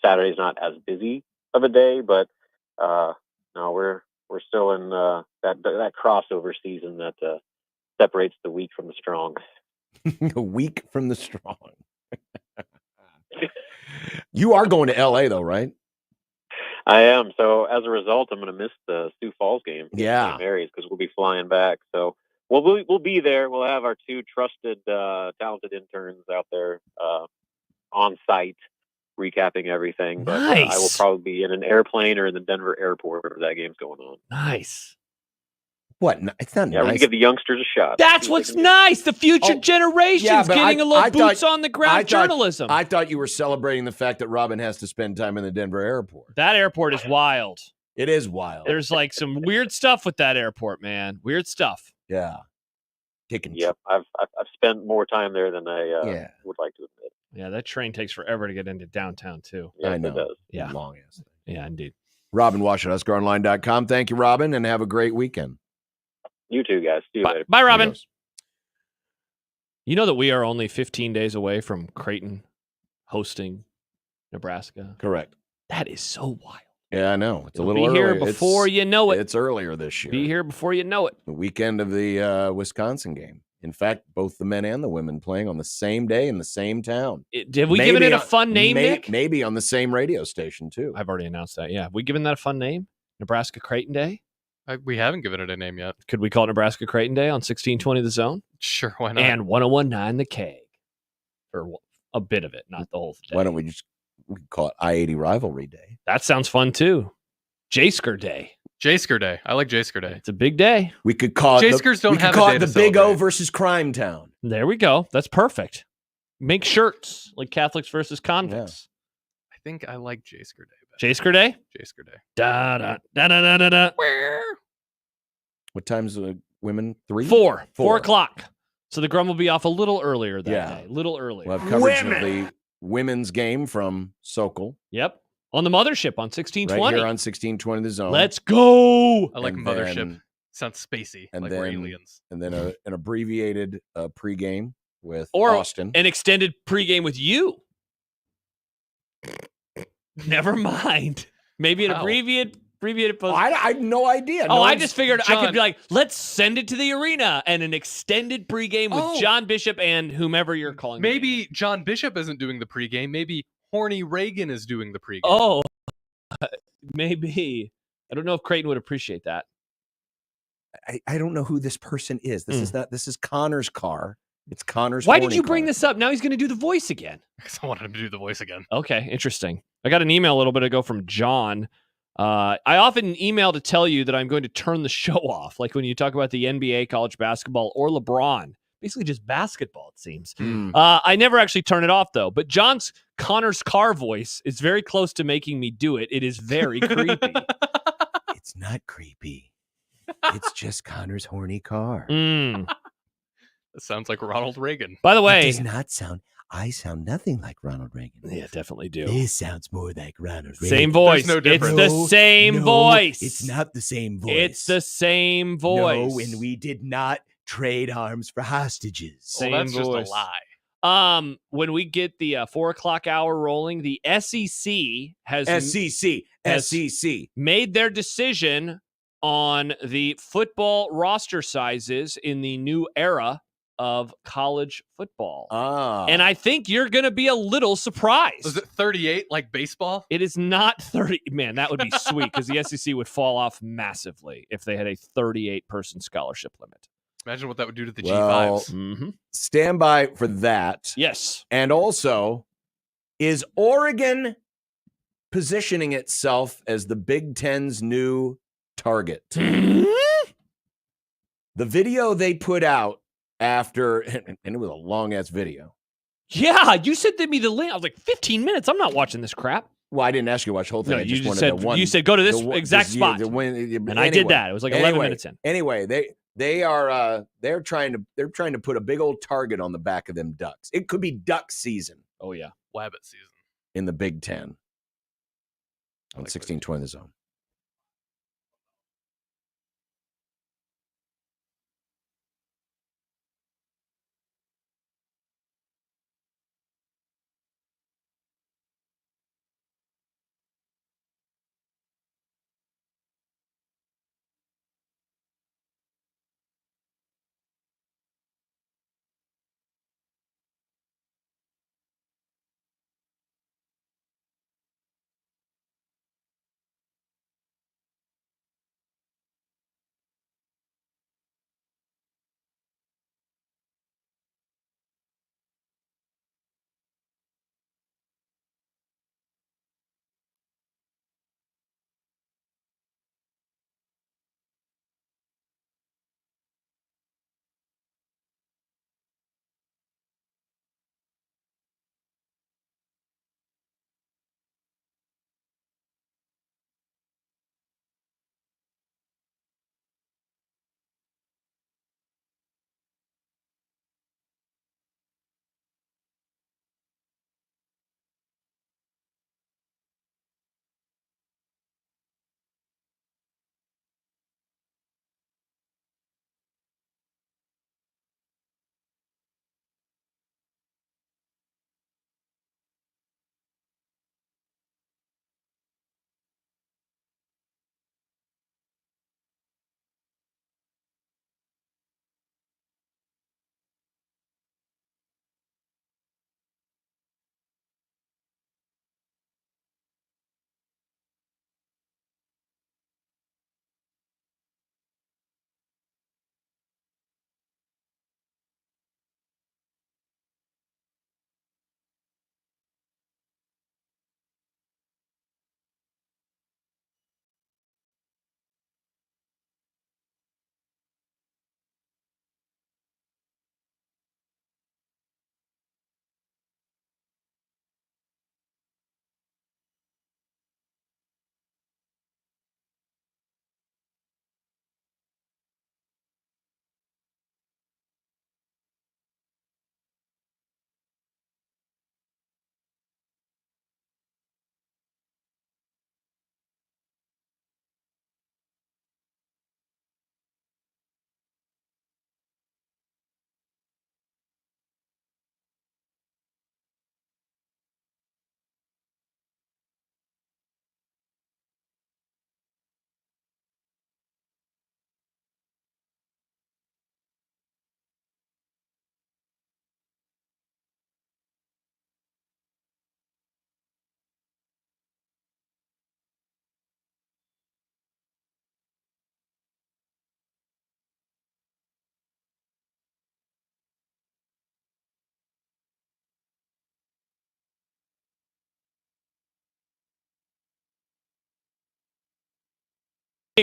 Saturday's not as busy of a day, but no, we're still in that crossover season that separates the weak from the strong. The weak from the strong. You are going to LA though, right? I am. So as a result, I'm going to miss the Sioux Falls game. Yeah, St. Mary's, because we'll be flying back. So we'll be there. We'll have our two trusted, talented interns out there on site, recapping everything. But Nice. I will probably be in an airplane or in the Denver airport wherever that game's going on. Nice. What? It's not Yeah, we're nice. going to give the youngsters a shot. That's what's nice. The future generations getting a little boots on the ground journalism. I thought you were celebrating the fact that Robin has to spend time in the Denver airport. That airport is wild. It is wild. There's like some weird stuff with that airport, man. Weird stuff. Yeah. Yep, I've spent more time there than I would like to admit. Yeah, that train takes forever to get into downtown too. Yeah, I know. It does. Yeah. Long ass. Yeah, indeed. Robin Wash at HuskerOnline.com. Thank you, Robin, and have a great weekend. You too, guys. See you later. Bye, Robin. You know that we are only 15 days away from Creighton hosting Nebraska? Correct. That is so wild. Yeah, I know. It's It'll a little be here early. before you know it. It's earlier this year. Be here before you know it. The weekend of the Wisconsin game. In fact, both the men and the women playing on the same day in the same town. Have we given it a fun name, Nick? Maybe on the same radio station, too. I've already announced that, yeah. Have we given that a fun name? Nebraska Creighton Day? We haven't given it a name yet. Could we call it Nebraska Creighton Day on 1620 The Zone? Sure, why not? And 1019 The Keg. For a bit of it, not the whole day. Why don't we call it I-80 Rivalry Day? That sounds fun, too. Jasker Day. Jasker Day. I like Jasker Day. It's a big day. We could call it Jaskers don't have call a it day the to Big O celebrate. versus Crime Town. There we go. That's perfect. Make shirts like Catholics versus convicts. I think I like Jasker Day better. Jasker Day? Jasker Day. Da da da da da da. What time's the women? 3? 4 o'clock. So the Grum will be off a little earlier that day. A little earlier. We'll have coverage of the women's game from Sokol. Yep. On the mothership on 1620. Right here on 1620 The Zone. Let's go. I like And Mothership. then- Sounds spacey, and like then, we're aliens. And then an abbreviated pregame with Or Austin. an extended pregame with you. Never mind. Maybe an Wow. abbreviated post. I have no idea. Oh, No I one's- just figured I John- could be like, let's send it to the arena and an extended pregame with John Bishop and whomever you're calling. Maybe John Bishop isn't doing the pregame. Maybe Horny Reagan is doing the pregame. Oh, maybe. I don't know if Creighton would appreciate that. I don't know who this person is. This is Connor's car. It's Connor's. Why did you horny bring car. this up? Now he's going to do the voice again. Because I wanted him to do the voice again. Okay, interesting. I got an email a little bit ago from John. I often email to tell you that I'm going to turn the show off, like when you talk about the NBA, college basketball, or LeBron. Basically just basketball, it seems. I never actually turn it off, though. But John's Connor's car voice is very close to making me do it. It is very creepy. It's not creepy. It's just Connor's horny car. That sounds like Ronald Reagan. By the way, It does not sound. I sound nothing like Ronald Reagan. Yeah, definitely do. This sounds more like Ronald Reagan. Same voice. No it's the same voice. It's not the same voice. It's the same voice. No, and we did not trade arms for hostages. Same That's just voice. a lie. When we get the 4 o'clock hour rolling, the SEC has SEC made their decision on the football roster sizes in the new era of college football. And I think you're going to be a little surprised. Was it 38 like baseball? It is not 30. Man, that would be sweet because the SEC would fall off massively if they had a 38-person scholarship limit. Imagine what that would do to the Well, G5s. stand by for that. Yes. And also, is Oregon positioning itself as the Big Ten's new target? The video they put out after, and it was a long-ass video. Yeah, you sent me the link. I was like, 15 minutes. I'm not watching this crap. Well, I didn't ask you to watch the whole thing. No, I you just just wanted said the one. you said go to this the one- exact this- spot, and I did that. It was like 11 minutes in. Anyway, they're trying to put a big old target on the back of them Ducks. It could be Duck season Oh yeah, Wabbit season. in the Big Ten on like 1620 The Zone.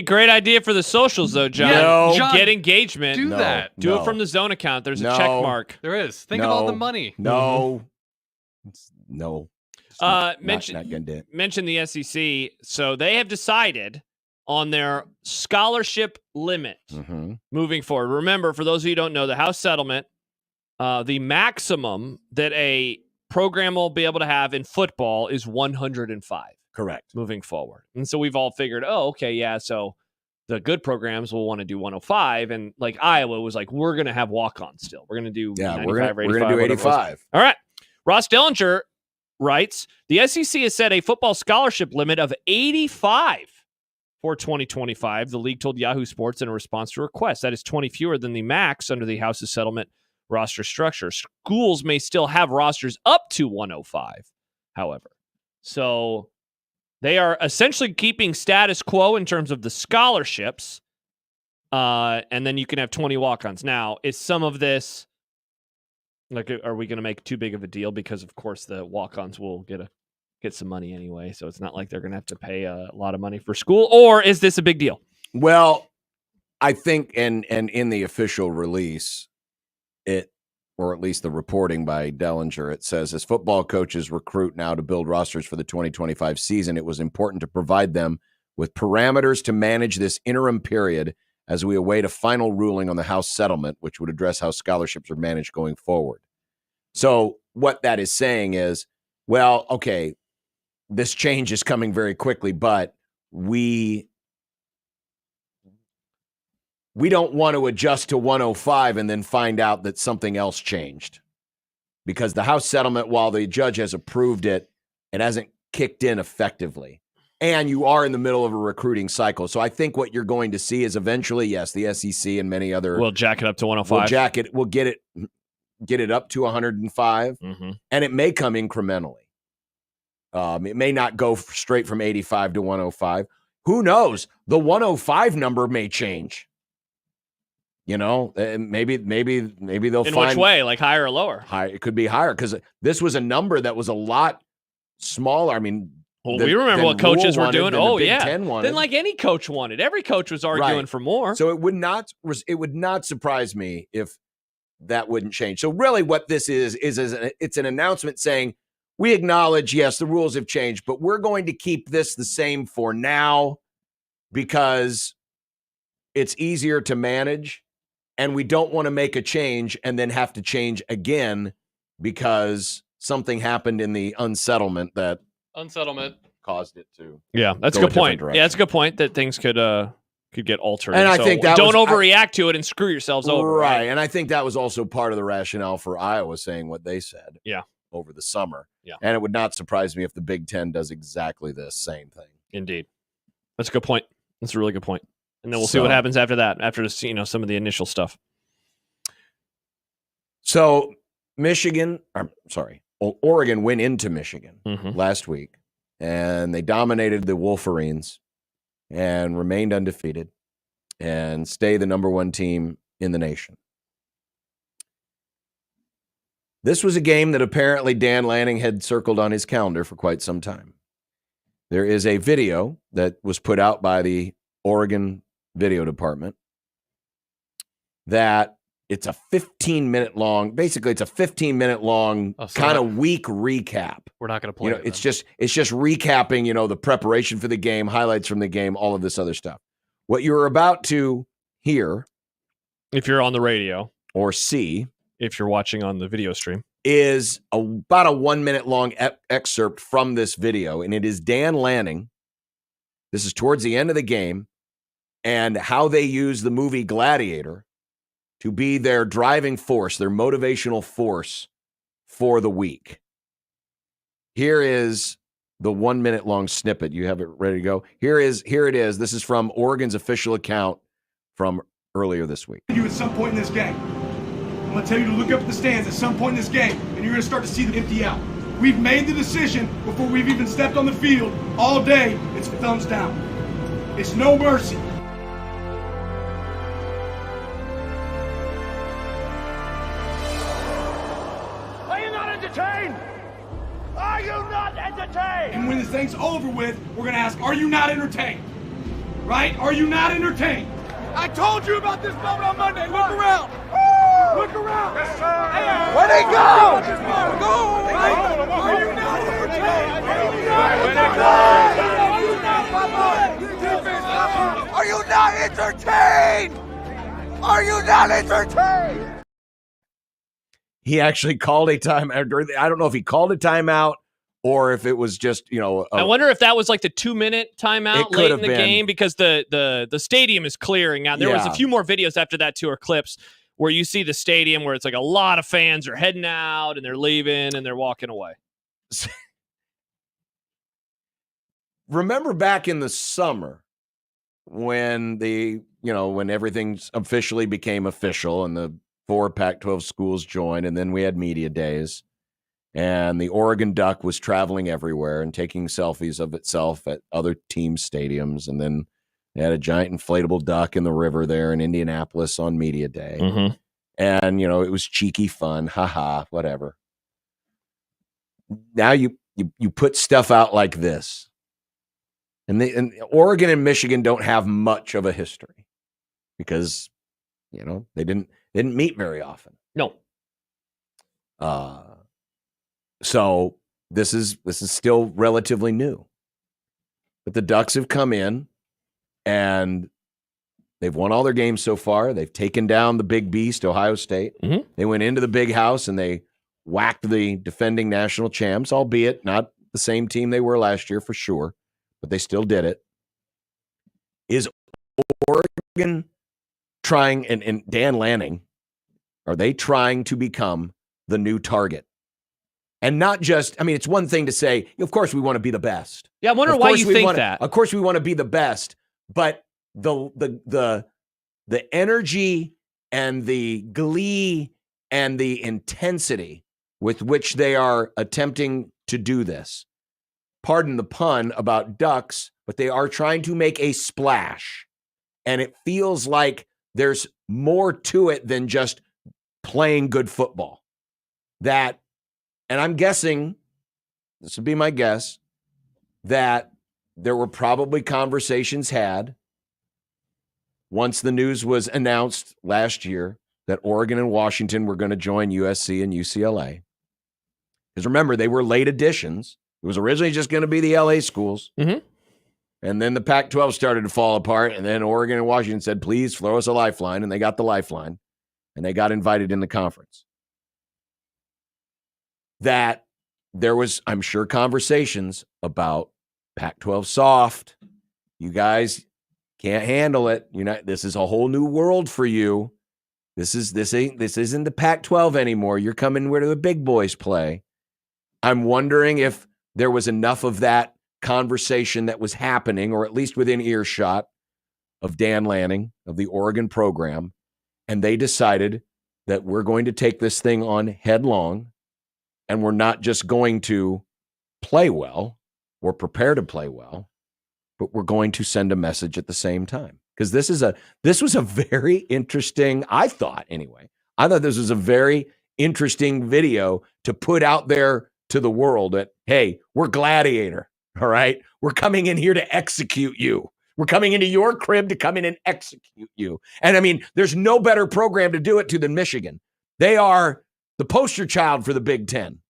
Great idea for the socials, though, John. No. John, Get engagement. do that. Do it from the Zone account. There's a No. check mark. There is. Think of all the money. No. No. It's not gonna do it. Mention the SEC. So they have decided on their scholarship limit moving forward. Remember, for those of you who don't know, the House settlement, the maximum that a program will be able to have in football is 105. Correct. Moving forward. And so we've all figured, oh, okay, yeah, so the good programs will want to do 105. And like Iowa was like, we're going to have walk-ons still. We're going to do 95, we're going to do whatever it was. 85. All right. Ross Dellinger writes, the SEC has set a football scholarship limit of 85 for 2025. The league told Yahoo Sports in a response to a request. That is 20 fewer than the max under the House's settlement roster structure. Schools may still have rosters up to 105, however. So they are essentially keeping status quo in terms of the scholarships, and then you can have 20 walk-ons. Now, is some of this, like, are we going to make too big of a deal? Because, of course, the walk-ons will get some money anyway, so it's not like they're going to have to pay a lot of money for school, or is this a big deal? Well, I think, and in the official release, or at least the reporting by Dellinger, it says, as football coaches recruit now to build rosters for the 2025 season, it was important to provide them with parameters to manage this interim period as we await a final ruling on the House settlement, which would address how scholarships are managed going forward. So what that is saying is, well, okay, this change is coming very quickly, but we don't want to adjust to 105 and then find out that something else changed. Because the House settlement, while the judge has approved it, it hasn't kicked in effectively. And you are in the middle of a recruiting cycle. So I think what you're going to see is eventually, yes, the SEC and many other... We'll jack it up to 105. We'll get it up to 105, and it may come incrementally. It may not go straight from 85 to 105. Who knows? The 105 number may change. You know, maybe they'll find... In which way? Like higher or lower? High. It could be higher because this was a number that was a lot smaller. I mean... Well, we remember what coaches were doing. Oh, yeah. Then like any coach wanted. Every coach was arguing for more. So it would not surprise me if that wouldn't change. So really what this is it's an announcement saying, we acknowledge, yes, the rules have changed, but we're going to keep this the same for now because it's easier to manage, and we don't want to make a change and then have to change again because something happened in the unsettlement that caused it to. Yeah, that's a good point. Yeah, that's a good point that things could get altered. And I think that don't overreact to it and screw yourselves over. Right. And I think that was also part of the rationale for Iowa saying what they said. Yeah. Over the summer. Yeah. And it would not surprise me if the Big Ten does exactly the same thing. Indeed. That's a good point. That's a really good point. And then we'll see what happens after that, after some of the initial stuff. So Oregon went into Michigan last week, and they dominated the Wolverines and remained undefeated and stay the number one team in the nation. This was a game that apparently Dan Lanning had circled on his calendar for quite some time. There is a video that was put out by the Oregon video department that it's a 15-minute long, basically it's a 15-minute long kind of week recap. We're not going to play it. It's just recapping, the preparation for the game, highlights from the game, all of this other stuff. What you're about to hear, if you're on the radio, or see, if you're watching on the video stream, is about a 1 minute long excerpt from this video. And it is Dan Lanning. This is towards the end of the game, and how they use the movie Gladiator to be their driving force, their motivational force for the week. Here is the 1 minute long snippet. You have it ready to go. Here it is. This is from Oregon's official account from earlier this week. You at some point in this game. I'm going to tell you to look up at the stands at some point in this game, and you're going to start to see them empty out. We've made the decision before we've even stepped on the field all day. It's thumbs down. It's no mercy. Are you not entertained? Are you not entertained? And when this thing's over with, we're going to ask, are you not entertained? right? Are you not entertained? I told you about this moment on Monday. Look around. Look around. Yes, sir. Where'd he go? Go. Right? Are you not entertained? Are you not entertained? Are you not entertained? He actually called a timeout. I don't know if he called a timeout or if it was just, I wonder if that was like the 2-minute timeout late in the game, because the stadium is clearing now. There was a few more videos after that too, or clips where you see the stadium where it's like a lot of fans are heading out and they're leaving and they're walking away. Remember back in the summer when when everything officially became official and the 4 Pac-12 schools joined, and then we had media days, and the Oregon Duck was traveling everywhere and taking selfies of itself at other team stadiums, and then they had a giant inflatable duck in the river there in Indianapolis on media day. Mm-hmm. And, it was cheeky fun, haha, whatever. Now you put stuff out like this. And Oregon and Michigan don't have much of a history because, they didn't meet very often. No. So this is still relatively new. But the Ducks have come in and they've won all their games so far. They've taken down the big beast, Ohio State. Mm-hmm. They went into the big house and they whacked the defending national champs, albeit not the same team they were last year for sure, but they still did it. Is Oregon trying, and Dan Lanning, are they trying to become the new target? And not just, it's one thing to say, of course we want to be the best. Yeah, I wonder why you think that. Of course we want to be the best, but the energy and the glee and the intensity with which they are attempting to do this. Pardon the pun about ducks, but they are trying to make a splash. And it feels like there's more to it than just playing good football. And I'm guessing, this would be my guess, that there were probably conversations had once the news was announced last year that Oregon and Washington were going to join USC and UCLA. Because remember, they were late additions. It was originally just going to be the LA schools. Mm-hmm. And then the Pac-12 started to fall apart. And then Oregon and Washington said, please throw us a lifeline. And they got the lifeline. And they got invited in the conference. That there was, I'm sure, conversations about Pac-12 soft. You guys can't handle it. This is a whole new world for you. This isn't the Pac-12 anymore. You're coming where the big boys play. I'm wondering if there was enough of that conversation that was happening, or at least within earshot of Dan Lanning of the Oregon program, and they decided that we're going to take this thing on headlong, and we're not just going to play well or prepare to play well, but we're going to send a message at the same time. Because this was a very interesting, I thought this was a very interesting video to put out there to the world that, hey, we're Gladiator, all right? We're coming in here to execute you. We're coming into your crib to come in and execute you. And there's no better program to do it to than Michigan. They are the poster child for the Big Ten,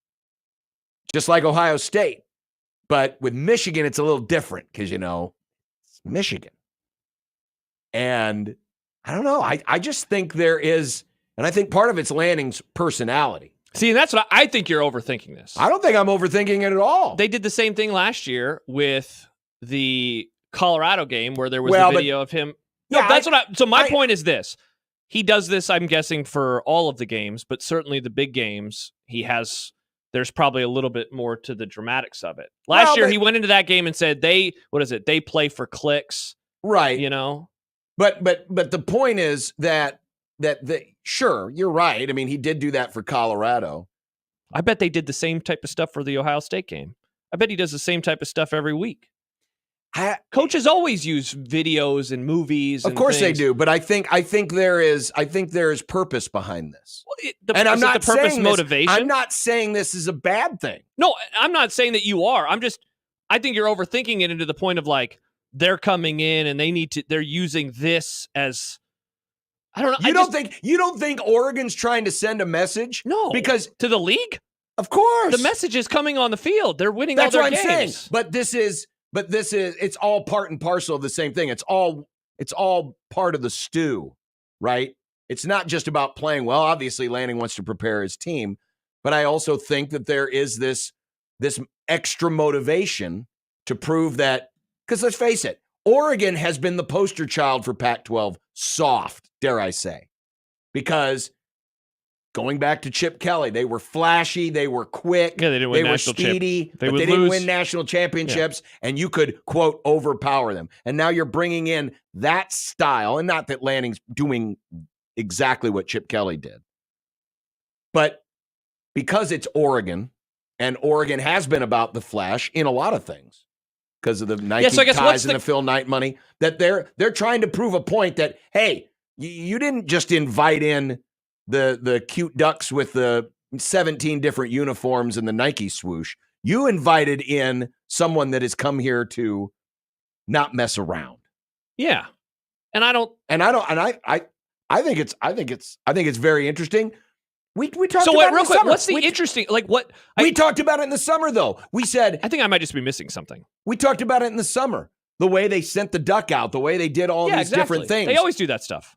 just like Ohio State. But with Michigan, it's a little different because, it's Michigan. And I don't know. I just think there is, and I think part of it's Lanning's personality. See, that's what I think you're overthinking this. I don't think I'm overthinking it at all. They did the same thing last year with the Colorado game where there was a video of him. No, Yeah, that's so my point is this. He does this, I'm guessing, for all of the games, but certainly the big games, there's probably a little bit more to the dramatics of it. Last year, he went into that game and said, they play for clicks. Right. But the point is that sure, you're right. He did do that for Colorado. I bet they did the same type of stuff for the Ohio State game. I bet he does the same type of stuff every week. Coaches always use videos and movies. Of course they do, but I think there is purpose behind this. Well, I'm not the purpose motivation. I'm not saying this is a bad thing. No, I'm not saying that you are. I think you're overthinking it into the point of like they're coming in and they're using this as, I don't know. You don't think Oregon's trying to send a message? No. Because to the league? Of course. The message is coming on the field. They're winning That's all their what I'm games. saying. But this is it's all part and parcel of the same thing. It's all part of the stew, right? It's not just about playing well. Obviously, Lanning wants to prepare his team, but I also think that there is this extra motivation to prove that, because let's face it, Oregon has been the poster child for Pac-12 soft, dare I say, because going back to Chip Kelly, they were flashy, they were quick, they didn't win they were national speedy, They but would they didn't lose. win national championships, and you could, quote, overpower them. And now you're bringing in that style, and not that Lanning's doing exactly what Chip Kelly did, but because it's Oregon, and Oregon has been about the flash in a lot of things because of the Nike ties and the Phil Knight money, that they're trying to prove a point that, hey, you didn't just invite in the cute ducks with the 17 different uniforms and the Nike swoosh. You invited in someone that has come here to not mess around. Yeah. I think it's very interesting. We talked so about wait, it real in the quick, summer. what's the interesting, like what? We talked about it in the summer, though. We said, I think I might just be missing something. We talked about it in the summer. The way they sent the duck out, the way they did all these different things. They always do that stuff.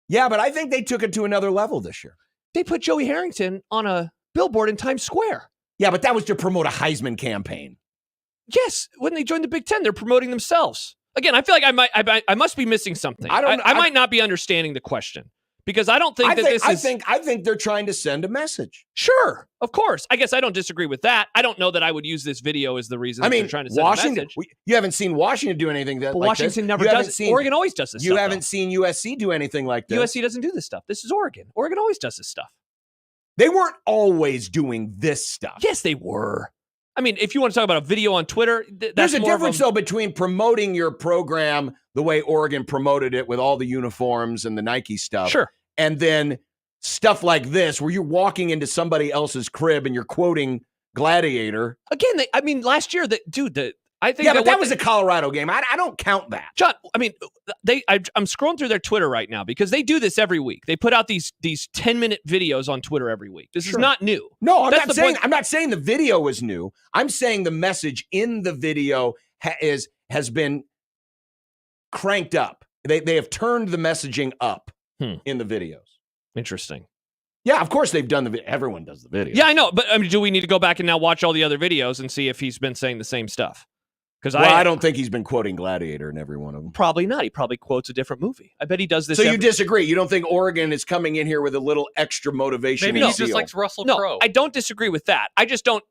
Yeah, but I think they took it to another level this year. They put Joey Harrington on a billboard in Times Square. Yeah, but that was to promote a Heisman campaign. Yes, when they joined the Big Ten, they're promoting themselves. Again, I feel like I must be missing something. I might not be understanding the question because I don't think I think they're trying to send a message. Sure, of course. I guess I don't disagree with that. I don't know that I would use this video as the reason they're trying to send a message. You haven't seen Washington do anything that. But like Washington this. never does. Oregon always does this. You haven't seen USC do anything like this. USC doesn't do this stuff. This is Oregon. Oregon always does this stuff. They weren't always doing this stuff. Yes, they were. I mean, if you want to talk about a video on Twitter, there's a difference, though, between promoting your program the way Oregon promoted it with all the uniforms and the Nike stuff. Sure. And then stuff like this, where you're walking into somebody else's crib and you're quoting Gladiator. Again, last year, I think. Yeah, but that was a Colorado game. I don't count that. John, I mean, I'm scrolling through their Twitter right now because they do this every week. They put out these 10-minute videos on Twitter every week. This is not new. No, I'm not saying the video is new. I'm saying the message in the video has been cranked up. They have turned the messaging up in the videos. Interesting. Yeah, of course they've done everyone does the video. Yeah, I know, but I mean, do we need to go back and now watch all the other videos and see if he's been saying the same stuff? Because I don't think he's been quoting Gladiator in every one of them. Probably not. He probably quotes a different movie. I bet he does this. So you disagree? You don't think Oregon is coming in here with a little extra motivation? Maybe he just likes Russell Crowe. I don't disagree with that. I just don't.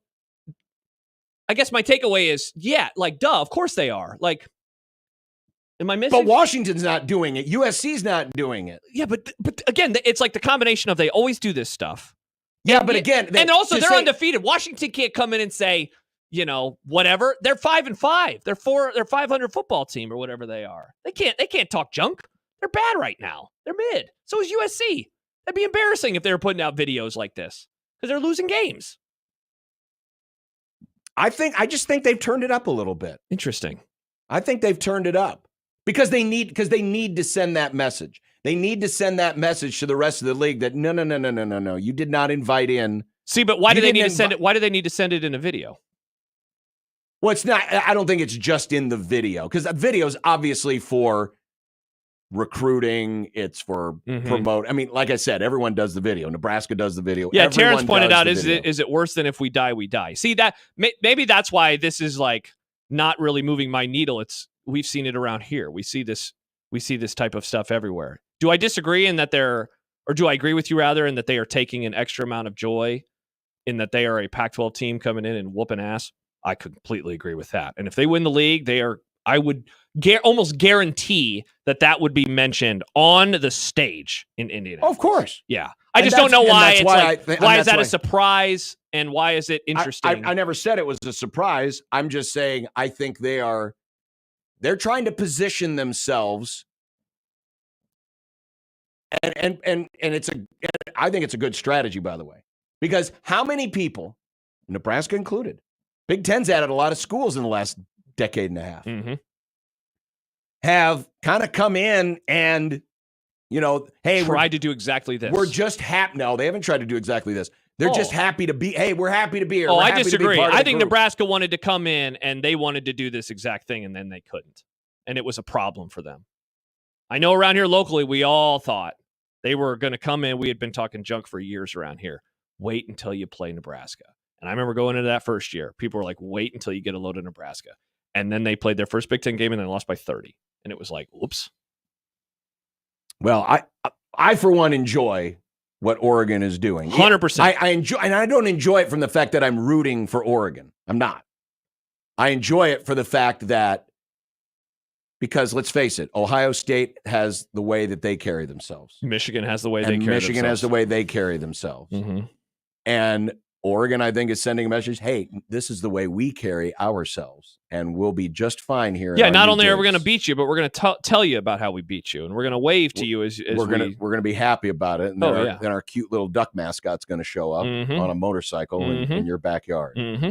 I guess my takeaway is, duh, of course they are. Like, am I missing? But Washington's not doing it. USC's not doing it. Yeah, but again, it's like the combination of they always do this stuff. Yeah, but again, and also they're undefeated. Washington can't come in and say, whatever. They're 5-5. They're 500 football team or whatever they are. They can't talk junk. They're bad right now. They're mid. So is USC. That'd be embarrassing if they were putting out videos like this because they're losing games. I just think they've turned it up a little bit. Interesting. I think they've turned it up because they need to send that message. They need to send that message to the rest of the league that no. You did not invite in. See, but why do they need to send it? Why do they need to send it in a video? Well, it's not. I don't think it's just in the video because the video is obviously for recruiting. It's for promote. I mean, like I said, everyone does the video. Nebraska does the video. Yeah, Terrence pointed out, is it worse than if we die, we die? See, that maybe that's why this is like not really moving my needle. We've seen it around here. We see this type of stuff everywhere. Do I disagree in that do I agree with you rather in that they are taking an extra amount of joy in that they are a Pac-12 team coming in and whooping ass? I completely agree with that. And if they win the league, I would almost guarantee that would be mentioned on the stage in Indianapolis. Oh, of course. Yeah. I just don't know why. Why is that a surprise and why is it interesting? I never said it was a surprise. I'm just saying I think they're trying to position themselves and I think it's a good strategy, by the way, because how many people, Nebraska included, Big Ten's added a lot of schools in the last decade and a half. Mm-hmm. have kind of come in and, hey, tried to do exactly this. We're just happy. No, they haven't tried to do exactly this. They're just happy to be. Hey, we're happy to be here. Oh, We're I happy to be disagree. part of I the think group. Nebraska wanted to come in and they wanted to do this exact thing, and then they couldn't, and it was a problem for them. I know around here locally, we all thought they were going to come in. We had been talking junk for years around here. Wait until you play Nebraska. And I remember going into that first year, people were like, wait until you get a load of Nebraska. And then they played their first Big Ten game and then lost by 30. And it was like, whoops. Well, I for one enjoy what Oregon is doing. 100%. I enjoy, and I don't enjoy it from the fact that I'm rooting for Oregon. I'm not. I enjoy it for the fact that, because let's face it, Ohio State has the way that they carry themselves. Michigan has the way they And carry Michigan themselves. has the way they carry themselves. Mm-hmm. And Oregon, I think, is sending a message, hey, this is the way we carry ourselves, and we'll be just fine here. Yeah, not only are we going to beat you, but we're going to tell you about how we beat you, and we're going to wave to you as we're going to be happy about it. And then our cute little duck mascot's going to show up on a motorcycle in your backyard. Mm-hmm.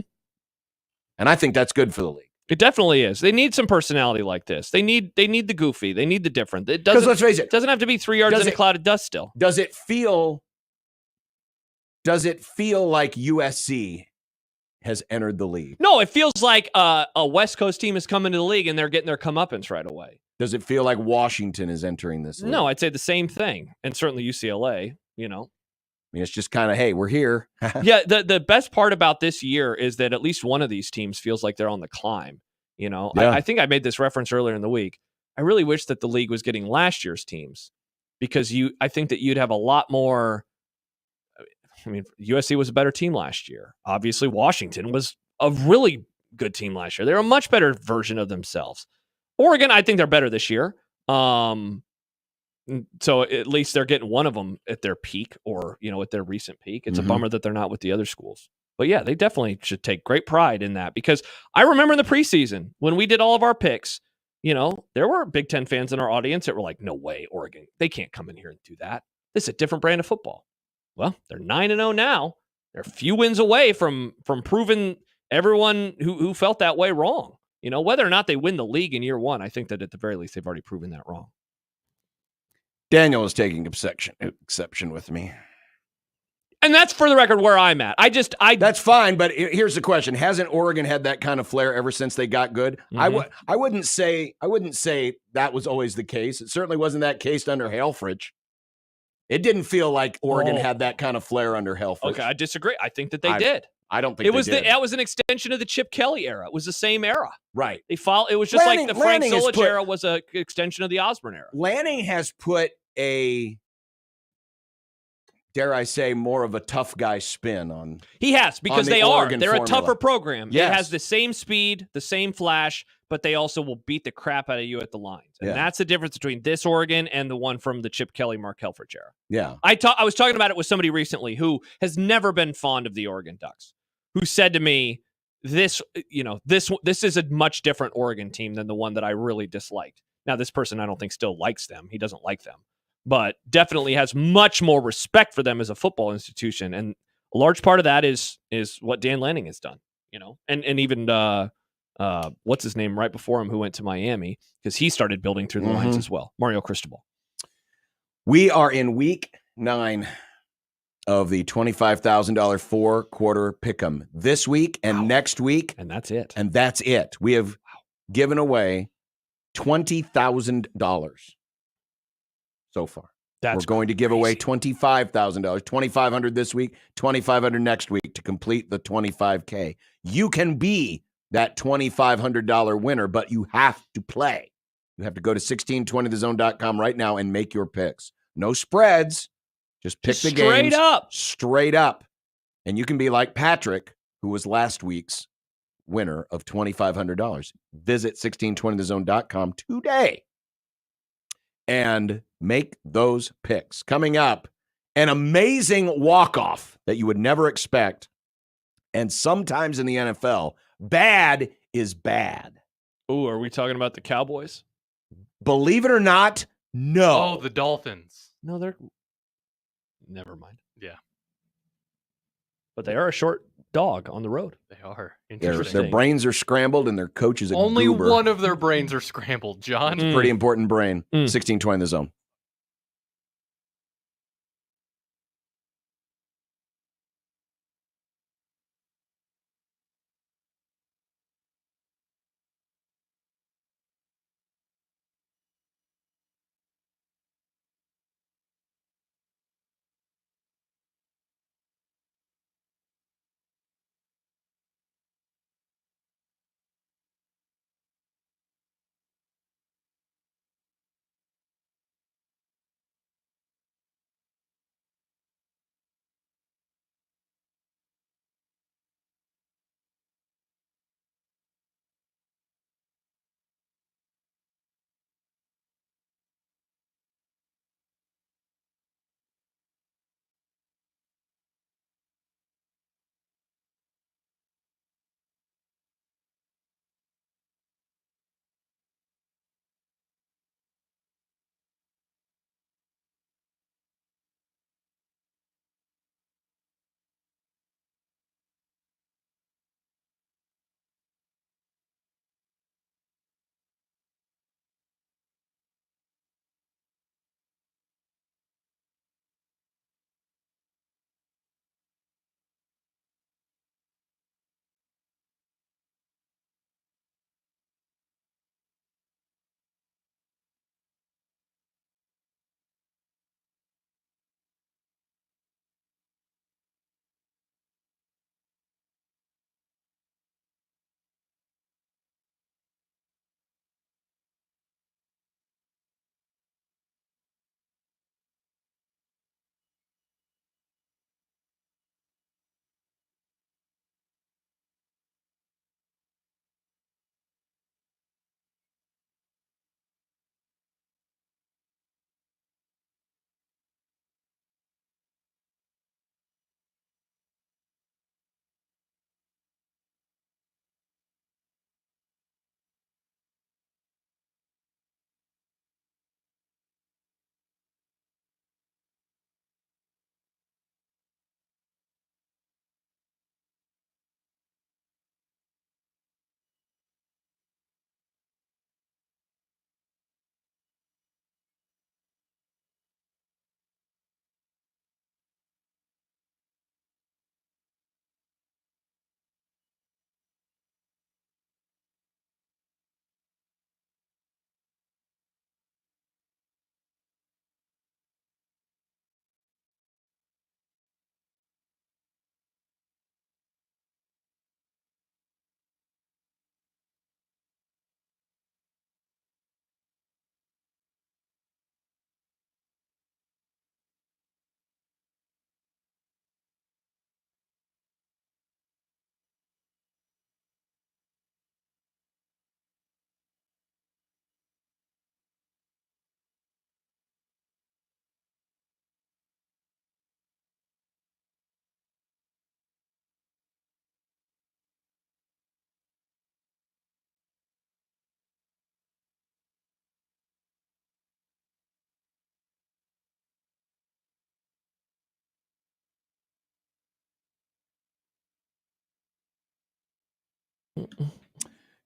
And I think that's good for the league. It definitely is. They need some personality like this. They need the goofy. They need the different. It doesn't. Let's face it, doesn't have to be 3 yards in a cloud of dust. Still, does it feel like USC has entered the league? No, it feels like a West Coast team has come into the league and they're getting their comeuppance right away. Does it feel like Washington is entering this league? No, I'd say the same thing, and certainly UCLA. I mean, it's just kind of, hey, we're here. Yeah, the best part about this year is that at least one of these teams feels like they're on the climb. Yeah. I think I made this reference earlier in the week. I really wish that the league was getting last year's teams, because I think that you'd have a lot more. I mean, USC was a better team last year. Obviously, Washington was a really good team last year. They're a much better version of themselves. Oregon, I think they're better this year. So at least they're getting one of them at their peak, or, at their recent peak. It's a bummer that they're not with the other schools. But yeah, they definitely should take great pride in that, because I remember in the preseason when we did all of our picks, there were Big Ten fans in our audience that were like, no way, Oregon, they can't come in here and do that. This is a different brand of football. Well, they're 9-0 now. They're a few wins away from proving everyone who felt that way wrong. Whether or not they win the league in year one, I think that at the very least they've already proven that wrong. Daniel is taking exception with me. And that's, for the record, where I'm at. That's fine, but here's the question: hasn't Oregon had that kind of flair ever since they got good? Mm-hmm. I wouldn't say that was always the case. It certainly wasn't that case under Helfrich. It didn't feel like Oregon had that kind of flair under Helfrich. Okay, I disagree. I think that they did. I don't think that was an extension of the Chip Kelly era. It was the same era. Right. It was just like the Frank Solich era was an extension of the Osborne era. Lanning has put a, dare I say, more of a tough guy spin on. He has, because they're Oregon a formula. tougher program. Yes. It has the same speed, the same flash, but they also will beat the crap out of you at the lines. And that's the difference between this Oregon and the one from the Chip Kelly, Mark Helfrich era. Yeah. I was talking about it with somebody recently who has never been fond of the Oregon Ducks, who said to me, this is a much different Oregon team than the one that I really disliked. Now, this person I don't think still likes them. He doesn't like them, but definitely has much more respect for them as a football institution. And a large part of that is what Dan Lanning has done, and even what's his name right before him, who went to Miami, because he started building through the lines as well. Mario Cristobal. We are in week 9 of the $25,000 4-quarter pick'em this week and next week. And that's it. We have given away $20,000 so far. We're going to give away $25,000, $2,500 this week, $2,500 next week to complete the $25K. You can be that $2,500 winner, but you have to play. You have to go to 1620thezone.com right now and make your picks. No spreads. Just pick the games. Straight up. And you can be like Patrick, who was last week's winner of $2,500. Visit 1620thezone.com today and make those picks. Coming up, an amazing walk-off that you would never expect. And sometimes in the NFL, bad is bad. Ooh, are we talking about the Cowboys? Believe it or not, no. Oh, the Dolphins. No, they're... Never mind. Yeah. But they are a short dog on the road. They are. Their Interesting. brains are scrambled and their coach is a Only goober. one of their brains are scrambled, John. Pretty important brain. 16-20 the zone.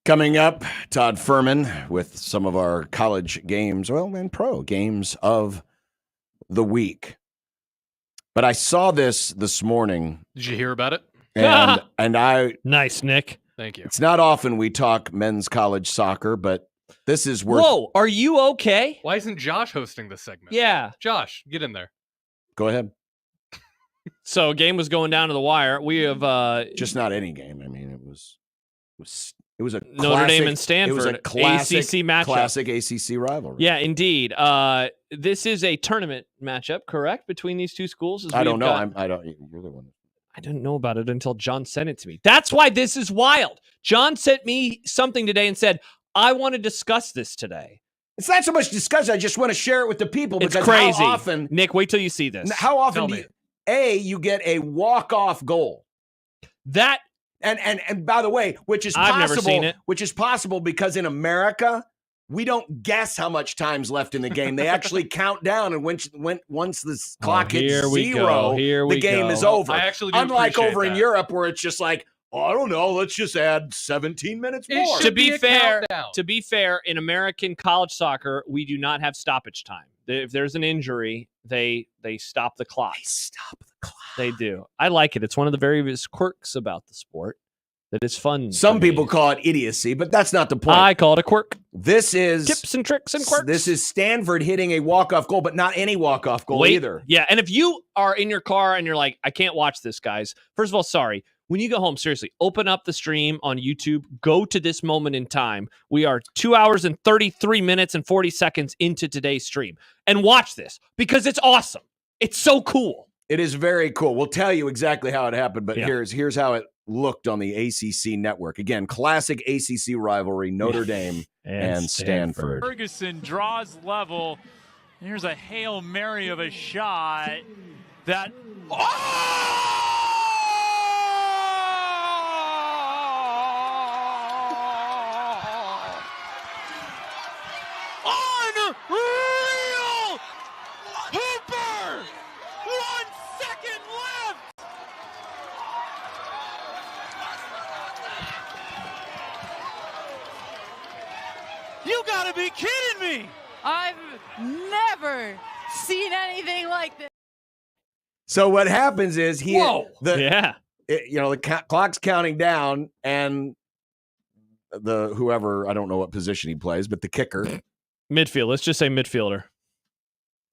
Coming up, Todd Furman with some of our college games, and pro games of the week. But I saw this morning. Did you hear about it? And I nice, Nick. Thank you. It's not often we talk men's college soccer, but this is worth. Whoa, are you okay? Why isn't Josh hosting this segment? Yeah. Josh, get in there. Go ahead. So game was going down to the wire. We have just not any game. I mean, it was a Notre classic, Dame and Stanford. It was a classic ACC matchup. Classic ACC rivalry. Yeah, indeed. This is a tournament matchup, correct, between these two schools? I don't know. I don't. You're the one. I didn't know about it until John sent it to me. That's why this is wild. John sent me something today and said, I want to discuss this today. It's not so much discussion. I just want to share it with the people. It's because crazy. How often, Nick, wait till you see this. How often do you get a walk-off goal? That and by the way, which is I've possible, never seen it. Which is possible because in America, we don't guess how much time's left in the game. They actually count down, and once the clock hits here we 0, go. Here the we game go. is over. I actually do Unlike appreciate over in that. Europe, where it's just like, oh, I don't know, let's just add 17 minutes It more. should To be a fair, countdown. in American college soccer, we do not have stoppage time. If there's an injury, they stop the clock. They stop the clock. They do. I like it. It's one of the various quirks about the sport that is fun. Some for me. people call it idiocy, but that's not the point. I call it a quirk. This is Tips and tricks and quirks. This is Stanford hitting a walk-off goal, but not any walk-off goal either. Yeah, and if you are in your car and you're like, I can't watch this, guys. First of all, sorry. When you go home, seriously, open up the stream on YouTube. Go to this moment in time. We are 2 hours and 33 minutes and 40 seconds into today's stream. And watch this because it's awesome. It's so cool. It is very cool. We'll tell you exactly how it happened, but Yeah. here's how it looked on the ACC network. Again, classic ACC rivalry, Notre Dame and Stanford. Ferguson draws level. Here's a Hail Mary of a shot that... Unreal! Hooper! 1 second left! You gotta be kidding me! I've never seen anything like this. So what happens is Yeah. the clock's counting down, and the whoever, I don't know what position he plays, but the kicker, Midfield. Let's just say midfielder.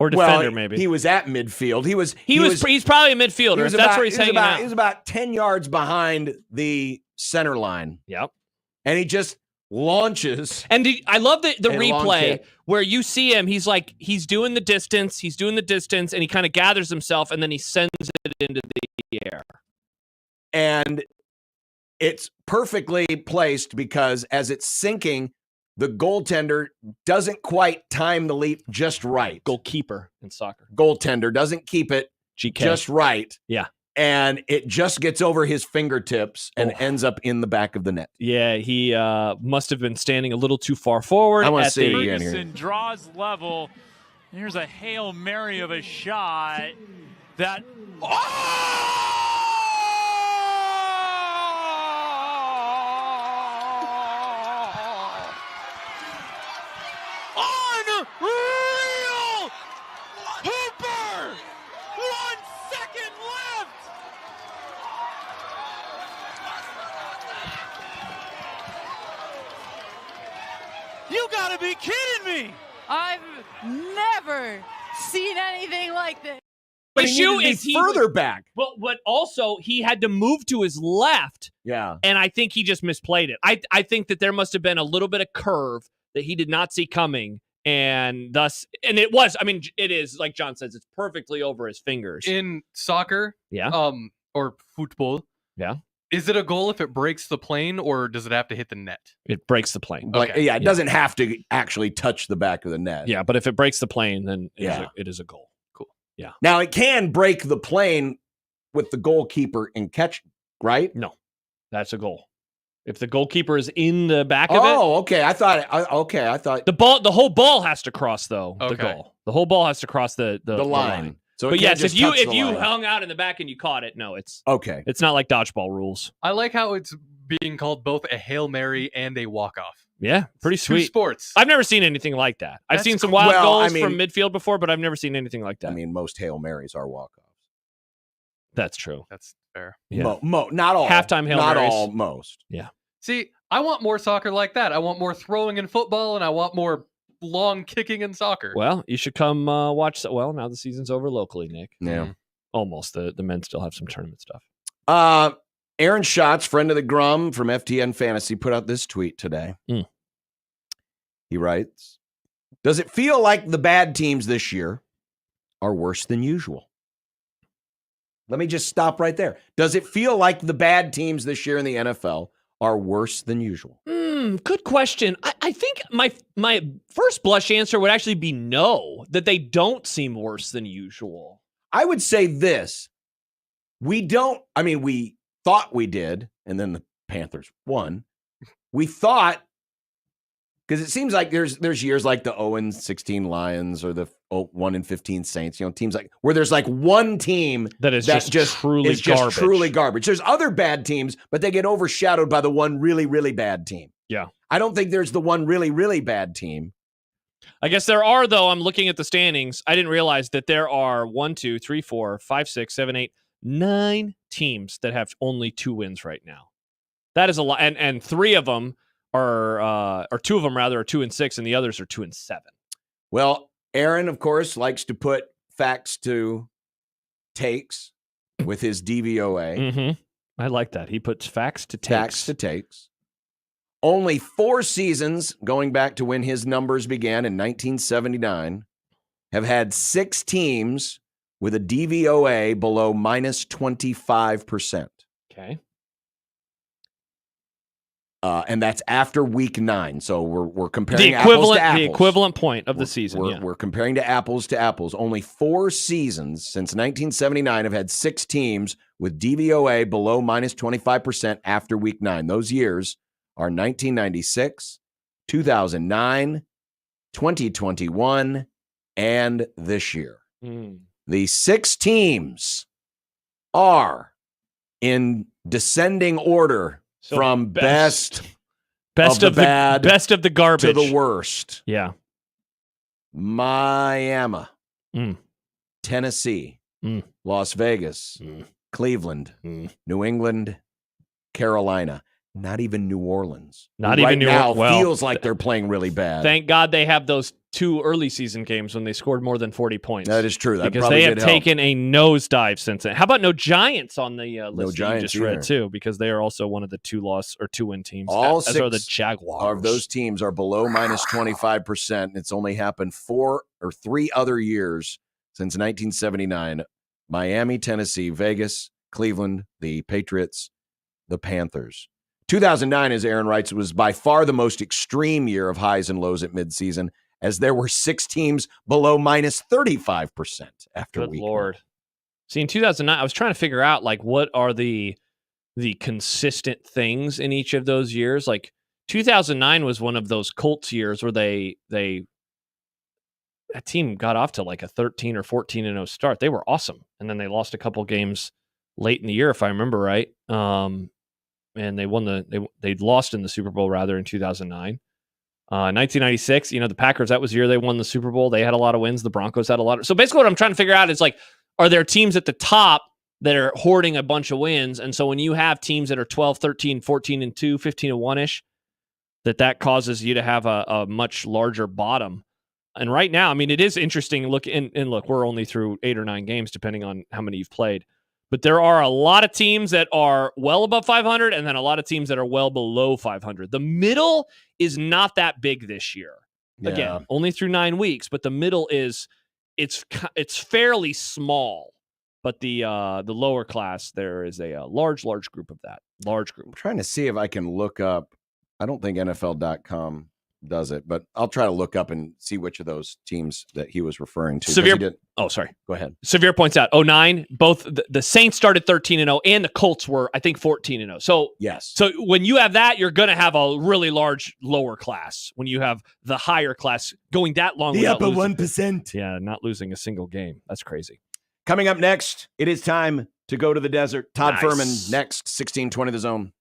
Or defender, well, maybe. he was at midfield. He's probably a midfielder. If that's where he's hanging out. He was about 10 yards behind the center line. Yep. And he just launches. And I love the a long replay kick. where you see him. He's doing the distance, and he kind of gathers himself, and then he sends it into the air. And it's perfectly placed because as it's sinking, the goaltender doesn't quite time the leap just right. Goalkeeper in soccer. Goaltender doesn't keep it GK. just right. Yeah. And it just gets over his fingertips and ends up in the back of the net. Yeah, he must have been standing a little too far forward. I want to see it again Ferguson here. draws level. Here's a Hail Mary of a shot that... Unreal! Hooper! 1 second left! You gotta be kidding me! I've never seen anything like this. But he needed to be is he further back. But also he had to move to his left. Yeah. And I think he just misplayed it. I think that there must have been a little bit of curve that he did not see coming. And thus, and it was, I mean, it is, like John says, it's perfectly over his fingers. In soccer, Yeah. Or football, Yeah. is it a goal if it breaks the plane, or does it have to hit the net? It breaks the plane. Like, Okay. yeah, it doesn't have to actually touch the back of the net. Yeah, but if it breaks the plane, then it is a goal. Cool. Yeah. Now, it can break the plane with the goalkeeper and catch, right? No, that's a goal. If the goalkeeper is in the back of it. Oh, okay. I thought The whole ball has to cross though. The Okay. goal. The whole ball has to cross the line. So it but can't yes, just if you touch the line. hung out in the back and you caught it, no, it's Okay. It's not like dodgeball rules. I like how it's being called both a Hail Mary and a walk-off. Yeah, pretty Two sweet. sports. I've never seen anything like that. I've That's seen some cool. wild Well, goals I mean- from midfield before, but I've never seen anything like that. I mean, most Hail Marys are walk-offs. That's true. That's fair. Yeah. Not all. Halftime Hail Not Marys. all, most. Yeah. See, I want more soccer like that. I want more throwing in football, and I want more long kicking in soccer. Well, you should come watch. Well, now the season's over locally, Nick. Yeah. Almost. The men still have some tournament stuff. Aaron Schatz, friend of the Grum from FTN Fantasy, put out this tweet today. He writes, "Does it feel like the bad teams this year are worse than usual?" Let me just stop right there. Does it feel like the bad teams this year in the NFL are worse than usual? Good question. I think my first blush answer would actually be no, that they don't seem worse than usual. I would say this. We thought we did, and then the Panthers won. We thought Because it seems like there's years like the 0-16 Lions or the 1-15 Saints, teams like where there's like one team that is just truly garbage. Truly garbage. There's other bad teams, but they get overshadowed by the one really, really bad team. Yeah. I don't think there's the one really, really bad team. I guess there are, though. I'm looking at the standings. I didn't realize that there are 1, 2, 3, 4, 5, 6, 7, 8, 9 teams that have only 2 wins right now. That is a lot, and 3 of them are, or 2 of them rather, are 2-6, and the others are 2-7. Well, Aaron, of course, likes to put facts to takes with his DVOA. Mm-hmm. I like that. He puts facts to takes. Facts to takes. Only 4 seasons going back to when his numbers began in 1979 have had 6 teams with a DVOA below minus 25%. Okay. And that's after week 9. So we're comparing the equivalent point of the season. We're comparing to apples. Only 4 seasons since 1979 have had 6 teams with DVOA below minus 25% after week 9. Those years are 1996, 2009, 2021, and this year. The 6 teams are in descending order from best of the bad, best of the garbage to the worst. Yeah. Miami, Tennessee, Las Vegas, Cleveland, New England, Carolina. Not even New Orleans. Not right even New now Orleans. Feels like they're playing really bad. Thank God they have those 2 early season games when they scored more than 40 points. That is true. That because they have taken a nosedive since then. How about no Giants on the list? No Giants you just read too, because they are also one of the 2-win teams. All as 6 are the Jaguars. of those teams are below minus 25%. It's only happened 4 or 3 other years since 1979. Miami, Tennessee, Vegas, Cleveland, the Patriots, the Panthers. 2009, as Aaron writes, was by far the most extreme year of highs and lows at midseason, as there were 6 teams below minus 35% after Good week Lord. 9. See, in 2009, I was trying to figure out, like, what are the consistent things in each of those years. Like, 2009 was one of those Colts years where that team got off to like a 13 or 14-0 start. They were awesome. And then they lost a couple games late in the year, if I remember right. And they won they lost in the Super Bowl rather in 2009. 1996, the Packers, that was the year they won the Super Bowl. They had a lot of wins. The Broncos had a lot of. So basically what I'm trying to figure out is, like, are there teams at the top that are hoarding a bunch of wins? And so when you have teams that are 12, 13, 14-2, 15-1-ish, that causes you to have a much larger bottom. And right now, I mean, it is interesting. Look, we're only through 8 or 9 games, depending on how many you've played. But there are a lot of teams that are well above 500, and then a lot of teams that are well below 500. The middle is not that big this year. Yeah. Again, only through 9 weeks, but the middle it's fairly small. But the lower class, there is a large group of that. Large group. I'm trying to see if I can look up. I don't think NFL.com does it, but I'll try to look up and see which of those teams that he was referring to. Sorry. Go ahead. Severe points out, 09, both the Saints started 13-0 and the Colts were, I think, 14-0. So yes. So when you have that, you're going to have a really large lower class. When you have the higher class going that long, The upper losing, 1%. Yeah, not losing a single game. That's crazy. Coming up next, it is time to go to the desert. Todd Nice. Furman next, 1620 The Zone.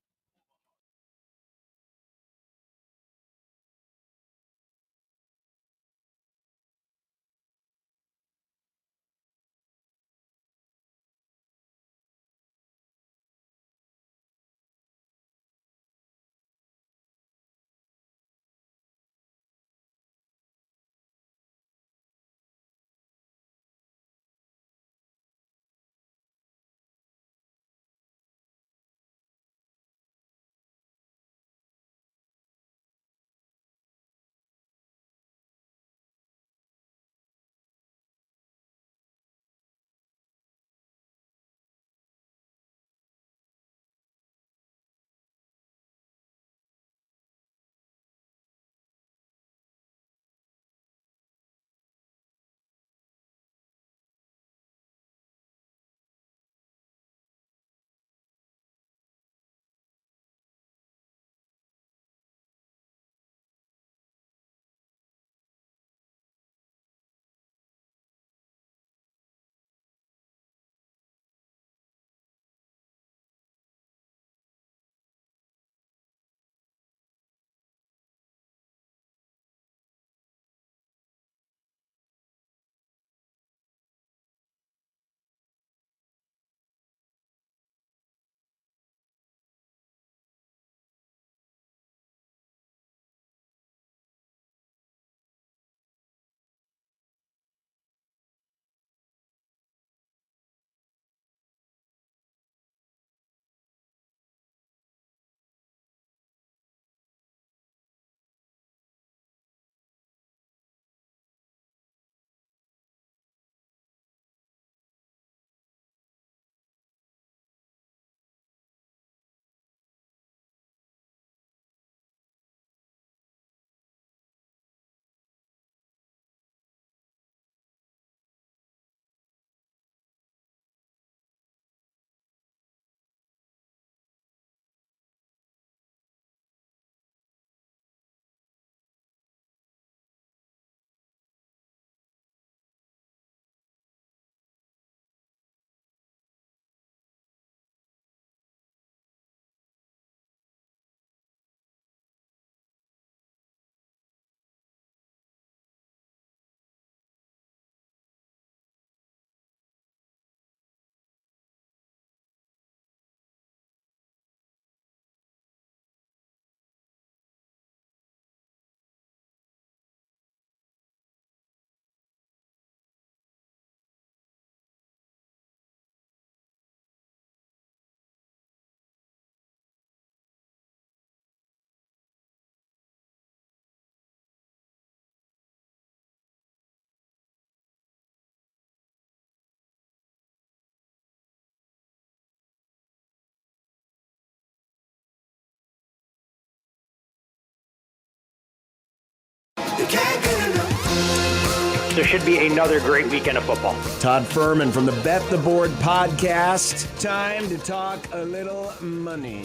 So it should be another great weekend of football. Todd Furman from the Bet the Board podcast. Time to talk a little money.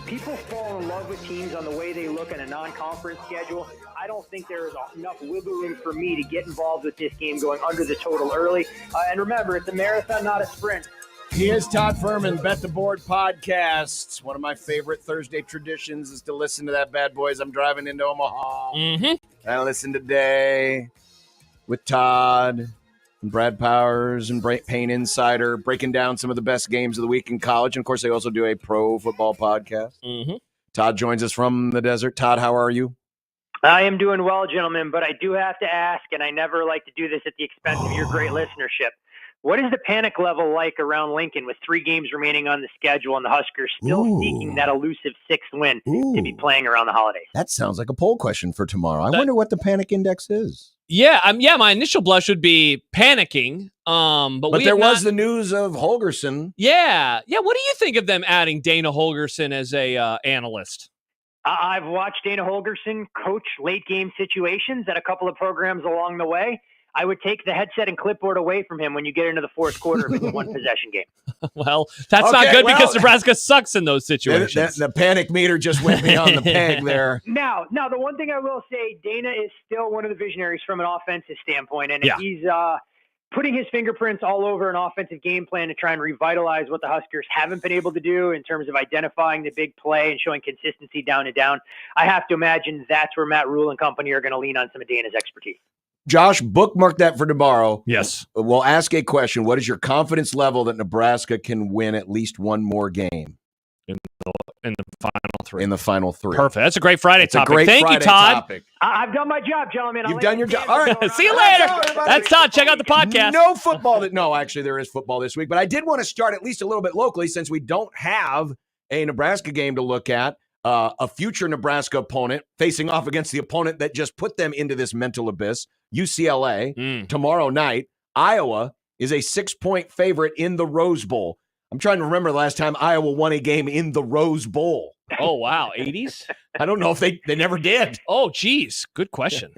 People fall in love with teams on the way they look in a non-conference schedule. I don't think there is enough wiggle room for me to get involved with this game going under the total early. And remember, it's a marathon, not a sprint. He is Todd Furman, Bet the Board podcast. One of my favorite Thursday traditions is to listen to that bad boy as I'm driving into Omaha. Mm-hmm. I listen today with Todd and Brad Powers and Payne Insider, breaking down some of the best games of the week in college. And, of course, they also do a pro football podcast. Mm-hmm. Todd joins us from the desert. Todd, how are you? I am doing well, gentlemen, but I do have to ask, and I never like to do this at the expense of your great listenership. What is the panic level like around Lincoln with 3 games remaining on the schedule and the Huskers still seeking that elusive 6th win to be playing around the holidays? That sounds like a poll question for tomorrow. I wonder what the panic index is. Yeah, my initial blush would be panicking. But there was the news of Holgorsen. Yeah. What do you think of them adding Dana Holgorsen as a analyst? I've watched Dana Holgorsen coach late game situations at a couple of programs along the way. I would take the headset and clipboard away from him when you get into the fourth quarter of a one-possession game. Well, that's not good because Nebraska sucks in those situations. The panic meter just went beyond the peg there. Now, the one thing I will say, Dana is still one of the visionaries from an offensive standpoint, and he's putting his fingerprints all over an offensive game plan to try and revitalize what the Huskers haven't been able to do in terms of identifying the big play and showing consistency down and down. I have to imagine that's where Matt Rule and company are going to lean on some of Dana's expertise. Josh, bookmark that for tomorrow. Yes. We'll ask a question. What is your confidence level that Nebraska can win at least one more game? In the final 3. In the final 3. Perfect. That's a great Friday it's topic. A great Thank Friday you, Todd. Topic. I've done my job, gentlemen. You've done your job. All right. See you later. That's Todd. Check out the podcast. No football. No, actually, there is football this week. But I did want to start at least a little bit locally since we don't have a Nebraska game to look at. A future Nebraska opponent facing off against the opponent that just put them into this mental abyss, UCLA, tomorrow night. Iowa is a 6-point favorite in the Rose Bowl. I'm trying to remember the last time Iowa won a game in the Rose Bowl. Oh, wow. 80s? I don't know if they never did. Oh, geez. Good question.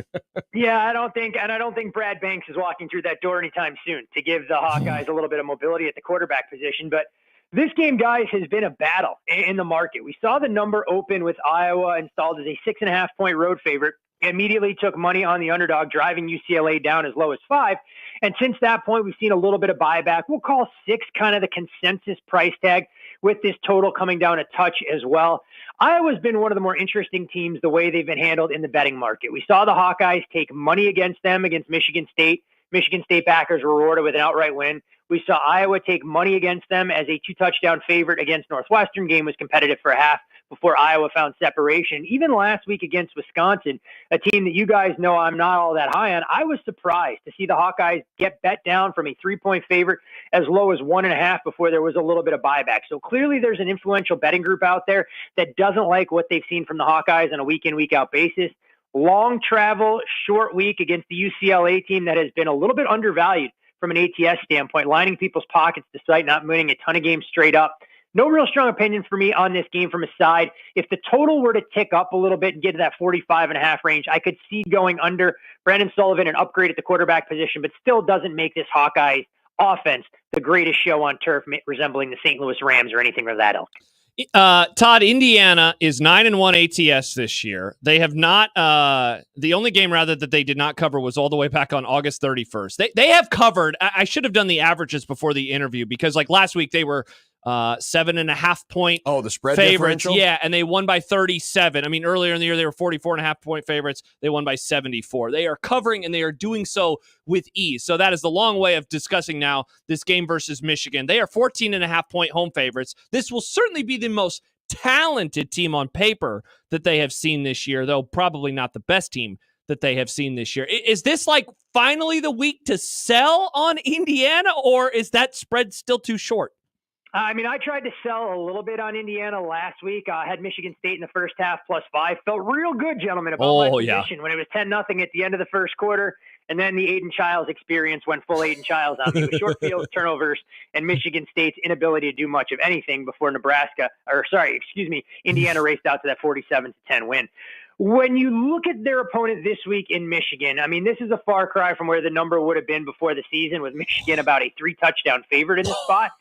Yeah, I don't think Brad Banks is walking through that door anytime soon to give the Hawkeyes a little bit of mobility at the quarterback position. But this game, guys, has been a battle in the market. We saw the number open with Iowa installed as a 6.5-point road favorite. Immediately took money on the underdog, driving UCLA down as low as 5. And since that point, we've seen a little bit of buyback. We'll call 6 kind of the consensus price tag, with this total coming down a touch as well. Iowa's been one of the more interesting teams the way they've been handled in the betting market. We saw the Hawkeyes take money against them against Michigan State. Michigan State backers were rewarded with an outright win. We saw Iowa take money against them as a 2-touchdown favorite against Northwestern. Game was competitive for a half before Iowa found separation. Even last week against Wisconsin, a team that you guys know I'm not all that high on, I was surprised to see the Hawkeyes get bet down from a 3-point favorite as low as 1.5 before there was a little bit of buyback. So clearly there's an influential betting group out there that doesn't like what they've seen from the Hawkeyes on a week-in, week-out basis. Long travel, short week against the UCLA team that has been a little bit undervalued from an ATS standpoint, lining people's pockets despite not winning a ton of games straight up. No real strong opinion for me on this game from a side. If the total were to tick up a little bit and get to that 45.5 range, I could see going under. Brandon Sullivan, an upgrade at the quarterback position, but still doesn't make this Hawkeyes offense the greatest show on turf, resembling the St. Louis Rams or anything of that ilk. Todd, Indiana is 9-1 ATS this year. They have not. The only game rather that they did not cover was all the way back on August 31st. They have covered. I should have done the averages before the interview because like last week they were 7.5 point. Oh, the spread favorites. differential? Yeah, and they won by 37. I mean, earlier in the year they were 44.5 point favorites. They won by 74. They are covering and they are doing so with ease. So that is the long way of discussing now this game versus Michigan. They are 14.5 point home favorites. This will certainly be the most talented team on paper that they have seen this year, though probably not the best team that they have seen this year. Is this like finally the week to sell on Indiana, or is that spread still too short? I mean, I tried to sell a little bit on Indiana last week. I had Michigan State in the first half +5. Felt real good, gentlemen, about my position when it was 10-0 at the end of the first quarter. And then the Aiden Childs experience went full Aiden Childs on me with short field turnovers and Michigan State's inability to do much of anything before Indiana raced out to that 47-10 win. When you look at their opponent this week in Michigan, I mean, this is a far cry from where the number would have been before the season, with Michigan about a 3-touchdown favorite in this spot.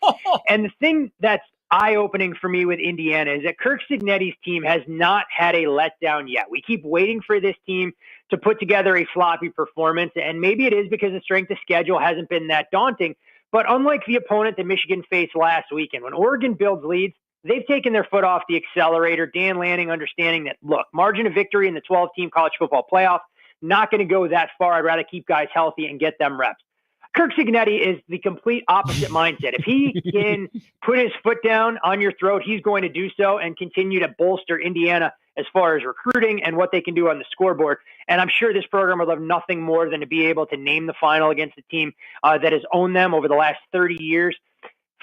And the thing that's eye-opening for me with Indiana is that Kirk Cignetti's team has not had a letdown yet. We keep waiting for this team to put together a sloppy performance, and maybe it is because the strength of schedule hasn't been that daunting. But unlike the opponent that Michigan faced last weekend, when Oregon builds leads, they've taken their foot off the accelerator. Dan Lanning understanding that, look, margin of victory in the 12-team college football playoff, not going to go that far. I'd rather keep guys healthy and get them reps. Kirk Cignetti is the complete opposite mindset. If he can put his foot down on your throat, he's going to do so and continue to bolster Indiana as far as recruiting and what they can do on the scoreboard. And I'm sure this program would love nothing more than to be able to name the final against a team that has owned them over the last 30 years.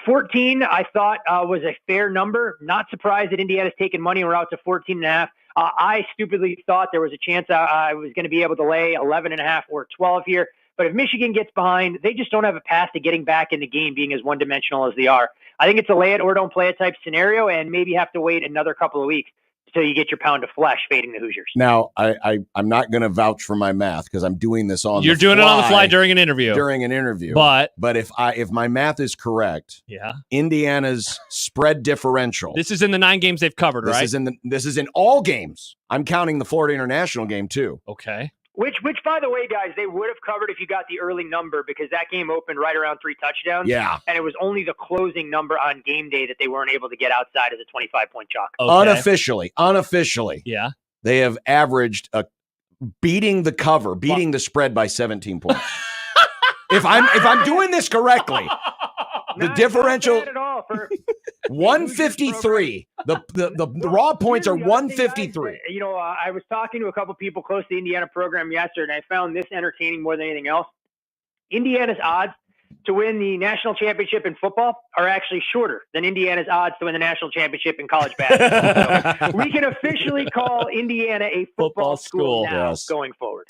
14, I thought, was a fair number. Not surprised that Indiana's taken money and we're out to 14.5. I stupidly thought there was a chance I was going to be able to lay 11.5 or 12 here. But if Michigan gets behind, they just don't have a path to getting back in the game, being as one-dimensional as they are. I think it's a lay it or don't play it type scenario, and maybe have to wait another couple of weeks until you get your pound of flesh fading the Hoosiers. Now, I'm not going to vouch for my math because I'm doing this on You're the doing fly it on the fly during an interview. But if my math is correct, yeah, Indiana's spread differential. This is in the 9 games they've covered, right? This is in all games. I'm counting the Florida International game too. Okay. Which, by the way, guys, they would have covered if you got the early number, because that game opened right around 3 touchdowns. Yeah. And it was only the closing number on game day that they weren't able to get outside as a 25-point chalk. Okay. Unofficially. Yeah. They have averaged beating the spread by 17 points. if I'm doing this correctly, the differential not bad at all for 153. The raw points are 153. I was talking to a couple people close to the Indiana program yesterday, and I found this entertaining more than anything else. Indiana's odds to win the national championship in football are actually shorter than Indiana's odds to win the national championship in college basketball. So we can officially call Indiana a football school now going forward.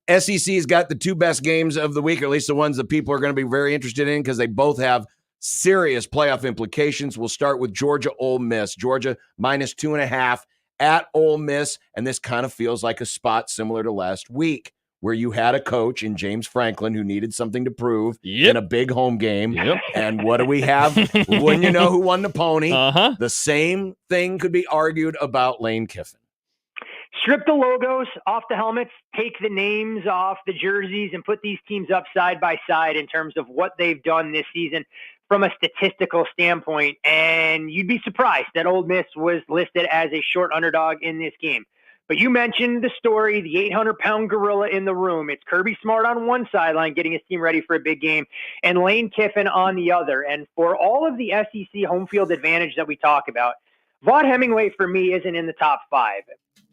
SEC's got the 2 best games of the week, or at least the ones that people are going to be very interested in because they both have serious playoff implications. We'll start with Georgia Ole Miss. Georgia -2.5 at Ole Miss, and this kind of feels like a spot similar to last week where you had a coach in James Franklin who needed something to prove in a big home game. And what do we have? Wouldn't you know who won the pony? The same thing could be argued about Lane Kiffin. Strip the logos off the helmets, take the names off the jerseys, and put these teams up side by side in terms of what they've done this season from a statistical standpoint. And you'd be surprised that Ole Miss was listed as a short underdog in this game. But you mentioned the story, the 800-pound gorilla in the room. It's Kirby Smart on one sideline getting his team ready for a big game, and Lane Kiffin on the other. And for all of the SEC home field advantage that we talk about, Vaught Hemingway for me isn't in the top 5.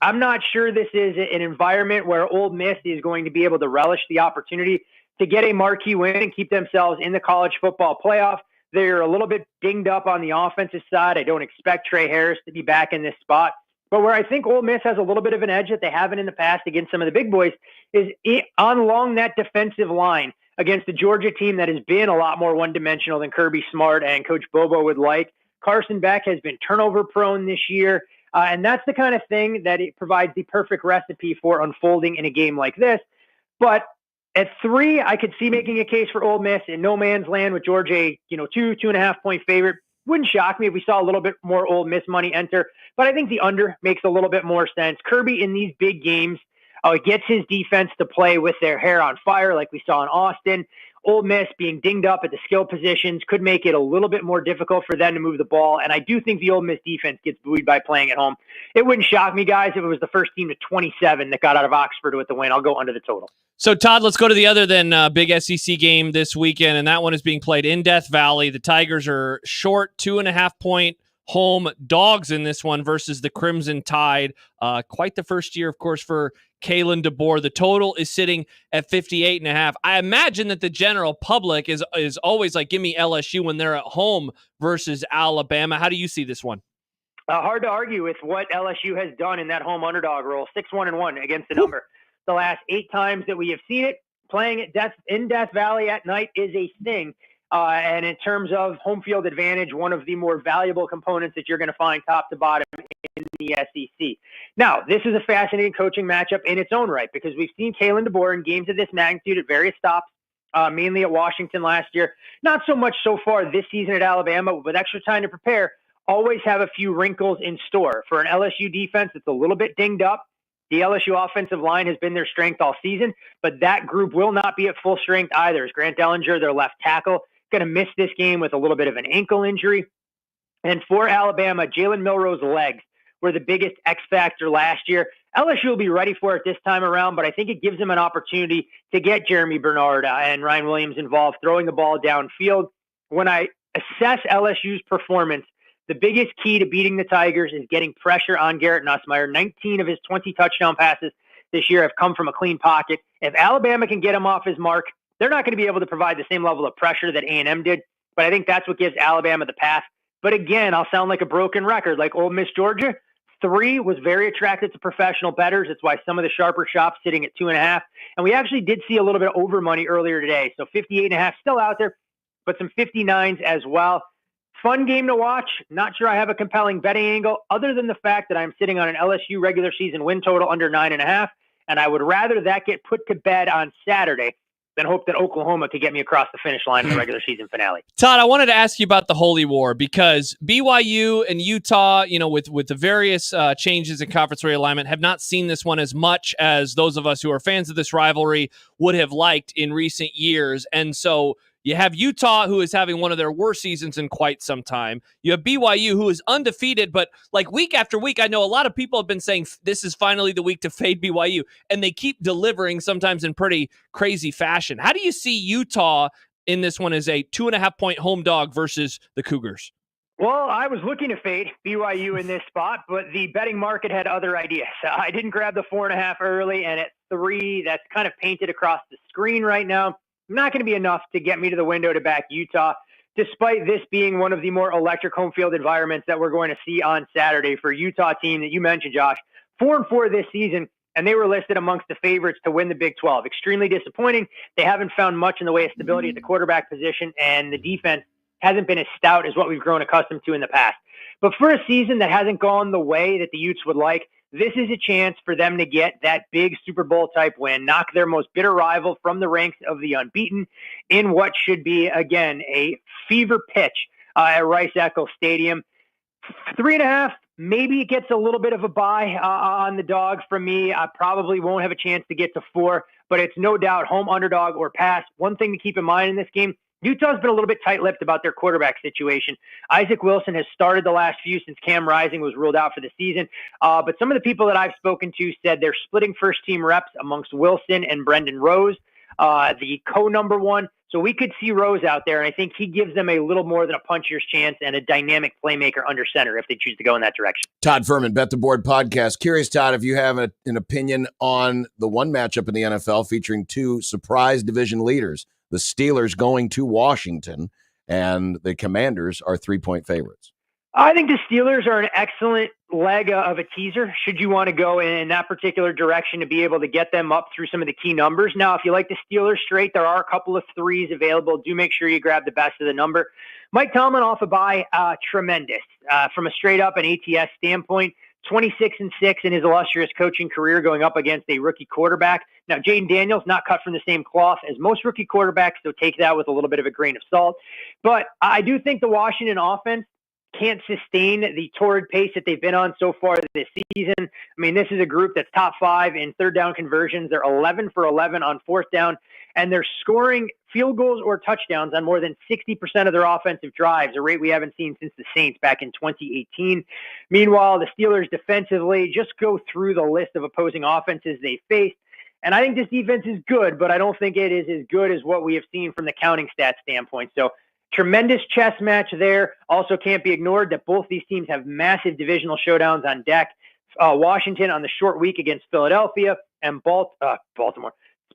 I'm not sure this is an environment where Ole Miss is going to be able to relish the opportunity to get a marquee win and keep themselves in the college football playoff. They're a little bit dinged up on the offensive side. I don't expect Trey Harris to be back in this spot. But where I think Ole Miss has a little bit of an edge that they haven't in the past against some of the big boys is along that defensive line against the Georgia team that has been a lot more one-dimensional than Kirby Smart and Coach Bobo would like. Carson Beck has been turnover-prone this year. And that's the kind of thing that it provides the perfect recipe for unfolding in a game like this. But at 3, I could see making a case for Ole Miss in no man's land with Georgia, 2.5 point favorite. Wouldn't shock me if we saw a little bit more Ole Miss money enter, but I think the under makes a little bit more sense. Kirby in these big games gets his defense to play with their hair on fire like we saw in Austin. Ole Miss being dinged up at the skill positions could make it a little bit more difficult for them to move the ball. And I do think the Ole Miss defense gets buoyed by playing at home. It wouldn't shock me, guys, if it was the first team to 27 that got out of Oxford with the win. I'll go under the total. So, Todd, let's go to the other than big SEC game this weekend, and that one is being played in Death Valley. The Tigers are short 2.5 point home dogs in this one versus the Crimson Tide. Quite the first year, of course, for Kalen DeBoer. The total is sitting at 58.5. I imagine that the general public is always like, give me LSU when they're at home versus Alabama. How do you see this one? Hard to argue with what LSU has done in that home underdog role. 6-1-1 against the number. The last 8 times that we have seen it, playing at in Death Valley at night is a thing. And in terms of home field advantage, one of the more valuable components that you're going to find top to bottom in the SEC. Now, this is a fascinating coaching matchup in its own right because we've seen Kalen DeBoer in games of this magnitude at various stops, mainly at Washington last year. Not so much so far this season at Alabama, with extra time to prepare, always have a few wrinkles in store. For an LSU defense that's a little bit dinged up, the LSU offensive line has been their strength all season, but that group will not be at full strength either. As Grant Dellinger, their left tackle, going to miss this game with a little bit of an ankle injury. And for Alabama, Jalen Milroe's legs were the biggest X factor last year. LSU will be ready for it this time around, but I think it gives them an opportunity to get Jeremy Bernard and Ryan Williams involved, throwing the ball downfield. When I assess LSU's performance, the biggest key to beating the Tigers is getting pressure on Garrett Nussmeier. 19 of his 20 touchdown passes this year have come from a clean pocket. If Alabama can get him off his mark, they're not going to be able to provide the same level of pressure that A&M did, but I think that's what gives Alabama the pass. But again, I'll sound like a broken record. Like Ole Miss Georgia, 3 was very attractive to professional bettors. It's why some of the sharper shops sitting at 2.5. And we actually did see a little bit of over money earlier today. So 58.5 still out there, but some 59s as well. Fun game to watch. Not sure I have a compelling betting angle other than the fact that I'm sitting on an LSU regular season win total under 9.5. And I would rather that get put to bed on Saturday than hope that Oklahoma could get me across the finish line in the regular season finale. Todd, I wanted to ask you about the Holy War because BYU and Utah, with the various changes in conference realignment, have not seen this one as much as those of us who are fans of this rivalry would have liked in recent years. And so you have Utah, who is having one of their worst seasons in quite some time. You have BYU, who is undefeated, but like week after week, I know a lot of people have been saying this is finally the week to fade BYU, and they keep delivering sometimes in pretty crazy fashion. How do you see Utah in this one as a 2.5-point home dog versus the Cougars? Well, I was looking to fade BYU in this spot, but the betting market had other ideas. I didn't grab the 4.5 early, and at 3, that's kind of painted across the screen right now. Not going to be enough to get me to the window to back Utah, despite this being one of the more electric home field environments that we're going to see on Saturday for Utah team that you mentioned, Josh. 4-4 this season, and they were listed amongst the favorites to win the Big 12. Extremely disappointing. They haven't found much in the way of stability at the quarterback position, and the defense hasn't been as stout as what we've grown accustomed to in the past. But for a season that hasn't gone the way that the Utes would like, this is a chance for them to get that big Super Bowl type win, knock their most bitter rival from the ranks of the unbeaten in what should be, again, a fever pitch at Rice-Eccles Stadium. 3.5, maybe it gets a little bit of a buy on the dog from me. I probably won't have a chance to get to 4, but it's no doubt home underdog or pass. One thing to keep in mind in this game, Utah's been a little bit tight-lipped about their quarterback situation. Isaac Wilson has started the last few since Cam Rising was ruled out for the season. But some of the people that I've spoken to said they're splitting first-team reps amongst Wilson and Brendan Rose, the co-number 1. So we could see Rose out there, and I think he gives them a little more than a puncher's chance and a dynamic playmaker under center if they choose to go in that direction. Todd Furman, Bet the Board podcast. Curious, Todd, if you have an opinion on the one matchup in the NFL featuring 2 surprise division leaders. The Steelers going to Washington, and the Commanders are 3-point favorites. I think the Steelers are an excellent leg of a teaser should you want to go in that particular direction to be able to get them up through some of the key numbers. Now, if you like the Steelers straight, there are a couple of 3s available. Do make sure you grab the best of the number. Mike Tomlin off a bye, tremendous. From a straight up and ATS standpoint, 26-6 in his illustrious coaching career going up against a rookie quarterback. Now, Jaden Daniels, not cut from the same cloth as most rookie quarterbacks, so take that with a little bit of a grain of salt. But I do think the Washington offense can't sustain the torrid pace that they've been on so far this season. I mean, this is a group that's top 5 in third down conversions. They're 11 for 11 on fourth down, and they're scoring field goals or touchdowns on more than 60% of their offensive drives, a rate we haven't seen since the Saints back in 2018. Meanwhile, the Steelers defensively, just go through the list of opposing offenses they faced, and I think this defense is good, but I don't think it is as good as what we have seen from the counting stats standpoint. So tremendous chess match there. Also can't be ignored that both these teams have massive divisional showdowns on deck. Washington on the short week against Philadelphia, and Baltimore.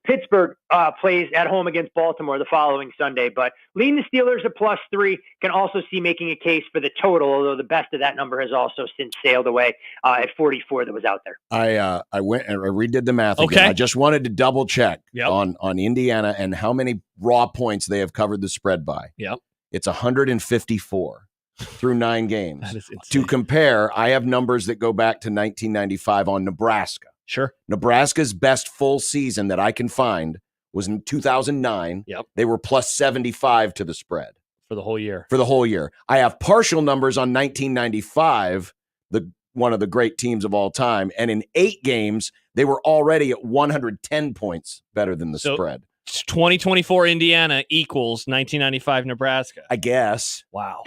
Pittsburgh plays at home against Baltimore the following Sunday, but lean the Steelers at +3. Can also see making a case for the total, although the best of that number has also since sailed away at 44 that was out there. I went and I redid the math Okay. again. I just wanted to double check Yep. on Indiana and how many raw points they have covered the spread by. Yep. It's 154 through 9 games. That is insane. To compare, I have numbers that go back to 1995 on Nebraska. Sure. Nebraska's best full season that I can find was in 2009. Yep. They were +75 to the spread. For the whole year. For the whole year. I have partial numbers on 1995, one of the great teams of all time. And in 8 games, they were already at 110 points better than the spread. 2024 Indiana equals 1995 Nebraska. I guess. Wow.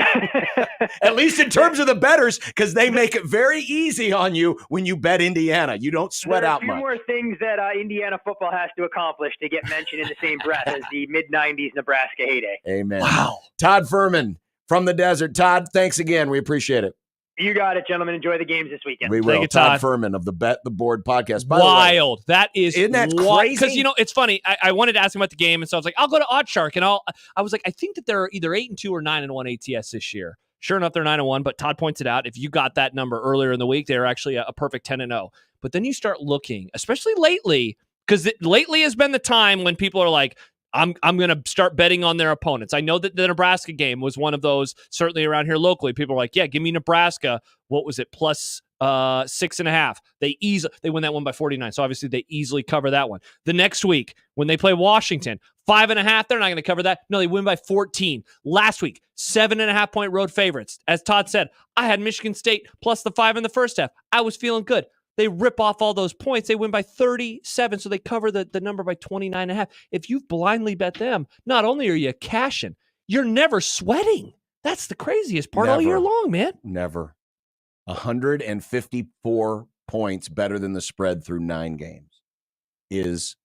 At least in terms of the bettors, because they make it very easy on you when you bet Indiana. You don't sweat There are out a few much. more things that Indiana football has to accomplish to get mentioned in the same breath as the mid-90s Nebraska heyday. Amen. Wow. Todd Furman from the desert. Todd, thanks again. We appreciate it. You got it, gentlemen. Enjoy the games this weekend. We will. Todd Furman of the Bet the Board podcast. By Wild. The way, That is isn't that wild. crazy? Because, it's funny. I wanted to ask him about the game, and so I was like, I'll go to Oddshark, and I was like, I think that they're either 8-2 or 9-1 ATS this year. Sure enough, they're 9-1, but Todd points it out. If you got that number earlier in the week, they're actually a perfect 10-0. But then you start looking, especially lately, because lately has been the time when people are like, I'm going to start betting on their opponents. I know that the Nebraska game was one of those, certainly around here locally. People are like, yeah, give me Nebraska. What was it? +6.5. They win that one by 49. So obviously they easily cover that one. The next week when they play Washington, 5.5, they're not going to cover that. No, they win by 14. Last week, 7.5 point road favorites. As Todd said, I had Michigan State plus the 5 in the first half. I was feeling good. They rip off all those points. They win by 37, so they cover the number by 29.5. If you blindly bet them, not only are you cashing, you're never sweating. That's the craziest part all year long, man. Never. 154 points better than the spread through 9 games is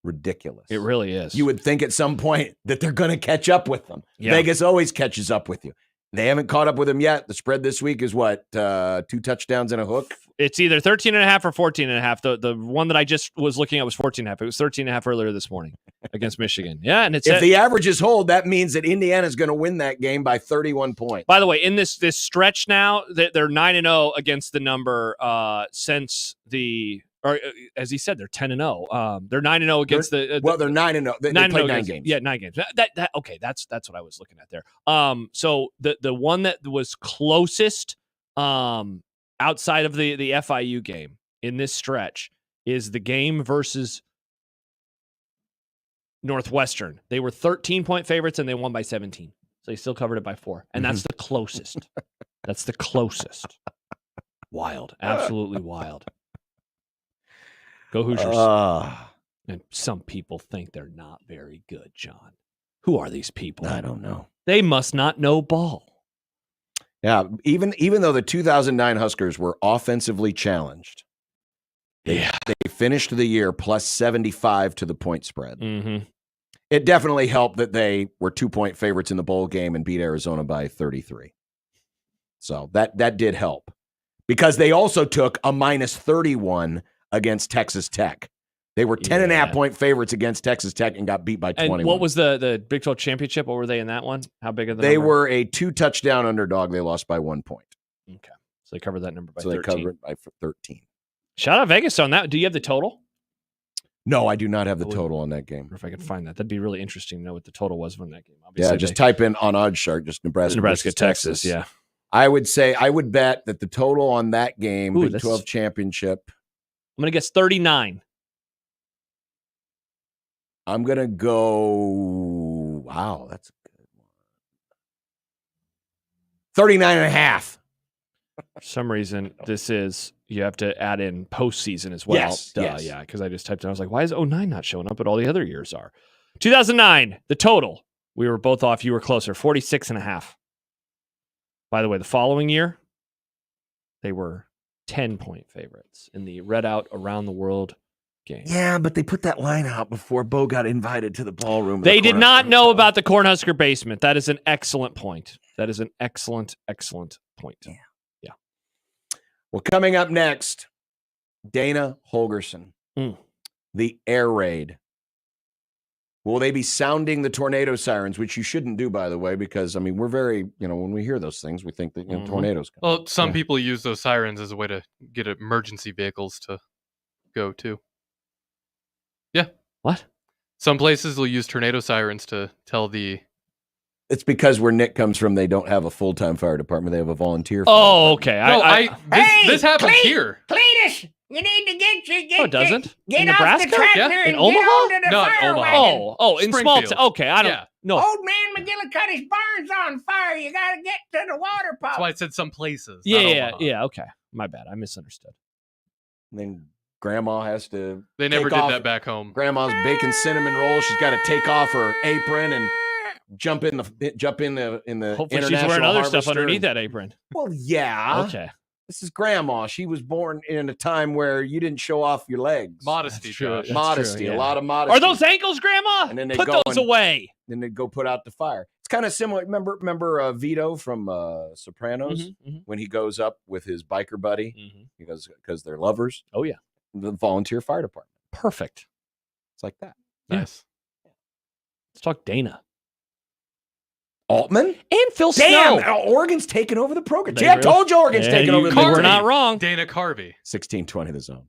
ridiculous. It really is. You would think at some point that they're going to catch up with them. Yeah. Vegas always catches up with you. They haven't caught up with them yet. The spread this week is what? 2 touchdowns and a hook? It's either 13.5 or 14.5. The one that I just was looking at was 14.5. It was 13.5 earlier this morning against Michigan. Yeah, and if the averages hold, that means that Indiana's going to win that game by 31 points. By the way, in this stretch now, they're 9-0 against the number since the. Or as he said, they're 10-0. They're 9-0 against they're 9-0. They played 9 games. Yeah, 9 games. That okay. That's what I was looking at there. So the one that was closest, outside of the FIU game in this stretch is the game versus Northwestern. They were 13-point favorites and they won by 17. So they still covered it by 4. And that's the closest. That's the closest. Wild. Absolutely wild. Go Hoosiers. And some people think they're not very good, John. Who are these people? I don't know. They must not know ball. Yeah, even though the 2009 Huskers were offensively challenged, they finished the year +75 to the point spread. Mm-hmm. It definitely helped that they were 2-point favorites in the bowl game and beat Arizona by 33. So that did help because they also took a -31 against Texas Tech. They were 10.5 point favorites against Texas Tech and got beat by 21. And what was the Big 12 championship? What were they in that one? How big are they? Number? Were a 2-touchdown underdog. They lost by 1 point. Okay. So they covered that number by 13. So they covered it by 13. Shout out Vegas on that. Do you have the total? No, I do not have the total on that game. If I could find that. That'd be really interesting to know what the total was from that game. Obviously, yeah, just type in on Oddshark, just Nebraska, Texas. Yeah. I would bet that the total on that game, Big 12 championship. I'm going to guess 39. I'm going to go, wow, that's a good one. 39.5. For some reason, you have to add in postseason as well. Yes. Yeah, because I just typed in, I was like, why is 09 not showing up, but all the other years are? 2009, the total, we were both off. You were closer, 46.5. By the way, the following year, they were 10-point favorites in the Red Out Around the World game. Yeah, but they put that line out before Bo got invited to the ballroom. They did not know about the Cornhusker basement. That is an excellent point. That is an excellent point. Yeah. Well, coming up next, Dana Holgerson, the air raid Will they be sounding the tornado sirens, which you shouldn't do, by the way, because, I mean, we're very, when we hear those things, we think that, tornadoes come. Well, some people use those sirens as a way to get emergency vehicles to go too. Yeah. What? Some places will use tornado sirens to tell the... It's because where Nick comes from, they don't have a full-time fire department. They have a volunteer fire Oh, okay. This happens here. Cletus, you need to get No, it doesn't. Get In off Nebraska? the tractor Yeah. and In Omaha? get onto the Not fire Omaha. wagon. Oh, in small Springfield. Okay, I don't. Yeah. No. Old man McGillicuddy's cut his barn's on fire. You got to get to the water pump. That's why I said some places. Yeah, not yeah, Omaha. Okay. My bad. I misunderstood. And then Grandma has to. They never take did off that back home. Grandma's baking cinnamon rolls. She's got to take off her apron and jump in the Hopefully she's International wearing other stuff Harvester underneath and- that apron. Well, yeah. Okay. This is Grandma. She was born in a time where you didn't show off your legs. Modesty, true. Josh. That's Modesty, true, a yeah. lot of modesty. Are those ankles, Grandma? And then they Put go those and- away. Then they'd go put out the fire. It's kind of similar. Remember Vito from Sopranos when he goes up with his biker buddy? He goes because they're lovers. Oh yeah, the volunteer fire department. Perfect. It's like that. Nice. Let's talk Dana. Altman and Phil Damn, Snow. Oregon's taking over the program. They See, I really- told you Oregon's Yeah, taking over the you were program. not wrong. Dana Carvey. 16-20 the zone.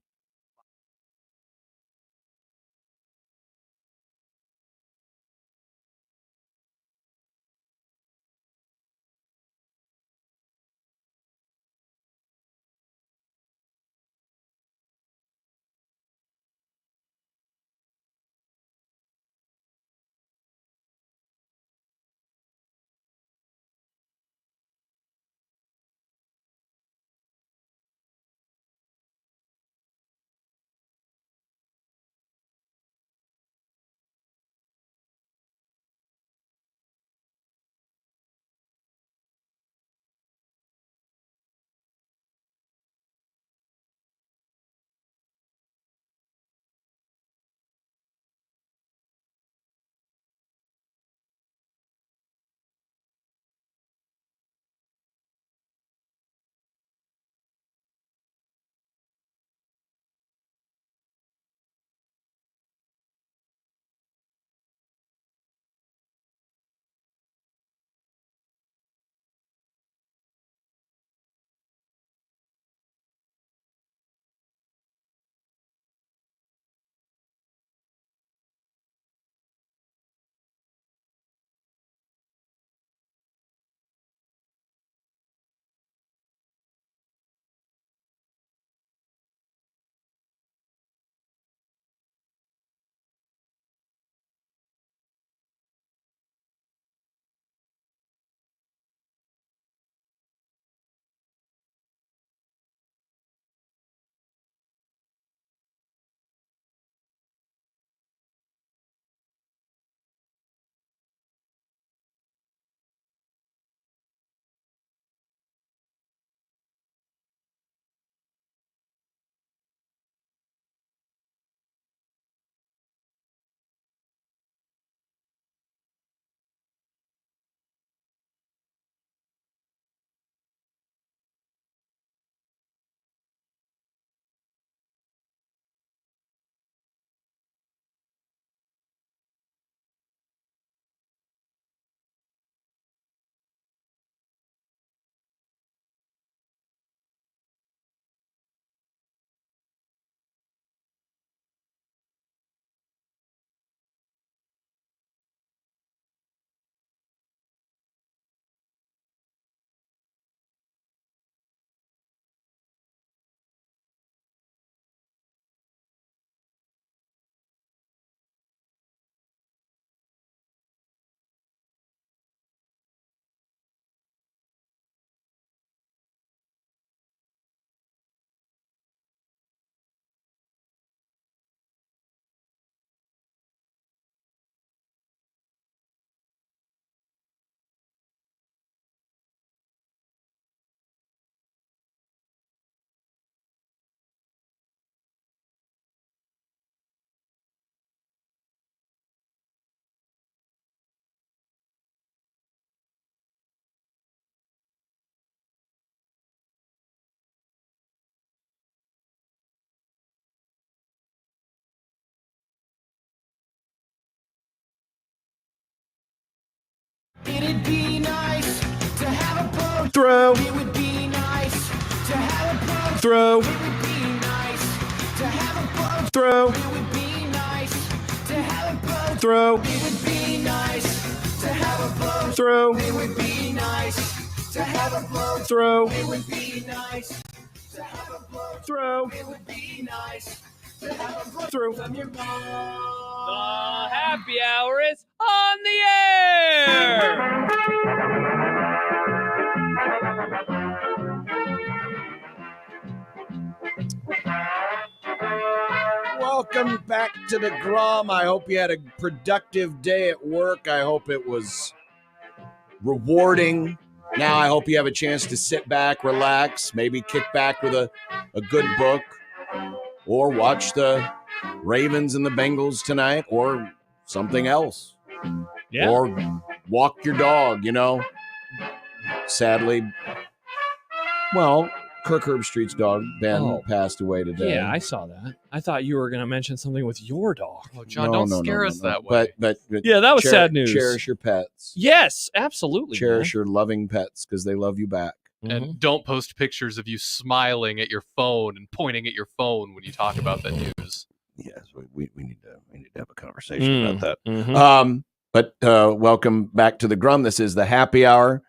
It'd be nice to have a boat. Throw. It would be nice to have a boat. Throw. It would be nice to have a boat. Throw. It would be nice to have a boat. Throw. It would be nice to have a boat. Throw. It would be nice to have a boat. Throw. It would be nice to have a boat. Throw. It would be nice to have a boat. Throw. From your mom. The happy hour is on the air. Welcome back to the Grum. I hope you had a productive day at work. I hope it was rewarding. Now I hope you have a chance to sit back, relax, maybe kick back with a good book, or watch the Ravens and the Bengals tonight, or something else. Yeah. Or walk your dog, Sadly, well, Kirk Herbstreet's dog, Ben, passed away today. Yeah, I saw that. I thought you were going to mention something with your dog. Oh, John, don't scare us that way. But yeah, that was sad news. Cherish your pets. Yes, absolutely. Cherish your loving pets because they love you back. And don't post pictures of you smiling at your phone and pointing at your phone when you talk about that news. Yes, we need to have a conversation about that. Mhm. But welcome back to the Grum. This is the happy hour.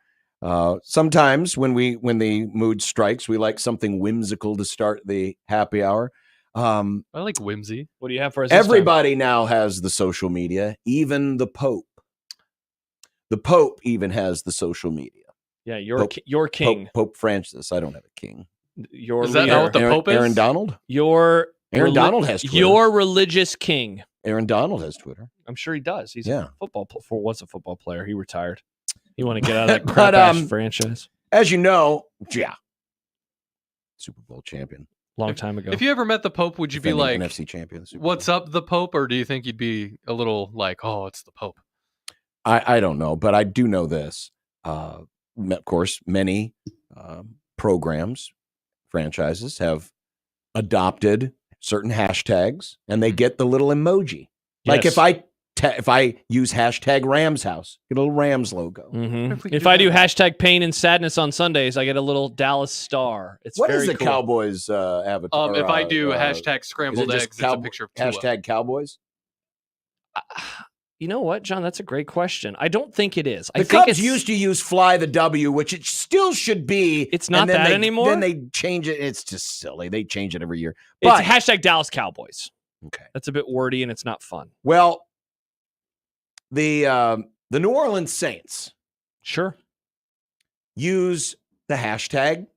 Sometimes when the mood strikes, we like something whimsical to start the happy hour. I like whimsy. What do you have for us? this time? Everybody now has the social media, even the Pope. The Pope even has the social media. Yeah, your Pope, your king. Pope Francis. I don't have a king. Your Is that leader. not what the Pope is? Aaron Donald? Aaron Donald has Twitter. Your religious king. Aaron Donald has Twitter. I'm sure he does. He's Yeah. a was a football player. He retired. He want to get out of that But, crap ass franchise. As you know, Super Bowl champion. Long time ago. If you ever met the Pope, would you be Defending like, NFC champion? Super "What's up, the Pope?" Or do you think you'd be a little like, "Oh, it's the Pope"? I don't know, but I do know this. Of course, many programs, franchises have adopted certain hashtags, and they get the little emoji. Like Yes. if I use hashtag Rams House, get a little Rams logo. If I do hashtag pain and sadness on Sundays, I get a little Dallas star. It's What very is the cool. Cowboys avatar? If I do hashtag is it scrambled just eggs, it's a picture of Tua. hashtag Cowboys. You know what, John? That's a great question. I don't think it is. I The think Cubs it's, used to use fly the W, which it still should be. It's not and then that they- anymore? Then they change it. It's just silly. They change it every year. it's But hashtag Dallas Cowboys. okay, That's a bit wordy and it's not fun. well, the New Orleans Saints Sure. use the hashtag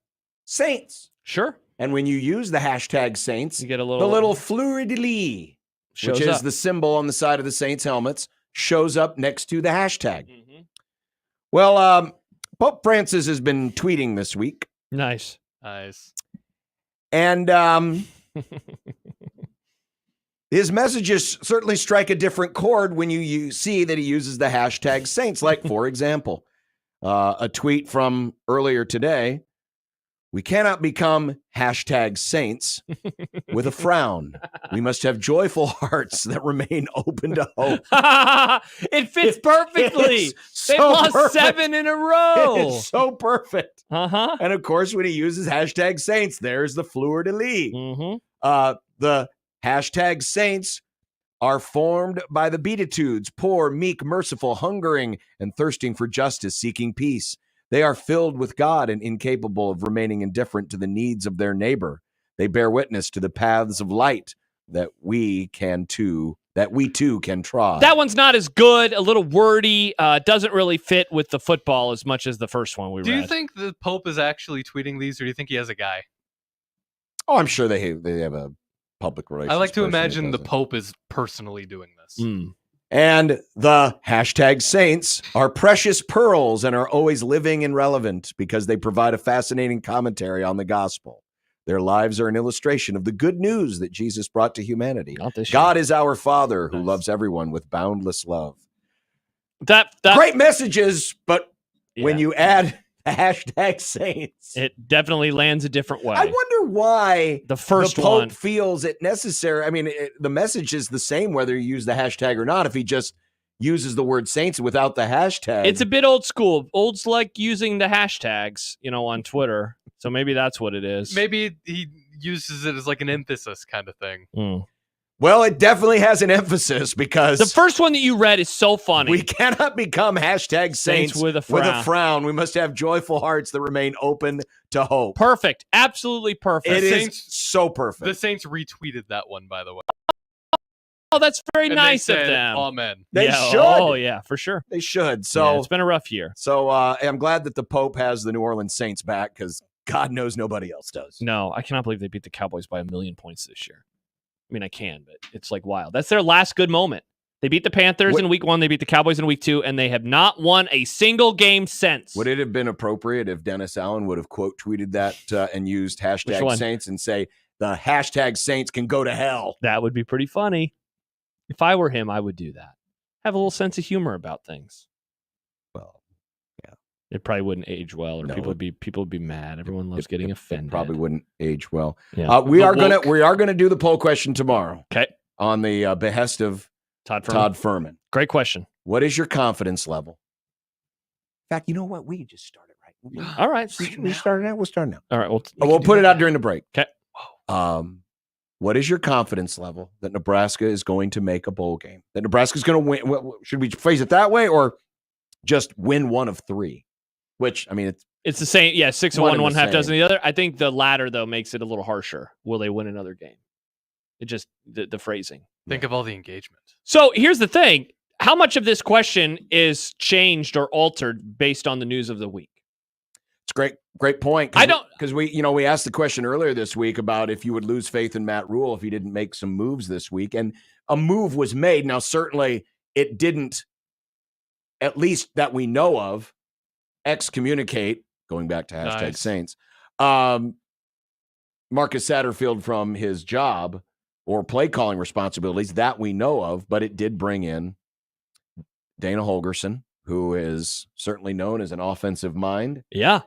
Saints, Sure. and when you use the hashtag Saints, You get a the little little fleur-de-lis, shows which is up. the symbol on the side of the Saints helmets, shows up next to the hashtag. Mhm. Well, Pope Francis has been tweeting this week, Nice. Nice. and his messages certainly strike a different chord when you see that he uses the hashtag Saints. Like, for example, a tweet from earlier today: "We cannot become hashtag Saints with a frown. We must have joyful hearts that remain open to hope." It fits perfectly. It's They've so lost perfect. 7 in a row. It's so perfect. Uh-huh. And of course, when he uses hashtag Saints, there's the fleur-de-lis. Mm-hmm. The hashtag Saints are formed by the Beatitudes, poor, meek, merciful, hungering, and thirsting for justice, seeking peace. They are filled with God and incapable of remaining indifferent to the needs of their neighbor. They bear witness to the paths of light that we too can trod. That one's not as good, a little wordy, doesn't really fit with the football as much as the first one we Do read. you think the Pope is actually tweeting these, or do you think he has a guy? Oh, I'm sure they have a public relations. I like to person that imagine does the it. Pope is personally doing this. And the hashtag Saints are precious pearls and are always living and relevant because they provide a fascinating commentary on the gospel. Their lives are an illustration of the good news that Jesus brought to humanity. God is our Father who loves everyone with boundless love. That Great messages, but when you add the hashtag Saints, it definitely lands a different way. I wonder why the first Pope one feels it necessary. I mean, the message is the same whether you use the hashtag or not. If he just uses the word Saints without the hashtag. It's a bit old school. Old's like using the hashtags, on Twitter. So maybe that's what it is. Maybe he uses it as like an emphasis kind of thing. Well, it definitely has an emphasis because the first one that you read is so funny. We cannot become hashtag Saints with a frown. We must have joyful hearts that remain open to hope. Perfect. Absolutely perfect. It is so perfect. The Saints retweeted that one, by the way. Oh, that's very And nice they of said, them. Amen. They Yeah, should. Oh, yeah, for sure. They should. So Yeah, it's been a rough year. So I'm glad that the Pope has the New Orleans Saints back because God knows nobody else does. No, I cannot believe they beat the Cowboys by 1,000,000 points this year. I mean, I can, but it's like wild. That's their last good moment. They beat the Panthers in week 1. They beat the Cowboys in week 2, and they have not won a single game since. Would it have been appropriate if Dennis Allen would have quote tweeted that and used hashtag Saints and say the hashtag Saints can go to hell? That would be pretty funny. If I were him, I would do that. Have a little sense of humor about things. Well, yeah. It probably wouldn't age well, or No, people would be mad. Everyone loves getting offended. Probably wouldn't age well. Yeah. We are gonna do the poll question tomorrow. Okay. On the behest of Todd Furman. Great question. What is your confidence level? In fact, you know what? We just started right. All right. We started now. We'll start now. All right. We'll put it out during the break. Okay. What is your confidence level that Nebraska is going to make a bowl game? That Nebraska is going to win? Should we phrase it that way, or just win one of 3? Which, I mean, it's the same. Yeah, 6 of one, half same. dozen of the other. I think the latter, though, makes it a little harsher. Will they win another game? It just the phrasing. Think of all the engagement. So here's the thing: how much of this question is changed or altered based on the news of the week? It's great point. Because we asked the question earlier this week about if you would lose faith in Matt Rule if he didn't make some moves this week, and a move was made. Now, certainly, it didn't, at least that we know of, excommunicate. Going back to hashtag Saints, Marcus Satterfield from his job or play calling responsibilities that we know of, but it did bring in Dana Holgorsen, who is certainly known as an offensive mind. Yeah.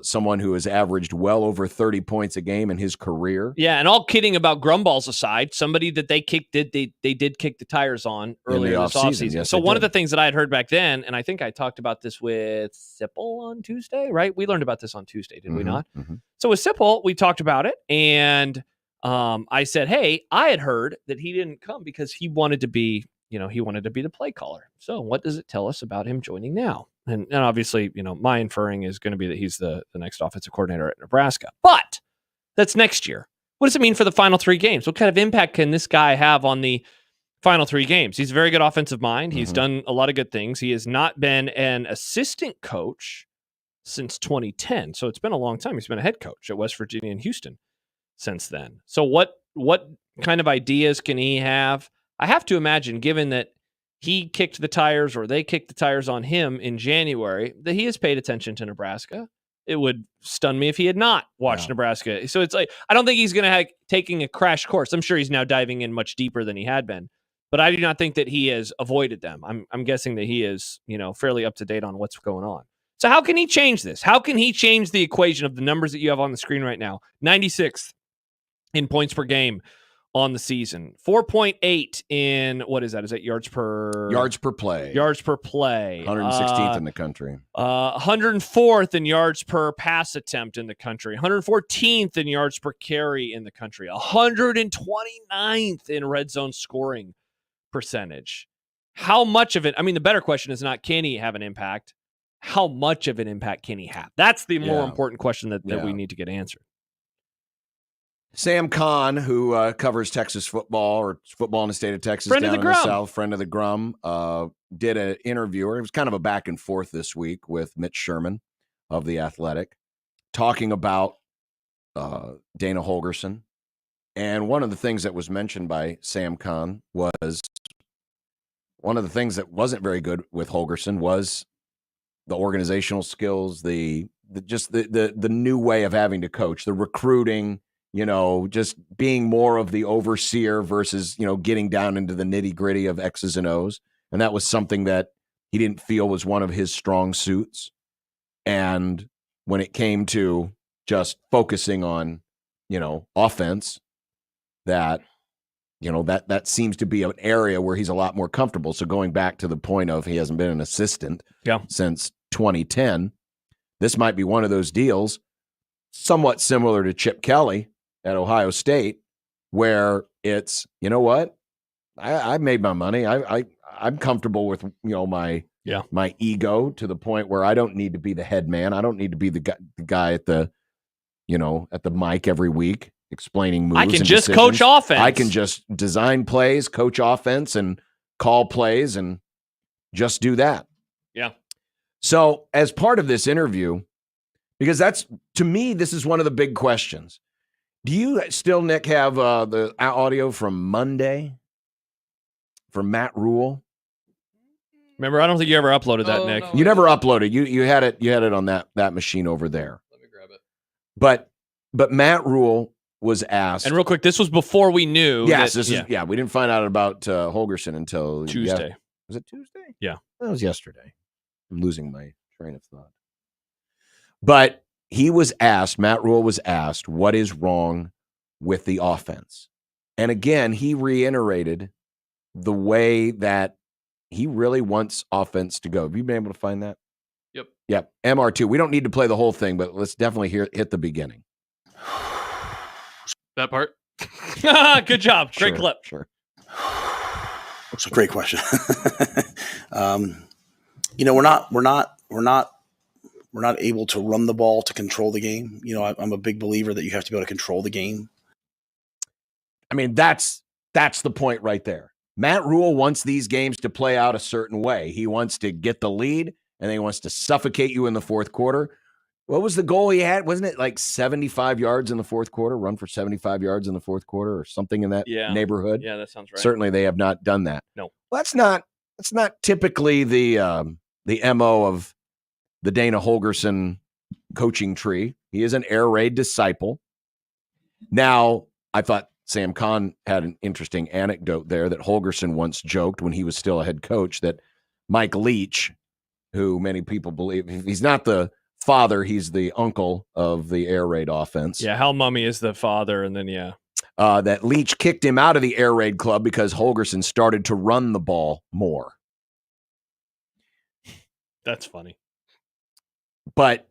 Someone who has averaged well over 30 points a game in his career. Yeah, and all kidding about Grumballs aside, somebody that they did kick the tires on earlier this offseason. Yes, so one of the things that I had heard back then, and I think I talked about this with Sipple on Tuesday, right? We learned about this on Tuesday, did we not? Mm-hmm. So with Sipple, we talked about it, and I said, hey, I had heard that he didn't come because he wanted to be the play caller. So what does it tell us about him joining now? And obviously, my inferring is going to be that he's the next offensive coordinator at Nebraska. But that's next year. What does it mean for the final 3 games? What kind of impact can this guy have on the final 3 games? He's a very good offensive mind. He's done a lot of good things. He has not been an assistant coach since 2010. So it's been a long time. He's been a head coach at West Virginia and Houston since then. So what kind of ideas can he have? I have to imagine, given that he kicked the tires or they kicked the tires on him in January, that he has paid attention to Nebraska. It would stun me if he had not watched Nebraska. So it's like, I don't think he's going to taking a crash course. I'm sure he's now diving in much deeper than he had been, but I do not think that he has avoided them. I'm guessing that he is, fairly up to date on what's going on. So how can he change this? How can he change the equation of the numbers that you have on the screen right now? 96th in points per game on the season, 4.8 in, what is that? Is that yards per play? Yards per play. 116th in the country. 104th in yards per pass attempt in the country. 114th in yards per carry in the country. 129th in red zone scoring percentage. How much of it? I mean, the better question is not can he have an impact? How much of an impact can he have? That's the more important question that we need to get answered. Sam Kahn, who covers Texas football or football in the state of Texas, friend down of the in Grum. the South, friend of the Grum, did an interview. It was kind of a back and forth this week with Mitch Sherman of The Athletic, talking about Dana Holgorsen. And one of the things that was mentioned by Sam Kahn was one of the things that wasn't very good with Holgorsen was the organizational skills, the new way of having to coach, the recruiting, just being more of the overseer versus, getting down into the nitty gritty of X's and O's. And that was something that he didn't feel was one of his strong suits. And when it came to just focusing on, offense, that that seems to be an area where he's a lot more comfortable. So going back to the point of he hasn't been an assistant since 2010, this might be one of those deals somewhat similar to Chip Kelly at Ohio State, where it's, you know what? I made my money. I'm comfortable with, my ego to the point where I don't need to be the head man. I don't need to be the guy at the mic every week explaining moves. I can and just decisions. coach offense. I can just design plays, coach offense, and call plays, and just do that. Yeah. So as part of this interview, because to me, this is one of the big questions. Do you still, Nick, have the audio from Monday from Matt Rule? Remember, I don't think you ever uploaded that, Nick. You never uploaded. You had it on that machine over there. Let me grab it. But Matt Rule was asked. And real quick, this was before we knew. Yes, we didn't find out about Holgerson until Tuesday. Was it Tuesday? Yeah. That was yesterday. I'm losing my train of thought. But Matt Rule was asked, what is wrong with the offense? And again, he reiterated the way that he really wants offense to go. Have you been able to find that? Yep. MR2. We don't need to play the whole thing, but let's definitely hit the beginning. That part? Good job. Great clip. Sure. It's a great question. We're not able to run the ball to control the game. I'm a big believer that you have to be able to control the game. I mean, that's the point right there. Matt Rule wants these games to play out a certain way. He wants to get the lead, and then he wants to suffocate you in the fourth quarter. What was the goal he had? Wasn't it like 75 yards in the fourth quarter? Run for 75 yards in the fourth quarter or something in that neighborhood? Yeah, that sounds right. Certainly they have not done that. No. Well, that's not typically the MO of the Dana Holgerson coaching tree. He is an air raid disciple. Now, I thought Sam Kahn had an interesting anecdote there that Holgerson once joked when he was still a head coach that Mike Leach, who many people believe he's not the father, he's the uncle of the air raid offense. Yeah, Hal Mummy is the father, and then that Leach kicked him out of the air raid club because Holgerson started to run the ball more. That's funny. But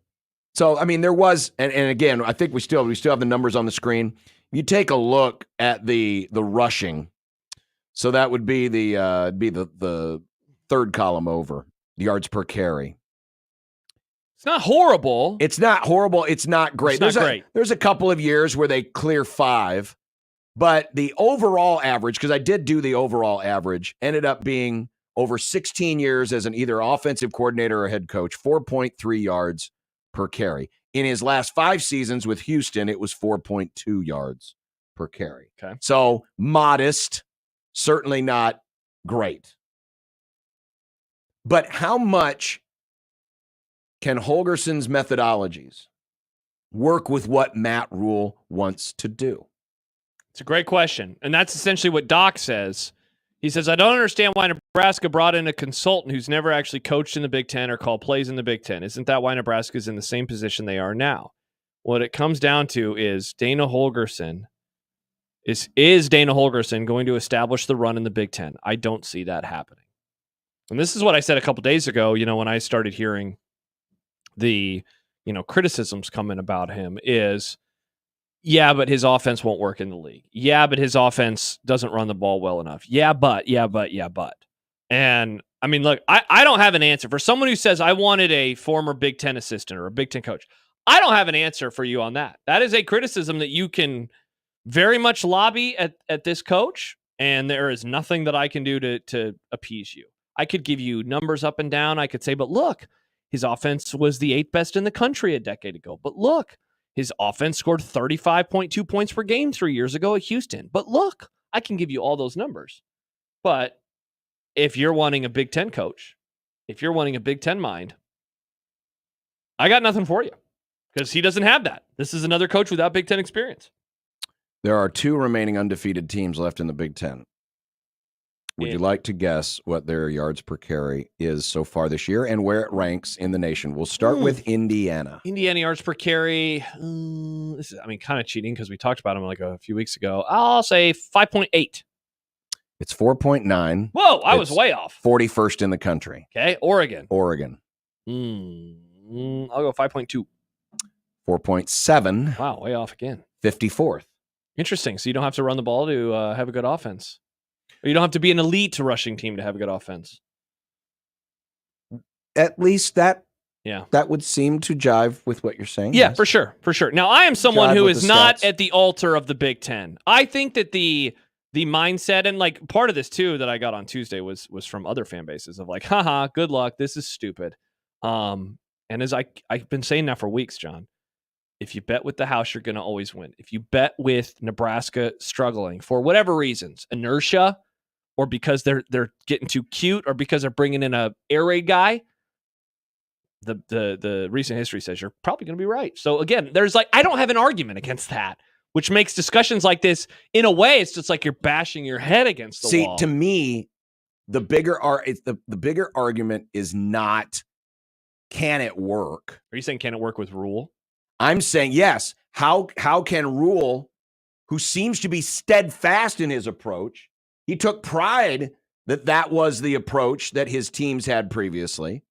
so, I mean, there was, and again, I think we still have the numbers on the screen. You take a look at the rushing. So that would be the third column over, yards per carry. It's not horrible. It's not horrible. It's not great. There's a couple of years where they clear 5, but the overall average, because I did do the overall average, ended up being over 16 years as an either offensive coordinator or head coach, 4.3 yards per carry. In his last 5 seasons with Houston, it was 4.2 yards per carry. Okay. So modest, certainly not great. But how much can Holgerson's methodologies work with what Matt Rule wants to do? It's a great question. And that's essentially what Doc says. He says, I don't understand why Nebraska brought in a consultant who's never actually coached in the Big Ten or called plays in the Big Ten. Isn't that why Nebraska's in the same position they are now? What it comes down to is Dana Holgerson. Is Dana Holgerson going to establish the run in the Big Ten? I don't see that happening. And this is what I said a couple days ago, when I started hearing the, criticisms coming about him is, yeah, but his offense won't work in the league. Yeah, but his offense doesn't run the ball well enough. Yeah, but. And I mean, look, I don't have an answer. For someone who says I wanted a former Big Ten assistant or a Big Ten coach, I don't have an answer for you on that. That is a criticism that you can very much lobby at this coach, and there is nothing that I can do to appease you. I could give you numbers up and down. I could say, but look, his offense was the 8th best in the country a decade ago. But look, his offense scored 35.2 points per game 3 years ago at Houston. But look, I can give you all those numbers. But if you're wanting a Big Ten coach, if you're wanting a Big Ten mind, I got nothing for you because he doesn't have that. This is another coach without Big Ten experience. There are 2 remaining undefeated teams left in the Big Ten. Would you like to guess what their yards per carry is so far this year and where it ranks in the nation? We'll start with Indiana. Indiana yards per carry. This is, kind of cheating because we talked about them like a few weeks ago. I'll say 5.8. It's 4.9. Whoa, I was It's way off. 41st in the country. Okay, Oregon. Oregon. I'll go 5.2. 4.7. Wow, way off again. 54th. Interesting. So you don't have to run the ball to have a good offense. Or you don't have to be an elite rushing team to have a good offense. At least that Yeah. That would seem to jive with what you're saying. Yeah, yes. for sure. For sure. Now, I am someone Jive who with is the not stats. at the altar of the Big Ten. I think that the mindset, and like part of this too that I got on Tuesday was from other fan bases of like, haha, good luck. This is stupid. And as I've been saying now for weeks, John, if you bet with the house, you're going to always win. If you bet with Nebraska struggling for whatever reasons, inertia, or because they're getting too cute, or because they're bringing in a air raid guy, the recent history says you're probably going to be right. So again, there's like, I don't have an argument against that, which makes discussions like this, in a way, it's just like you're bashing your head against the wall. See, to me, the bigger argument is not, can it work? Are you saying can it work with Rule? I'm saying yes. How can Rule, who seems to be steadfast in his approach, he took pride that was the approach that his teams had previously.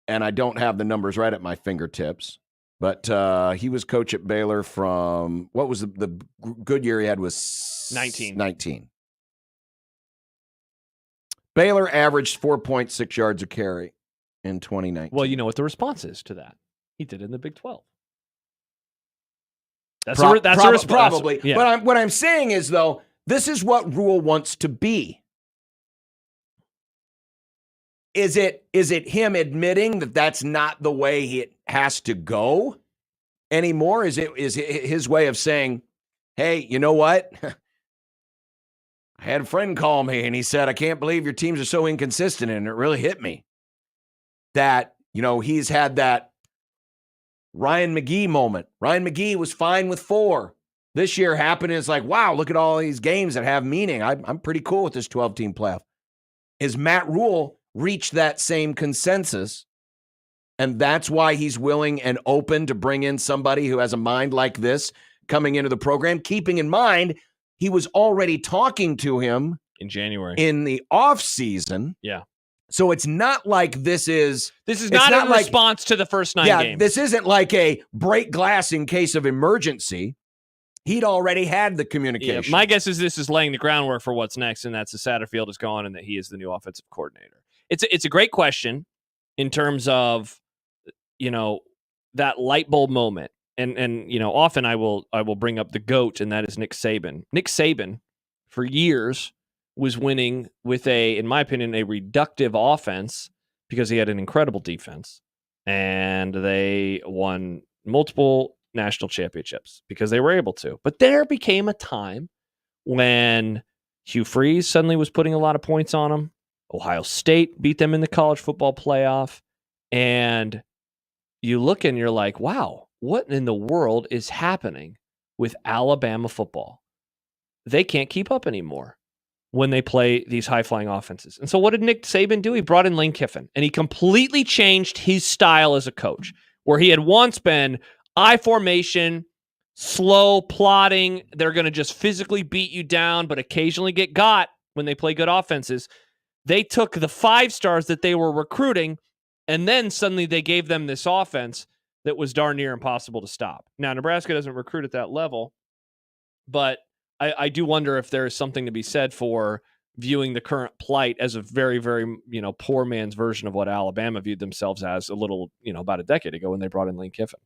And I don't have the numbers right at my fingertips, but he was coach at Baylor from, what was the good year he had was 19. Baylor averaged 4.6 yards a carry in 2019. Well, you know what the response is to that. He did it in the Big 12. That's probably. Yeah. But what I'm saying is, though, this is what Rule wants to be. Is it him admitting that that's not the way it has to go anymore? Is it his way of saying, hey, you know what? I had a friend call me and he said, I can't believe your teams are so inconsistent, and it really hit me. That, he's had that Ryan McGee moment. Ryan McGee was fine with 4. This year happened, and it's like, wow, look at all these games that have meaning. I'm pretty cool with this 12-team playoff. Is Matt Rule reached that same consensus, and that's why he's willing and open to bring in somebody who has a mind like this coming into the program, keeping in mind he was already talking to him in January in the off season. Yeah. So it's not like this is not in response to the first 9 games. This isn't like a break glass in case of emergency. He'd already had the communication. Yeah, my guess is this is laying the groundwork for what's next, and that's the Satterfield is gone and that he is the new offensive coordinator. It's a great question in terms of, that light bulb moment. And often I will bring up the GOAT, and that is Nick Saban. Nick Saban, for years, was winning with in my opinion, a reductive offense because he had an incredible defense. And they won multiple national championships because they were able to. But there became a time when Hugh Freeze suddenly was putting a lot of points on them. Ohio State beat them in the college football playoff. And you look and you're like, wow, what in the world is happening with Alabama football? They can't keep up anymore when they play these high-flying offenses. And so what did Nick Saban do? He brought in Lane Kiffin, and he completely changed his style as a coach, where he had once been I formation, slow, plodding. They're going to just physically beat you down, but occasionally get got when they play good offenses. They took the 5 stars that they were recruiting, and then suddenly they gave them this offense that was darn near impossible to stop. Now, Nebraska doesn't recruit at that level, but I do wonder if there is something to be said for viewing the current plight as a very, very, poor man's version of what Alabama viewed themselves as a little, about a decade ago when they brought in Lane Kiffin.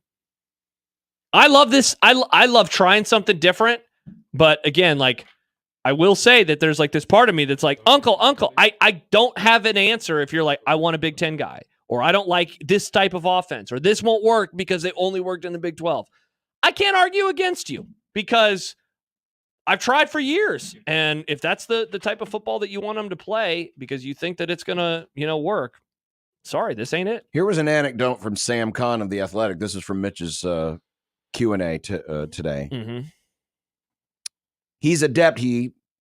I love this. I love trying something different, but again, like, I will say that there's like this part of me that's like, Uncle, I don't have an answer if you're like, I want a Big Ten guy, or I don't like this type of offense, or this won't work because it only worked in the Big 12. I can't argue against you because I've tried for years. And if that's the type of football that you want them to play because you think that it's going to, work, sorry, this ain't it. Here was an anecdote from Sam Kahn of The Athletic. This is from Mitch's Q&A today. Mm-hmm.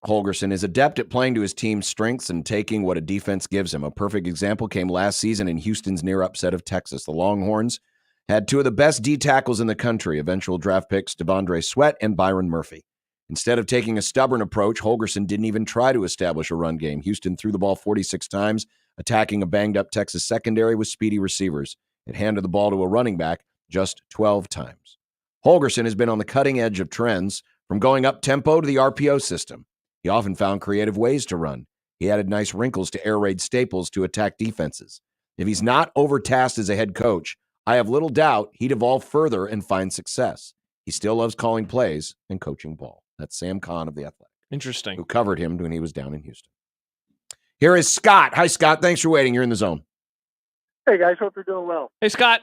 Holgerson is adept at playing to his team's strengths and taking what a defense gives him. A perfect example came last season in Houston's near upset of Texas. The Longhorns had 2 of the best D tackles in the country, eventual draft picks Devondre Sweat and Byron Murphy. Instead of taking a stubborn approach, Holgorsen didn't even try to establish a run game. Houston threw the ball 46 times, attacking a banged-up Texas secondary with speedy receivers. It handed the ball to a running back just 12 times. Holgorsen has been on the cutting edge of trends, from going up-tempo to the RPO system. He often found creative ways to run. He added nice wrinkles to air raid staples to attack defenses. If he's not overtasked as a head coach, I have little doubt he'd evolve further and find success. He still loves calling plays and coaching ball. That's Sam Kahn of The Athletic. Interesting. Who covered him when he was down in Houston. Here is Scott. Hi, Scott. Thanks for waiting. You're in the zone. Hey, guys. Hope you're doing well. Hey, Scott.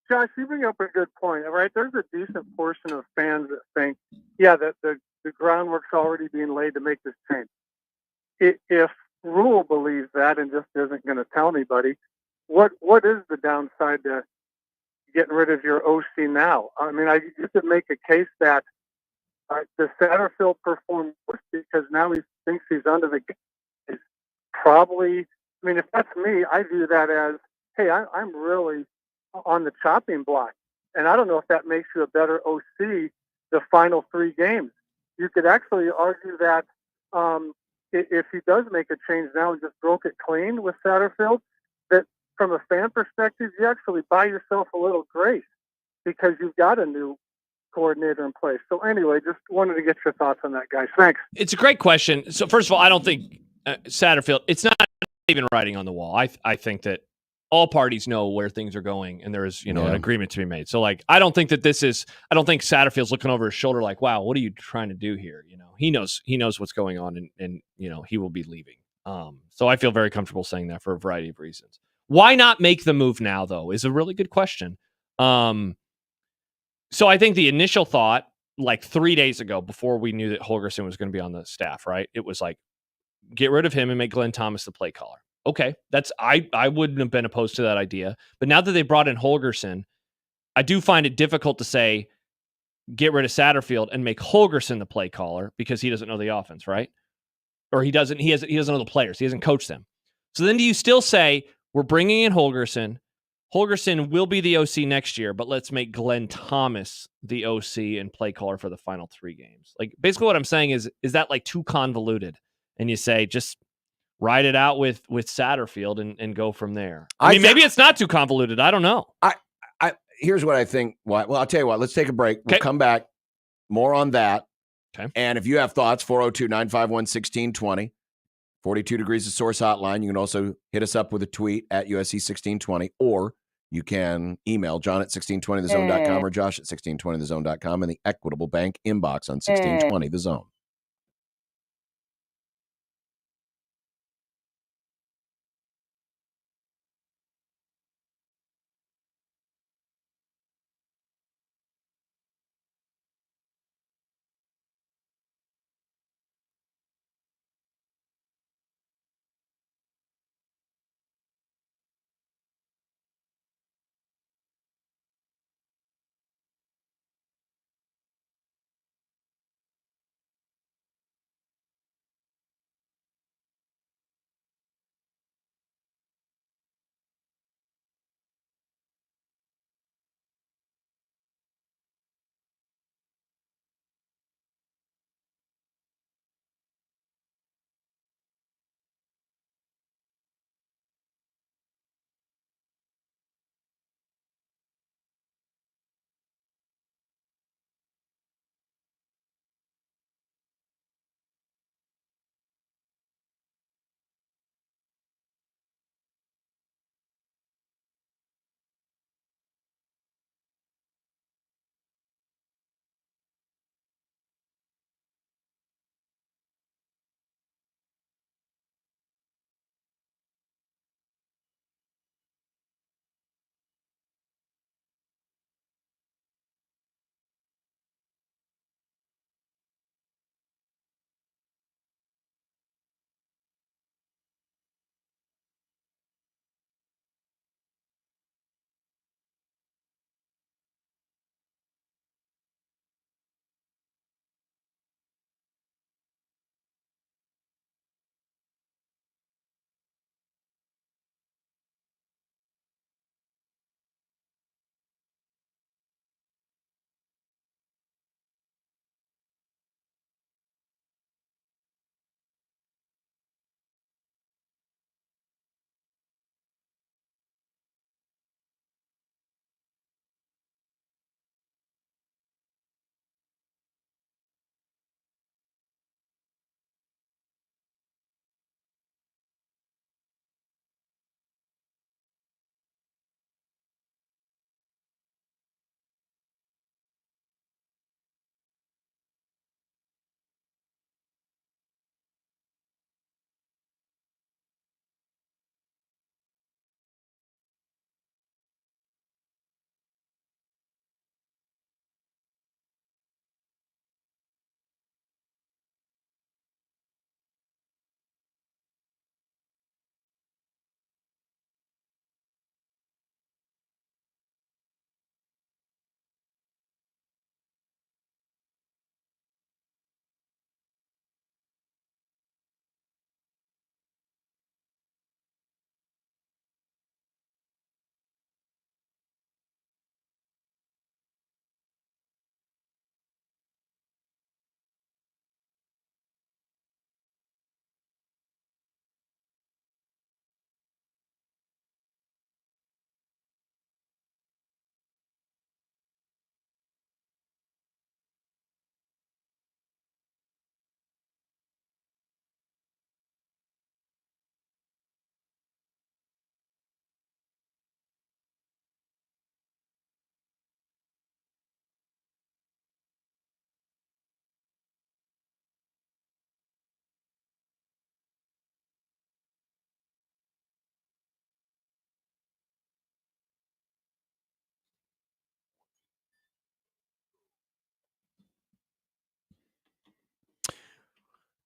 Josh, you bring up a good point, all right? There's a decent portion of fans that think, yeah, that the groundwork's already being laid to make this change. If Rule believes that and just isn't going to tell anybody, what is the downside to getting rid of your OC now? I mean, you could make a case that the Satterfield performed worse because now he thinks he's under the gun. Probably, I mean, if that's me, I view that as, hey, I'm really on the chopping block. And I don't know if that makes you a better OC the final 3 games. You could actually argue that if he does make a change now and just broke it clean with Satterfield, that from a fan perspective, you actually buy yourself a little grace because you've got a new coordinator in place. So anyway, just wanted to get your thoughts on that, guys. Thanks. It's a great question. So first of all, I don't think Satterfield, it's not even writing on the wall. I think that all parties know where things are going and there's, an agreement to be made. So like, I don't think Satterfield's looking over his shoulder like, wow, what are you trying to do here? He knows what's going on and he will be leaving. So I feel very comfortable saying that for a variety of reasons. Why not make the move now though is a really good question. So I think the initial thought, like 3 days ago, before we knew that Holgorsen was going to be on the staff, right? It was like, get rid of him and make Glenn Thomas the play caller. Okay, I wouldn't have been opposed to that idea. But now that they brought in Holgorsen, I do find it difficult to say, get rid of Satterfield and make Holgorsen the play caller because he doesn't know the offense, right? Or he doesn't know the players. He hasn't coached them. So then do you still say, we're bringing in Holgorsen. Holgorsen will be the OC next year, but let's make Glenn Thomas the OC and play caller for the final 3 games. Like basically what I'm saying is that like too convoluted? And you say, just ride it out with Satterfield and go from there. I mean, maybe it's not too convoluted. I don't know. Here's what I think. Well, I'll tell you what. Let's take a break. We'll come back. More on that. Okay. And if you have thoughts, 402-951-1620. 42 Degrees of Source hotline. You can also hit us up with a tweet at USC1620, or you can email John at 1620thezone.com or Josh at 1620thezone.com in the Equitable Bank inbox on 1620 The Zone.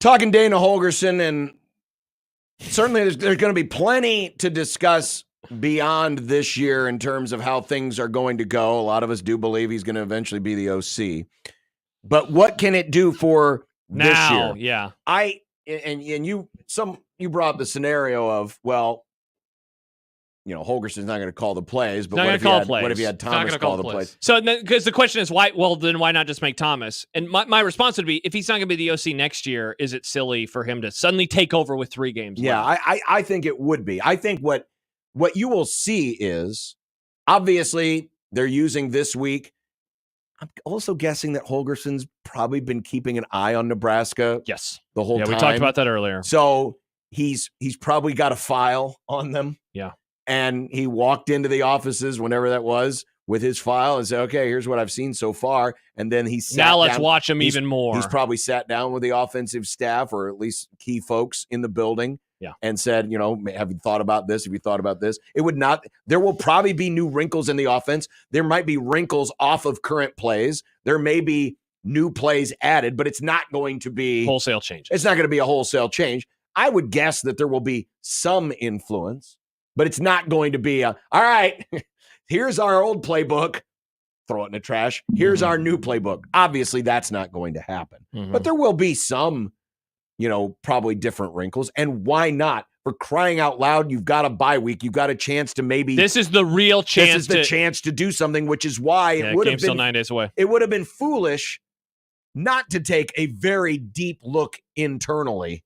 talking Dana Holgorsen, and certainly there's going to be plenty to discuss beyond this year in terms of how things are going to go. A lot of us do believe he's going to eventually be the OC. But what can it do for this year? Yeah. You brought up the scenario of, well, Holgerson's not going to call the plays, but what if you had Thomas call the plays? So, because the question is, why not just make Thomas? And my response would be, if he's not going to be the OC next year, is it silly for him to suddenly take over with 3 games Yeah, I think it would be. I think what you will see is, obviously, they're using this week. I'm also guessing that Holgerson's probably been keeping an eye on Nebraska. Yes. The whole time. We talked about that earlier. So he's probably got a file on them. Yeah. And he walked into the offices, whenever that was, with his file and said, okay, here's what I've seen so far. And then he sat now let's down. watch him even more. He's probably sat down with the offensive staff, or at least key folks in the building, and said, have you thought about this? Have you thought about this? There will probably be new wrinkles in the offense. There might be wrinkles off of current plays. There may be new plays added, but it's not going to be wholesale change. It's not going to be a wholesale change. I would guess that there will be some influence, but it's not going to be all right, here's our old playbook, throw it in the trash. Here's our new playbook. Obviously, that's not going to happen. But there will be some, probably different wrinkles. And why not? For crying out loud, you've got a bye week. You've got a chance to maybe. This is the real chance. This is the chance to do something, which is why it would have been still 9 days away. It would have been foolish not to take a very deep look internally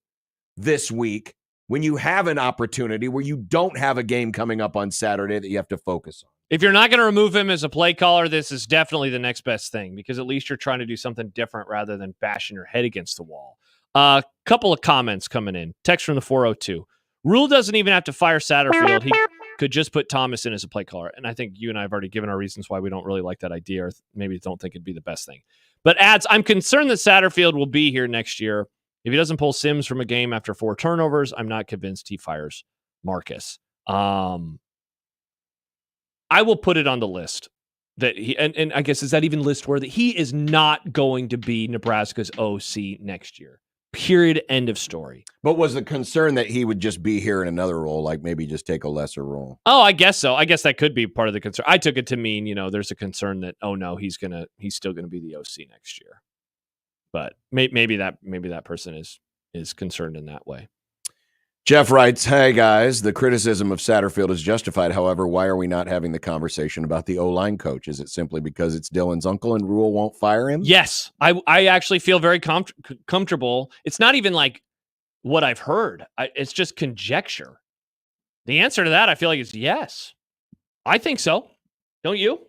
this week, when you have an opportunity where you don't have a game coming up on Saturday that you have to focus on. If you're not going to remove him as a play caller, this is definitely the next best thing, because at least you're trying to do something different rather than bashing your head against the wall. A couple of comments coming in. Text from the 402. Rule doesn't even have to fire Satterfield. He could just put Thomas in as a play caller. And I think you and I have already given our reasons why we don't really like that idea, or maybe don't think it'd be the best thing. But adds, I'm concerned that Satterfield will be here next year. If he doesn't pull Sims from a game after 4 turnovers, I'm not convinced he fires Marcus. I will put it on the list that he, and I guess, is that even list worthy? He is not going to be Nebraska's OC next year. Period. End of story. But was the concern that he would just be here in another role, like maybe just take a lesser role? Oh, I guess so. I guess that could be part of the concern. I took it to mean, there's a concern that, oh no, he's still gonna be the OC next year. But maybe that person is concerned in that way. Jeff writes, hey, guys, the criticism of Satterfield is justified. However, why are we not having the conversation about the O-line coach? Is it simply because it's Dylan's uncle and Rule won't fire him? Yes. I actually feel very comfortable. It's not even like what I've heard. It's just conjecture. The answer to that, I feel like, is yes. I think so. Don't you?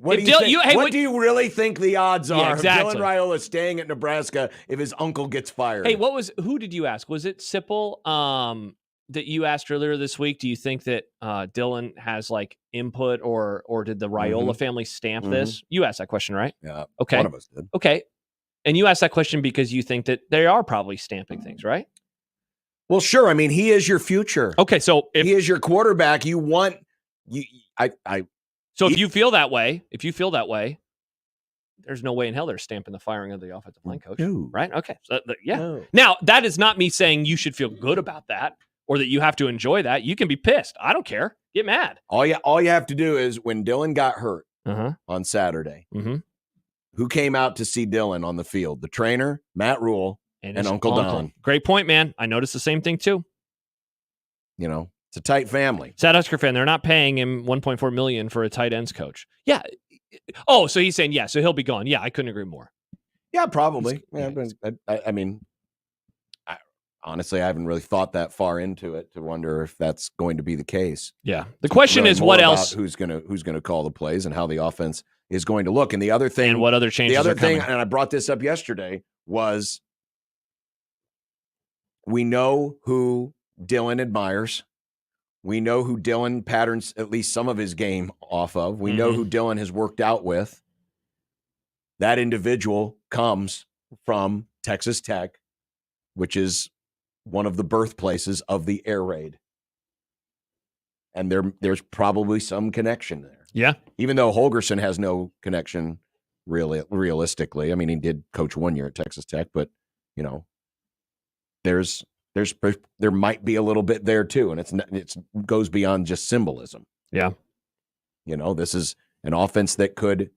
What do you really think the odds are of Dylan Raiola staying at Nebraska if his uncle gets fired? Hey, who did you ask? Was it Sipple that you asked earlier this week? Do you think that Dylan has like input, or did the Raiola family stamp this? You asked that question, right? Yeah. Okay. One of us did. Okay. And you asked that question because you think that they are probably stamping things, right? Well, sure. I mean, he is your future. Okay, so if he is your quarterback, you want So if you feel that way, there's no way in hell they're stamping the firing of the offensive line coach, right? Okay, so yeah. No. Now, that is not me saying you should feel good about that or that you have to enjoy that. You can be pissed. I don't care. Get mad. All you have to do is, when Dylan got hurt on Saturday, who came out to see Dylan on the field? The trainer, Matt Rule, and Uncle Don. Great point, man. I noticed the same thing too. It's a tight family. Sad Husker fan. They're not paying him $1.4 million for a tight ends coach. Yeah. Oh, so he's saying so he'll be gone. Yeah, I couldn't agree more. Yeah, probably. I mean, honestly, I haven't really thought that far into it to wonder if that's going to be the case. Yeah. The question is, what else? Who's gonna call the plays and how the offense is going to look? And the other thing, and what other changes? The other are thing, coming. and I brought this up yesterday, was we know who Dylan admires. We know who Dylan patterns at least some of his game off of. We know who Dylan has worked out with. That individual comes from Texas Tech, which is one of the birthplaces of the air raid. And there's probably some connection there. Yeah. Even though Holgorsen has no connection realistically. I mean, he did coach 1 year at Texas Tech, but there might be a little bit there too, and it goes beyond just symbolism. Yeah. This is an offense that could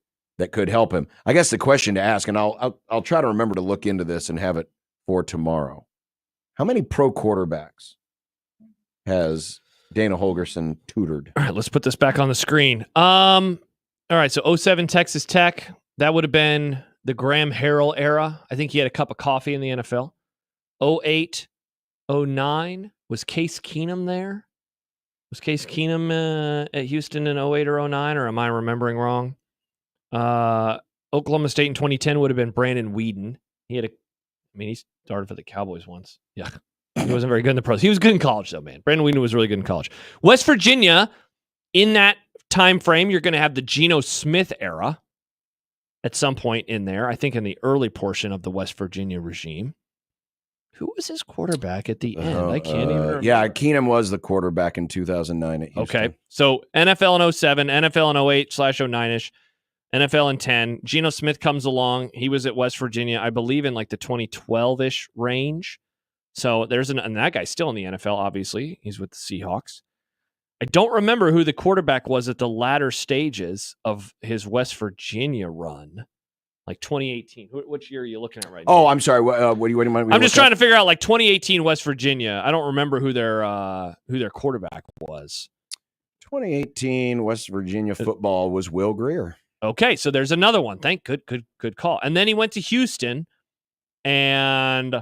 help him. I guess the question to ask, and I'll try to remember to look into this and have it for tomorrow. How many pro quarterbacks has Dana Holgorsen tutored? All right, let's put this back on the screen. All right, so 07 Texas Tech, that would have been the Graham Harrell era. I think he had a cup of coffee in the NFL. 08, 09, was Case Keenum there? Was Case Keenum at Houston in 08 or 09, or am I remembering wrong? Oklahoma State in 2010 would have been Brandon Weeden. He started for the Cowboys once. Yeah. He wasn't very good in the pros. He was good in college, though, man. Brandon Weeden was really good in college. West Virginia, in that time frame, you're going to have the Geno Smith era at some point in there. I think in the early portion of the West Virginia regime. Who was his quarterback at the end? I can't even remember. Yeah, Keenum was the quarterback in 2009 at Houston. Okay, so NFL in 07, NFL in 08/09ish, NFL in 10. Geno Smith comes along. He was at West Virginia, I believe, in like the 2012-ish range. So and that guy's still in the NFL, obviously. He's with the Seahawks. I don't remember who the quarterback was at the latter stages of his West Virginia run, like 2018. Which year are you looking at right now? Oh, I'm sorry. What do you mind? I'm just trying to figure out like 2018 West Virginia. I don't remember who their quarterback was. 2018 West Virginia football was Will Grier. Okay, so there's another one. Good call. And then he went to Houston, and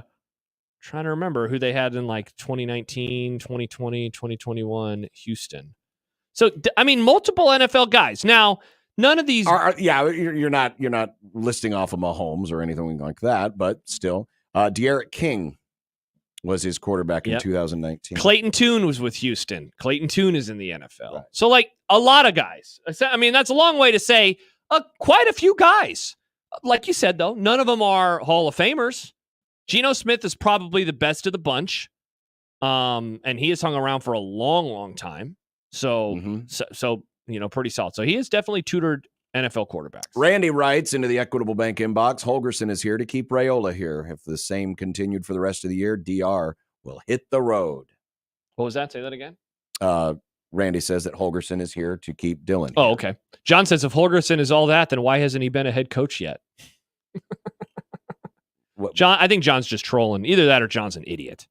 trying to remember who they had in like 2019, 2020, 2021 Houston. So multiple NFL guys. Now, none of these you're not listing off of Mahomes or anything like that, but still, De'Aaron King was his quarterback in 2019. Clayton Tune was with Houston. Clayton Tune is in the NFL. Right. So like a lot of guys. I mean, that's a long way to say quite a few guys. Like you said, though, none of them are Hall of Famers. Geno Smith is probably the best of the bunch, and he has hung around for a long, long time. So, pretty solid. So he has definitely tutored NFL quarterbacks. Randy writes into the Equitable Bank inbox, Holgorsen is here to keep Raiola here. If the same continued for the rest of the year, DR will hit the road. What was that? Say that again. Randy says that Holgorsen is here to keep Dylan. Oh, okay. John says if Holgorsen is all that, then why hasn't he been a head coach yet? John, I think John's just trolling. Either that or John's an idiot.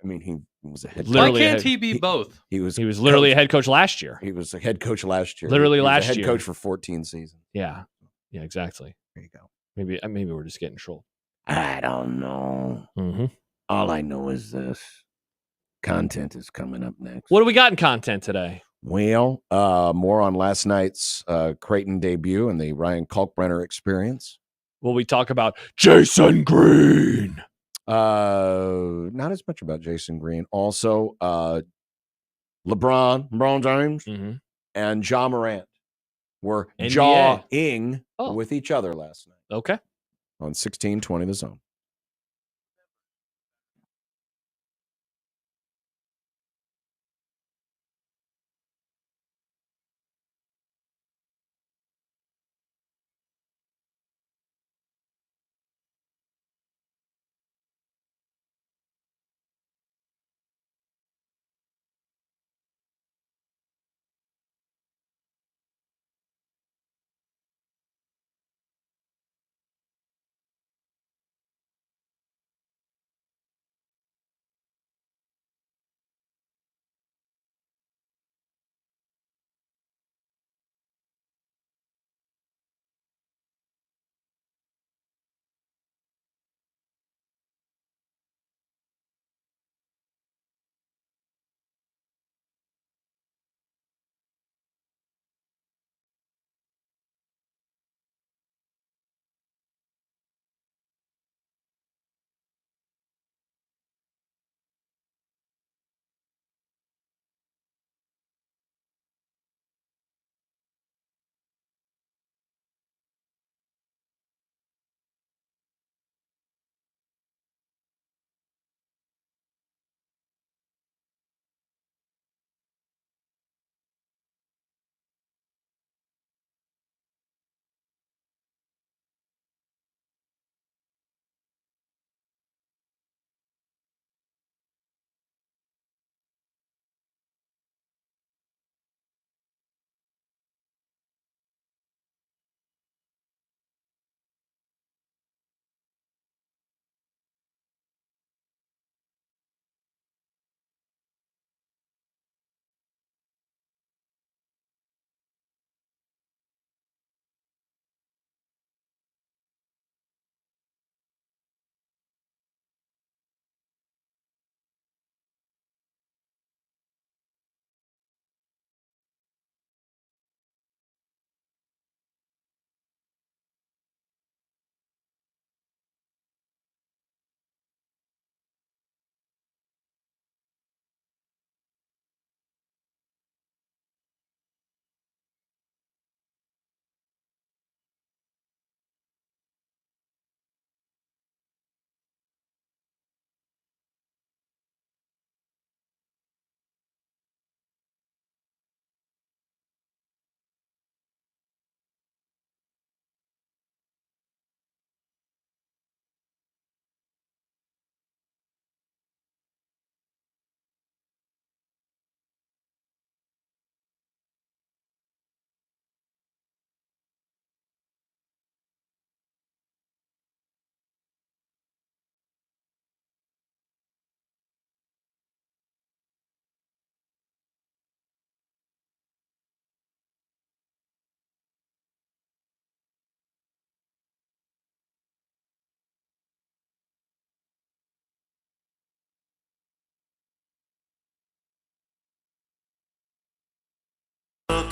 I mean, he was a head coach. Why can't he be both? He was literally a head coach last year. He was a head coach last year. Literally he was last a head year. coach for 14 seasons. Yeah, exactly. There you go. Maybe we're just getting trolled. I don't know. Mm-hmm. All I know is this. Content is coming up next. What do we got in content today? Well, more on last night's Creighton debut and the Ryan Kalkbrenner experience. Will we talk about Jason Green? Not as much about Jason Green. Also, LeBron James, and Ja Morant were NBA. jawing with each other last night. Okay. On 1620 The Zone.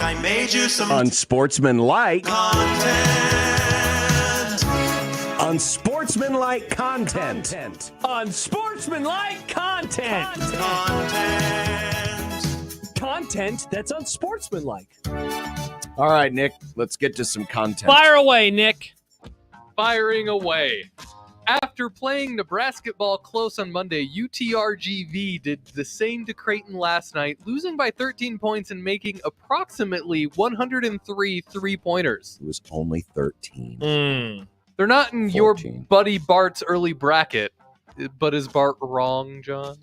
I made you some Unsportsmanlike content. Unsportsmanlike content. Unsportsmanlike content. Content that's unsportsmanlike. All right, Nick, let's get to some content. Fire away, Nick. Firing away. After playing Nebraska ball close on Monday, UTRGV did the same to Creighton last night, losing by 13 points and making approximately 103 three-pointers. It was only 13. They're not in 14. your buddy Bart's early bracket, but is Bart wrong, John?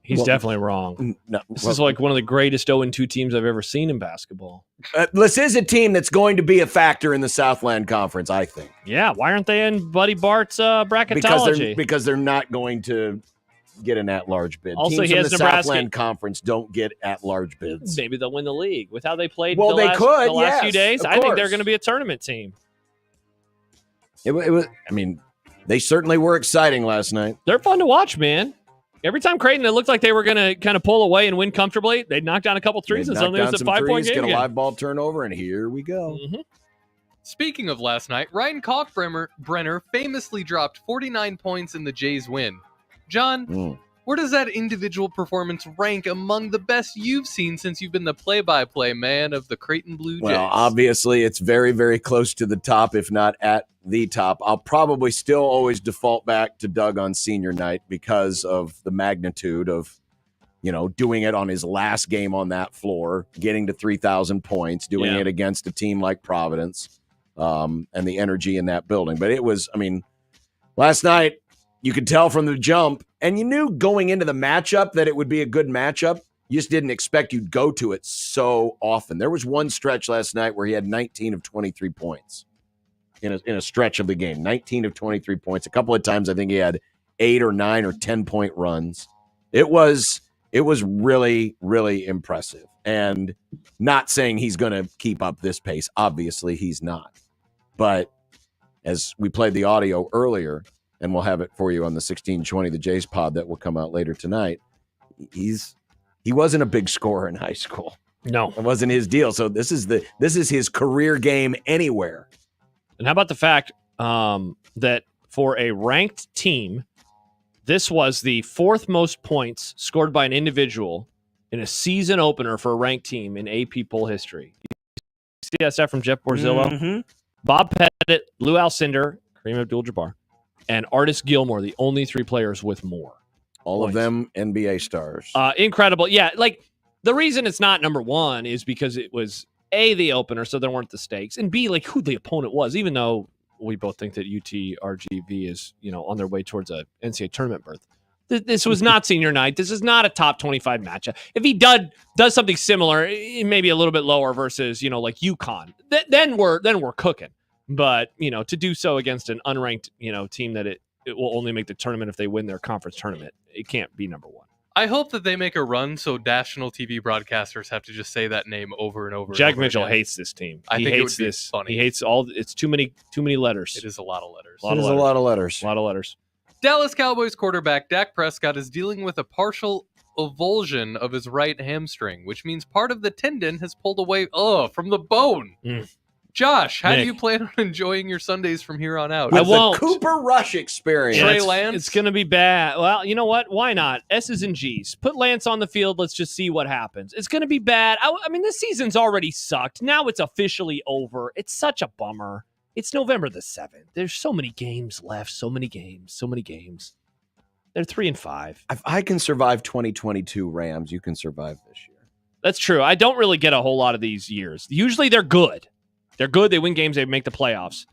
He's definitely wrong. No, This is like one of the greatest 0-2 teams I've ever seen in basketball. This is a team that's going to be a factor in the Southland Conference, I think. Yeah, why aren't they in Buddy Bart's bracketology? Because they're not going to get an at-large bid. Also, Teams he in has the Nebraska. Southland Conference don't get at-large bids. Maybe they'll win the league. With how they played Well, the last yes, few days, of I think they're course. going to be a tournament team. It was. I mean, they certainly were exciting last night. They're fun to watch, man. Every time Creighton, it looked like they were going to kind of pull away and win comfortably. They'd knock down a couple threes and suddenly it was a 5-point game get a again. live ball turnover, and here we go. Speaking of last night, Ryan Kalkbrenner famously dropped 49 points in the Jays' win. John, where does that individual performance rank among the best you've seen since you've been the play-by-play man of the Creighton Blue Jays? Well, obviously, it's very, very close to the top, if not at the top. I'll probably still always default back to Doug on senior night because of the magnitude of, doing it on his last game on that floor, getting to 3,000 points, doing it against a team like Providence, and the energy in that building. But it was, last night, you could tell from the jump, and you knew going into the matchup that it would be a good matchup. You just didn't expect you'd go to it so often. There was one stretch last night where he had 19 of 23 points in a stretch of the game. 19 of 23 points. A couple of times I think he had 8 or 9 or 10-point runs. It was really, really impressive. And not saying he's going to keep up this pace. Obviously, he's not. But as we played the audio earlier, and we'll have it for you on the 1620, the Jays pod that will come out later tonight. He wasn't a big scorer in high school. No, it wasn't his deal. So this is his career game anywhere. And how about the fact that for a ranked team, this was the 4th most points scored by an individual in a season opener for a ranked team in AP poll history. You see that stat from Jeff Borzillo? Bob Pettit, Lou Alcindor, Kareem Abdul-Jabbar, and Artis Gilmore, the only 3 players with more. All of them NBA stars. Incredible. Yeah, like the reason it's not number 1 is because it was A, the opener, so there weren't the stakes, and B, like who the opponent was, even though we both think that UTRGV is, on their way towards a NCAA tournament berth. This was not senior night. This is not a top 25 matchup. If he does something similar, maybe a little bit lower versus, like UConn, then we're cooking. But, to do so against an unranked, team that it will only make the tournament if they win their conference tournament, it can't be number 1. I hope that they make a run so national TV broadcasters have to just say that name over and over. Jack and over Mitchell again. hates this team. I He think hates it would this. be funny. He hates it's too many letters. It is a lot of letters. A lot of letters. Dallas Cowboys quarterback Dak Prescott is dealing with a partial avulsion of his right hamstring, which means part of the tendon has pulled away from the bone. Josh, how do Nick. you plan on enjoying your Sundays from here on out? With the Cooper Rush experience. Trey Lance? It's going to be bad. Well, you know what? Why not? S's and G's. Put Lance on the field. Let's just see what happens. It's going to be bad. I mean, this season's already sucked. Now it's officially over. It's such a bummer. It's November the 7th. There's so many games left. So many games. They're 3-5. If I can survive 2022 Rams, you can survive this year. That's true. I don't really get a whole lot of these years. Usually they're good. They're good. They win games. They make the playoffs.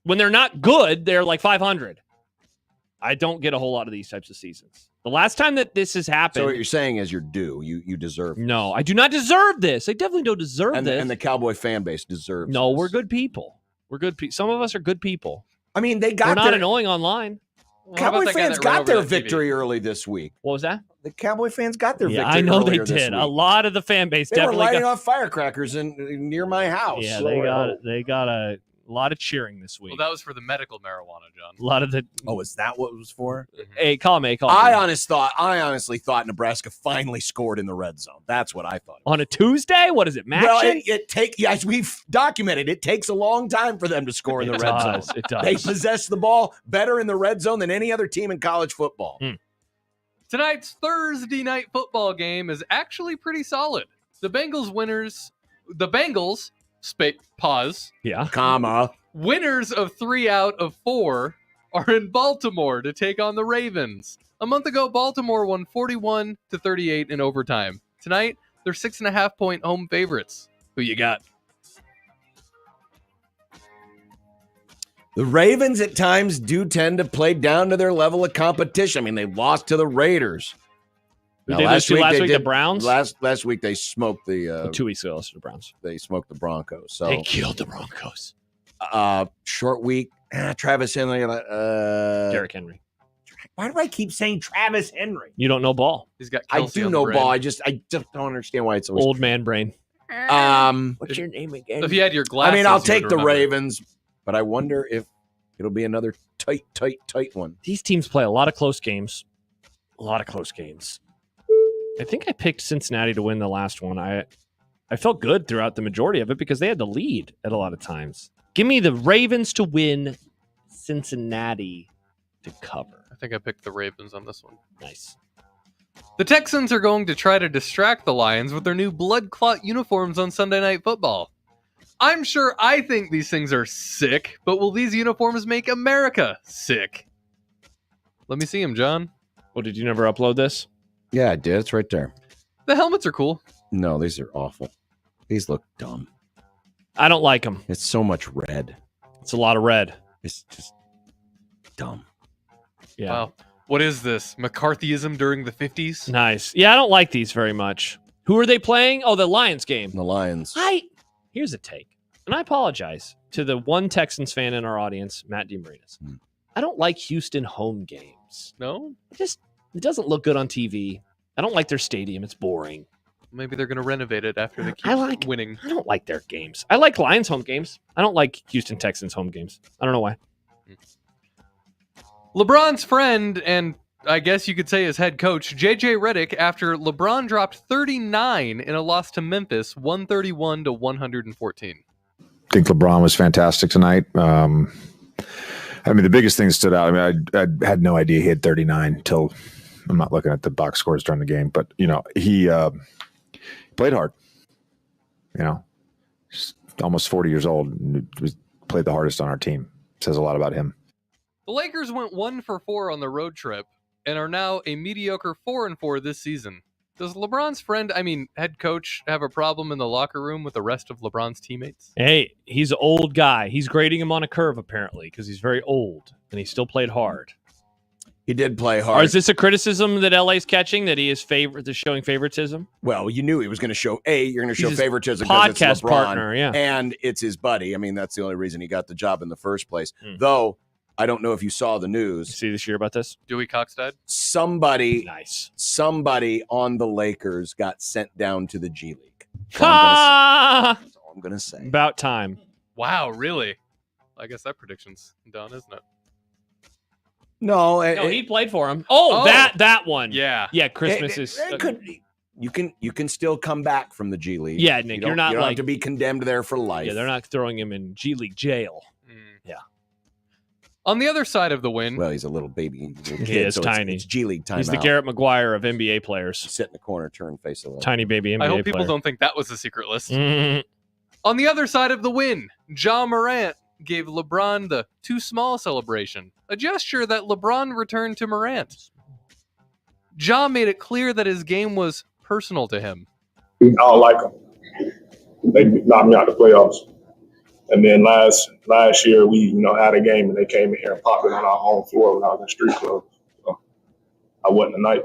When they're not good, they're like 500. I don't get a whole lot of these types of seasons. The last time that this has happened. So what you're saying is you're due. You deserve this. No, I do not deserve this. I definitely don't deserve this. And the Cowboy fan base deserves No, this. we're good people. We're good people. Some of us are good people. I mean, they got We're not their- annoying online. Cowboy fans got their victory early this week. What was that? The Cowboy fans got their victory. I know they earlier this did. week. A lot of the fan base They were definitely lighting got. off firecrackers near my house. Yeah, they got a A lot of cheering this week. Well, that was for the medical marijuana, John. A lot of the. Oh, is that what it was for? Hey, column A, column I B. honestly thought Nebraska finally scored in the red zone. That's what I thought. On a Tuesday? What is it, Mac? Well, as we've documented, it takes a long time for them to score in the red zone. It does. They possess the ball better in the red zone than any other team in college football. Tonight's Thursday night football game is actually pretty solid. The Bengals, winners of 3 out of 4 are in Baltimore to take on the Ravens. A month ago, Baltimore won 41-38 in overtime. Tonight, they're 6.5-point home favorites. Who you got? The Ravens at times do tend to play down to their level of competition. I mean, they lost to the Raiders. Did they lose to last week, the Browns? Last week they smoked the 2 weeks ago, the Browns. They smoked the Broncos. So they killed the Broncos. Short week. Travis Henry. Derrick Henry. Why do I keep saying Travis Henry? You don't know ball. He's got. I Kelsey do on the know brain. ball. I just don't understand why it's always old man brain. What's your name again? If you had your glasses, I mean, I'll you take would the remember. Ravens, but I wonder if it'll be another tight one. These teams play a lot of close games. I think I picked Cincinnati to win the last one. I felt good throughout the majority of it because they had the lead at a lot of times. Give me the Ravens to win, Cincinnati to cover. I think I picked the Ravens on this one. Nice. The Texans are going to try to distract the Lions with their new blood clot uniforms on Sunday Night Football. I'm sure I think these things are sick, but will these uniforms make America sick? Let me see them, John. Well, did you never upload this? Yeah, I did. It's right there. The helmets are cool. No, these are awful. These look dumb. I don't like them. It's so much red. It's a lot of red. It's just dumb. Yeah. Wow. What is this? McCarthyism during the 50s? Nice. Yeah, I don't like these very much. Who are they playing? Oh, the Lions game. The Lions. Here's a take. And I apologize to the one Texans fan in our audience, Matt DeMarinis. I don't like Houston home games. No? It doesn't look good on TV. I don't like their stadium. It's boring. Maybe they're going to renovate it after they keep winning. I don't like their games. I like Lions home games. I don't like Houston Texans home games. I don't know why. LeBron's friend, and I guess you could say his head coach, J.J. Redick, after LeBron dropped 39 in a loss to Memphis, 131-114. I think LeBron was fantastic tonight. I mean, the biggest thing that stood out, I mean, I had no idea he had 39 until I'm not looking at the box scores during the game, but, you know, he played hard. You know, he's almost 40 years old and played the hardest on our team. Says a lot about him. The Lakers went 1 for 4 on the road trip and are now a mediocre 4-4 this season. Does LeBron's friend, head coach, have a problem in the locker room with the rest of LeBron's teammates? Hey, he's an old guy. He's grading him on a curve, apparently, because he's very old, and he still played hard. He did play hard. Or is this a criticism that LA's catching, that he is showing favoritism? Well, you knew he was going to show, you're going to show He's his favoritism because it's podcast LeBron, partner, yeah. and it's his buddy. I mean, that's the only reason he got the job in the first place. Though, I don't know if you saw the news. You see this year about this? Dewey Cox died? Somebody on the Lakers got sent down to the G League. That's all I'm going to say. About time. Wow, really? I guess that prediction's done, isn't it? No, he played for him. Oh, that one. Yeah. Yeah, Christmas is... It could be. You can still come back from the G League. Yeah, Nick, you don't have to be condemned there for life. Yeah, they're not throwing him in G League jail. Yeah. On the other side of the win... Well, he's a little baby. Little kid, He is so tiny. It's G League timeout. He's the Garrett McGuire of NBA players. Sit in the corner, turn face away. Tiny baby NBA player. I hope people don't think that was a secret list. Mhm. On the other side of the win, Ja Morant gave LeBron the too small celebration, a gesture that LeBron returned to Morant. Ja made it clear that his game was personal to him. I don't like them. They knocked me out of the playoffs. And then last year, we had a game and they came in here and popped it on our home floor when I was in street club. So I wasn't a night.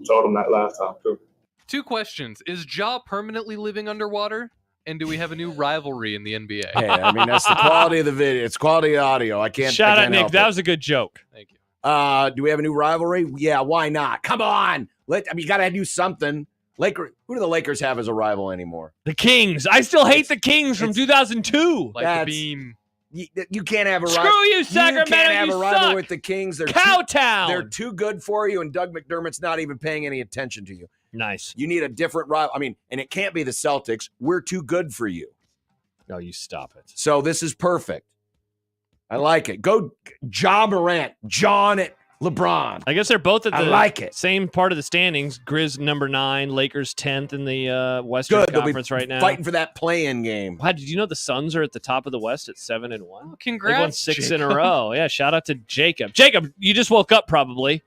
Told them that last time too. 2 questions. Is Ja permanently living underwater? And do we have a new rivalry in the NBA? Hey, I mean, that's the quality of the video. It's quality of the audio. I can't Shout out, Nick. help That it. was a good joke. Thank you. Do we have a new rivalry? Yeah, why not? Come on. You got to do something. Who do the Lakers have as a rival anymore? The Kings. I still hate the Kings from 2002. Like the beam. You can't have a rival. Screw you, Sacramento. You can't have a rival suck. with the Kings. They're Cowtown. They're too good for you, and Doug McDermott's not even paying any attention to you. Nice. You need a different rival. I mean, and it can't be the Celtics. We're too good for you. No, you stop it. So this is perfect. I like it. Go Ja Morant, John at LeBron. I guess they're both at the I like it. same part of the standings. Grizz number 9, Lakers 10th in the Western Good. They'll be Conference right now. fighting for that play-in game. Wow, did you know the Suns are at the top of the West at 7-1? Oh, congrats, They won 6 in a Jacob. row. Yeah, shout out to Jacob. Jacob, you just woke up probably.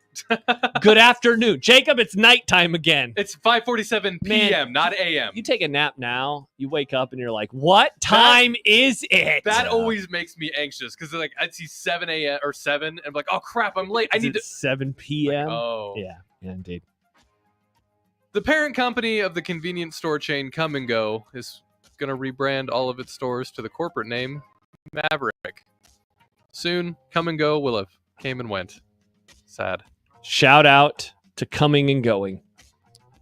Good afternoon. Jacob, it's nighttime again. It's 5:47 p.m., Man, not a.m. You take a nap now, you wake up and you're like, what time is it? That always makes me anxious because like I'd see 7 a.m. or 7 and I'm like, oh crap, I'm late. I Is need it to 7 p.m. Oh. Yeah, indeed. The parent company of the convenience store chain Come and Go is going to rebrand all of its stores to the corporate name Maverick. Soon, Come and Go will have came and went. Sad. Shout out to coming and going.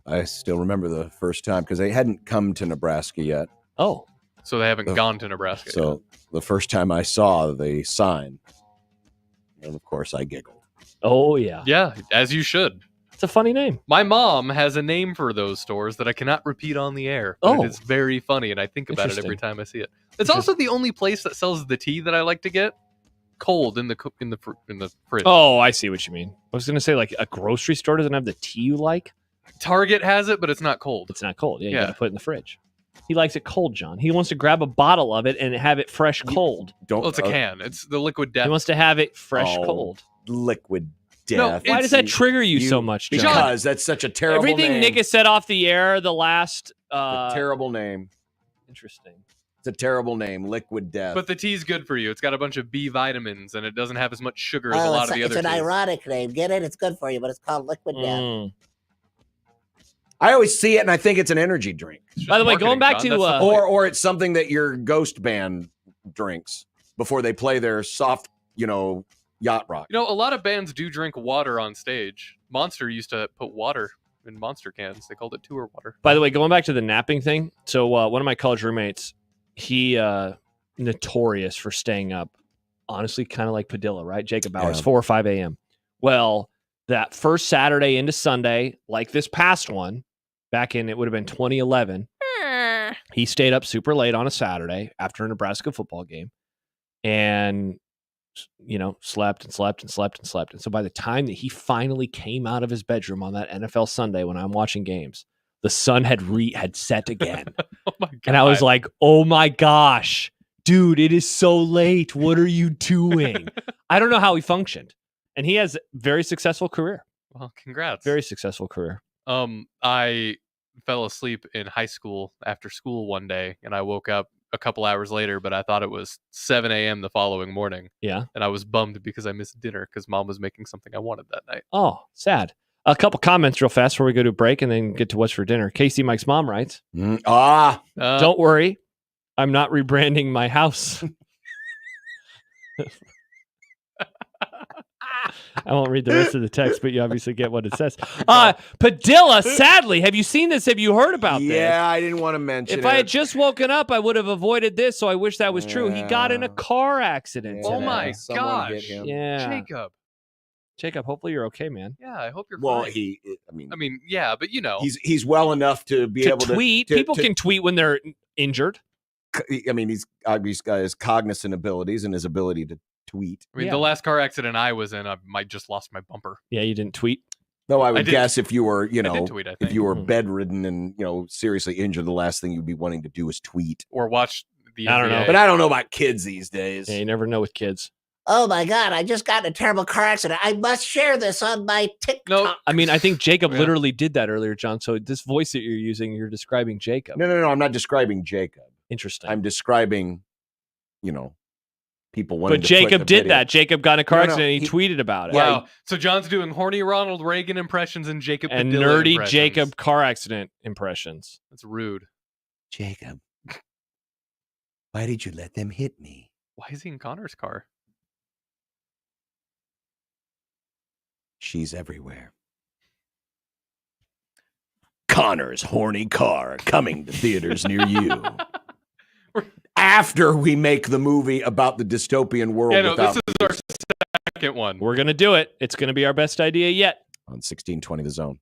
I still remember the first time because they hadn't come to Nebraska yet. Oh. So they haven't gone to Nebraska So the first time I saw the sign, and of course I giggled. Oh, yeah. Yeah, as you should. It's a funny name. My mom has a name for those stores that I cannot repeat on the air. But Oh. It's very funny, and I think about it every Interesting. time I see it. It's also the only place that sells the tea that I like to get cold in the fridge. Oh, I see what you mean. I was going to say, like, a grocery store doesn't have the tea you like. Target has it, but it's not cold. It's not cold. Yeah, you Yeah. got to put it in the fridge. He likes it cold, John. He wants to grab a bottle of it and have it fresh cold. Well, it's a can. It's the liquid death. He wants to have it fresh Oh, cold. Liquid No, death. Why does that trigger you so much, John? Because that's such a terrible Everything name. Nick has said off the air the last... a terrible name. Interesting. It's a terrible name. Liquid death. But the tea's good for you. It's got a bunch of B vitamins, and it doesn't have as much sugar as a lot of the it's other an teas. ironic name. Get it? It's good for you, but it's called Liquid Death. I always see it and I think it's an energy drink. By the way, going back to... or it's something that your ghost band drinks before they play their soft, yacht rock. You know, a lot of bands do drink water on stage. Monster used to put water in Monster cans. They called it tour water. By the way, going back to the napping thing. So one of my college roommates, he notorious for staying up, honestly, kind of like Padilla, right? Jacob Bowers, Yeah. 4 or 5 a.m. Well, that first Saturday into Sunday, like this past one, back in, it would have been 2011, he stayed up super late on a Saturday after a Nebraska football game and, slept and slept and slept and slept. And so by the time that he finally came out of his bedroom on that NFL Sunday when I'm watching games, the sun had set again. Oh my God. And I was like, oh my gosh, dude, it is so late. What are you doing? I don't know how he functioned. And he has a very successful career. Well, congrats. Very successful career. I fell asleep in high school after school one day, and I woke up a couple hours later, but I thought it was 7 a.m. the following morning. Yeah. And I was bummed because I missed dinner because mom was making something I wanted that night. Oh, sad. A couple comments real fast before we go to a break and then get to what's for dinner. Casey Mike's mom writes, don't worry, I'm not rebranding my house. I won't read the rest of the text, but you obviously get what it says. Padilla, sadly, have you seen this? Have you heard about this? Yeah, I didn't want to mention If it. I had just woken up, I would have avoided this, so I wish that was true. He got in a car accident Oh today. my Someone gosh. get him. Yeah. Jacob, hopefully you're okay, man. Yeah, I hope you're Well, fine. I mean, yeah, but he's well enough to be To able tweet. to People can tweet when they're injured. I mean, he's got his cognizant abilities and his ability to tweet. I mean, the last car accident I was in, I just lost my bumper. Yeah, you didn't tweet. Though I I would did- guess if you were, I did tweet, I if you were Mm-hmm. bedridden and seriously injured, the last thing you'd be wanting to do is tweet Or watch the I don't know. NBA. But I don't know about kids these days. Yeah, you never know with kids. Oh my God, I just got in a terrible car accident. I must share this on my TikTok. No, I mean, I think Jacob Yeah. literally did that earlier, John. So this voice that you're using, you're describing Jacob. No. I'm not describing Jacob. Interesting. I'm describing, people wanting But to put Jacob the did video. that. Jacob got in a car No, accident and he he- tweeted about it. Wow. So John's doing horny Ronald Reagan impressions and Jacob And Padilla nerdy impressions. Jacob car accident impressions. That's rude. Jacob, why did you let them hit me? Why is he in Connor's car? She's everywhere. Connor's horny car coming to theaters near you. After we make the movie about the dystopian world. Yeah, no, without this is our second one. We're going to do it. It's going to be our best idea yet. On 1620 The Zone.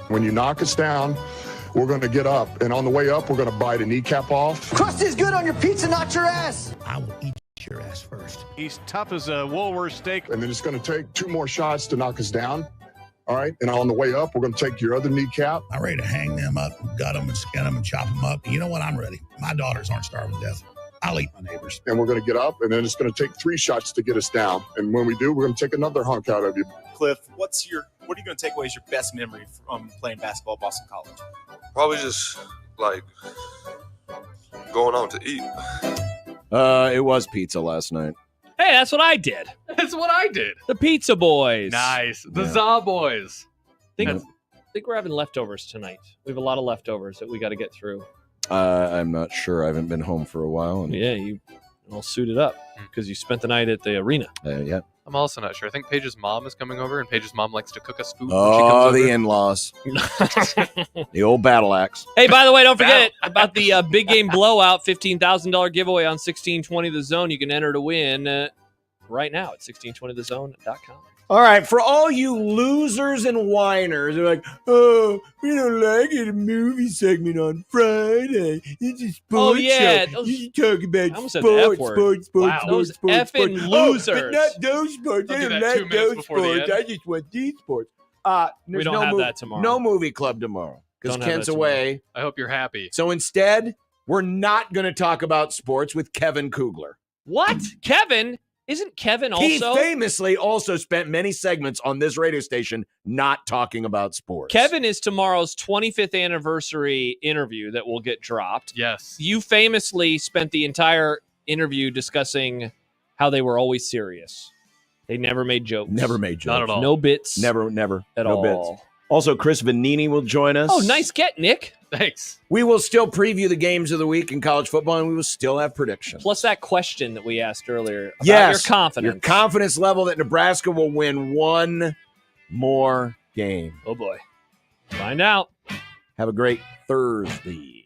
When you knock us down, we're going to get up. And on the way up, we're going to bite a kneecap off. Crust is good on your pizza, not your ass. I will eat your ass first. He's tough as a Woolworth steak. And then it's going to take 2 more shots to knock us down. All right. And on the way up, we're going to take your other kneecap. I'm ready to hang them up, gut them and skin them and chop them up. You know what? I'm ready. My daughters aren't starving to death. I'll eat my neighbors. And we're going to get up, and then it's going to take 3 shots to get us down. And when we do, we're going to take another hunk out of you. Cliff, what are you going to take away as your best memory from playing basketball at Boston College? Probably just like going out to eat. It was pizza last night. Hey, that's what I did. That's what I did. The Pizza Boys. Nice. The Za Boys. I think we're having leftovers tonight. We have a lot of leftovers that we got to get through. I'm not sure. I haven't been home for a while. And Yeah, you all suited up because you spent the night at the arena. Yeah. I'm also not sure. I think Paige's mom is coming over, and Paige's mom likes to cook us food when she comes Oh, over. the in-laws. The old battle axe. Hey, by the way, don't forget about the big game blowout $15,000 giveaway on 1620 The Zone. You can enter to win right now at 1620thezone.com. All right, for all you losers and whiners, they're like, oh, we don't like it, a movie segment on Friday. It's a sports show. You talk about sports. Wow. Those effing losers. But not those sports. I don't like those sports. I just want these sports. We don't have that tomorrow. No movie club tomorrow because Don't have Kent's that tomorrow. away. I hope you're happy. So instead, we're not going to talk about sports with Kevin Kugler. What? Kevin? Isn't Kevin also? He famously also spent many segments on this radio station not talking about sports. Kevin is tomorrow's 25th anniversary interview that will get dropped. Yes. You famously spent the entire interview discussing how they were always serious. They never made jokes. Never made jokes. Not at all. No bits. Never. At no all. bits. Also, Chris Vanini will join us. Oh, nice get, Nick. Thanks. We will still preview the games of the week in college football, and we will still have predictions. Plus that question that we asked earlier about Yes, your confidence. Your confidence level that Nebraska will win one more game. Oh, boy. Find out. Have a great Thursday.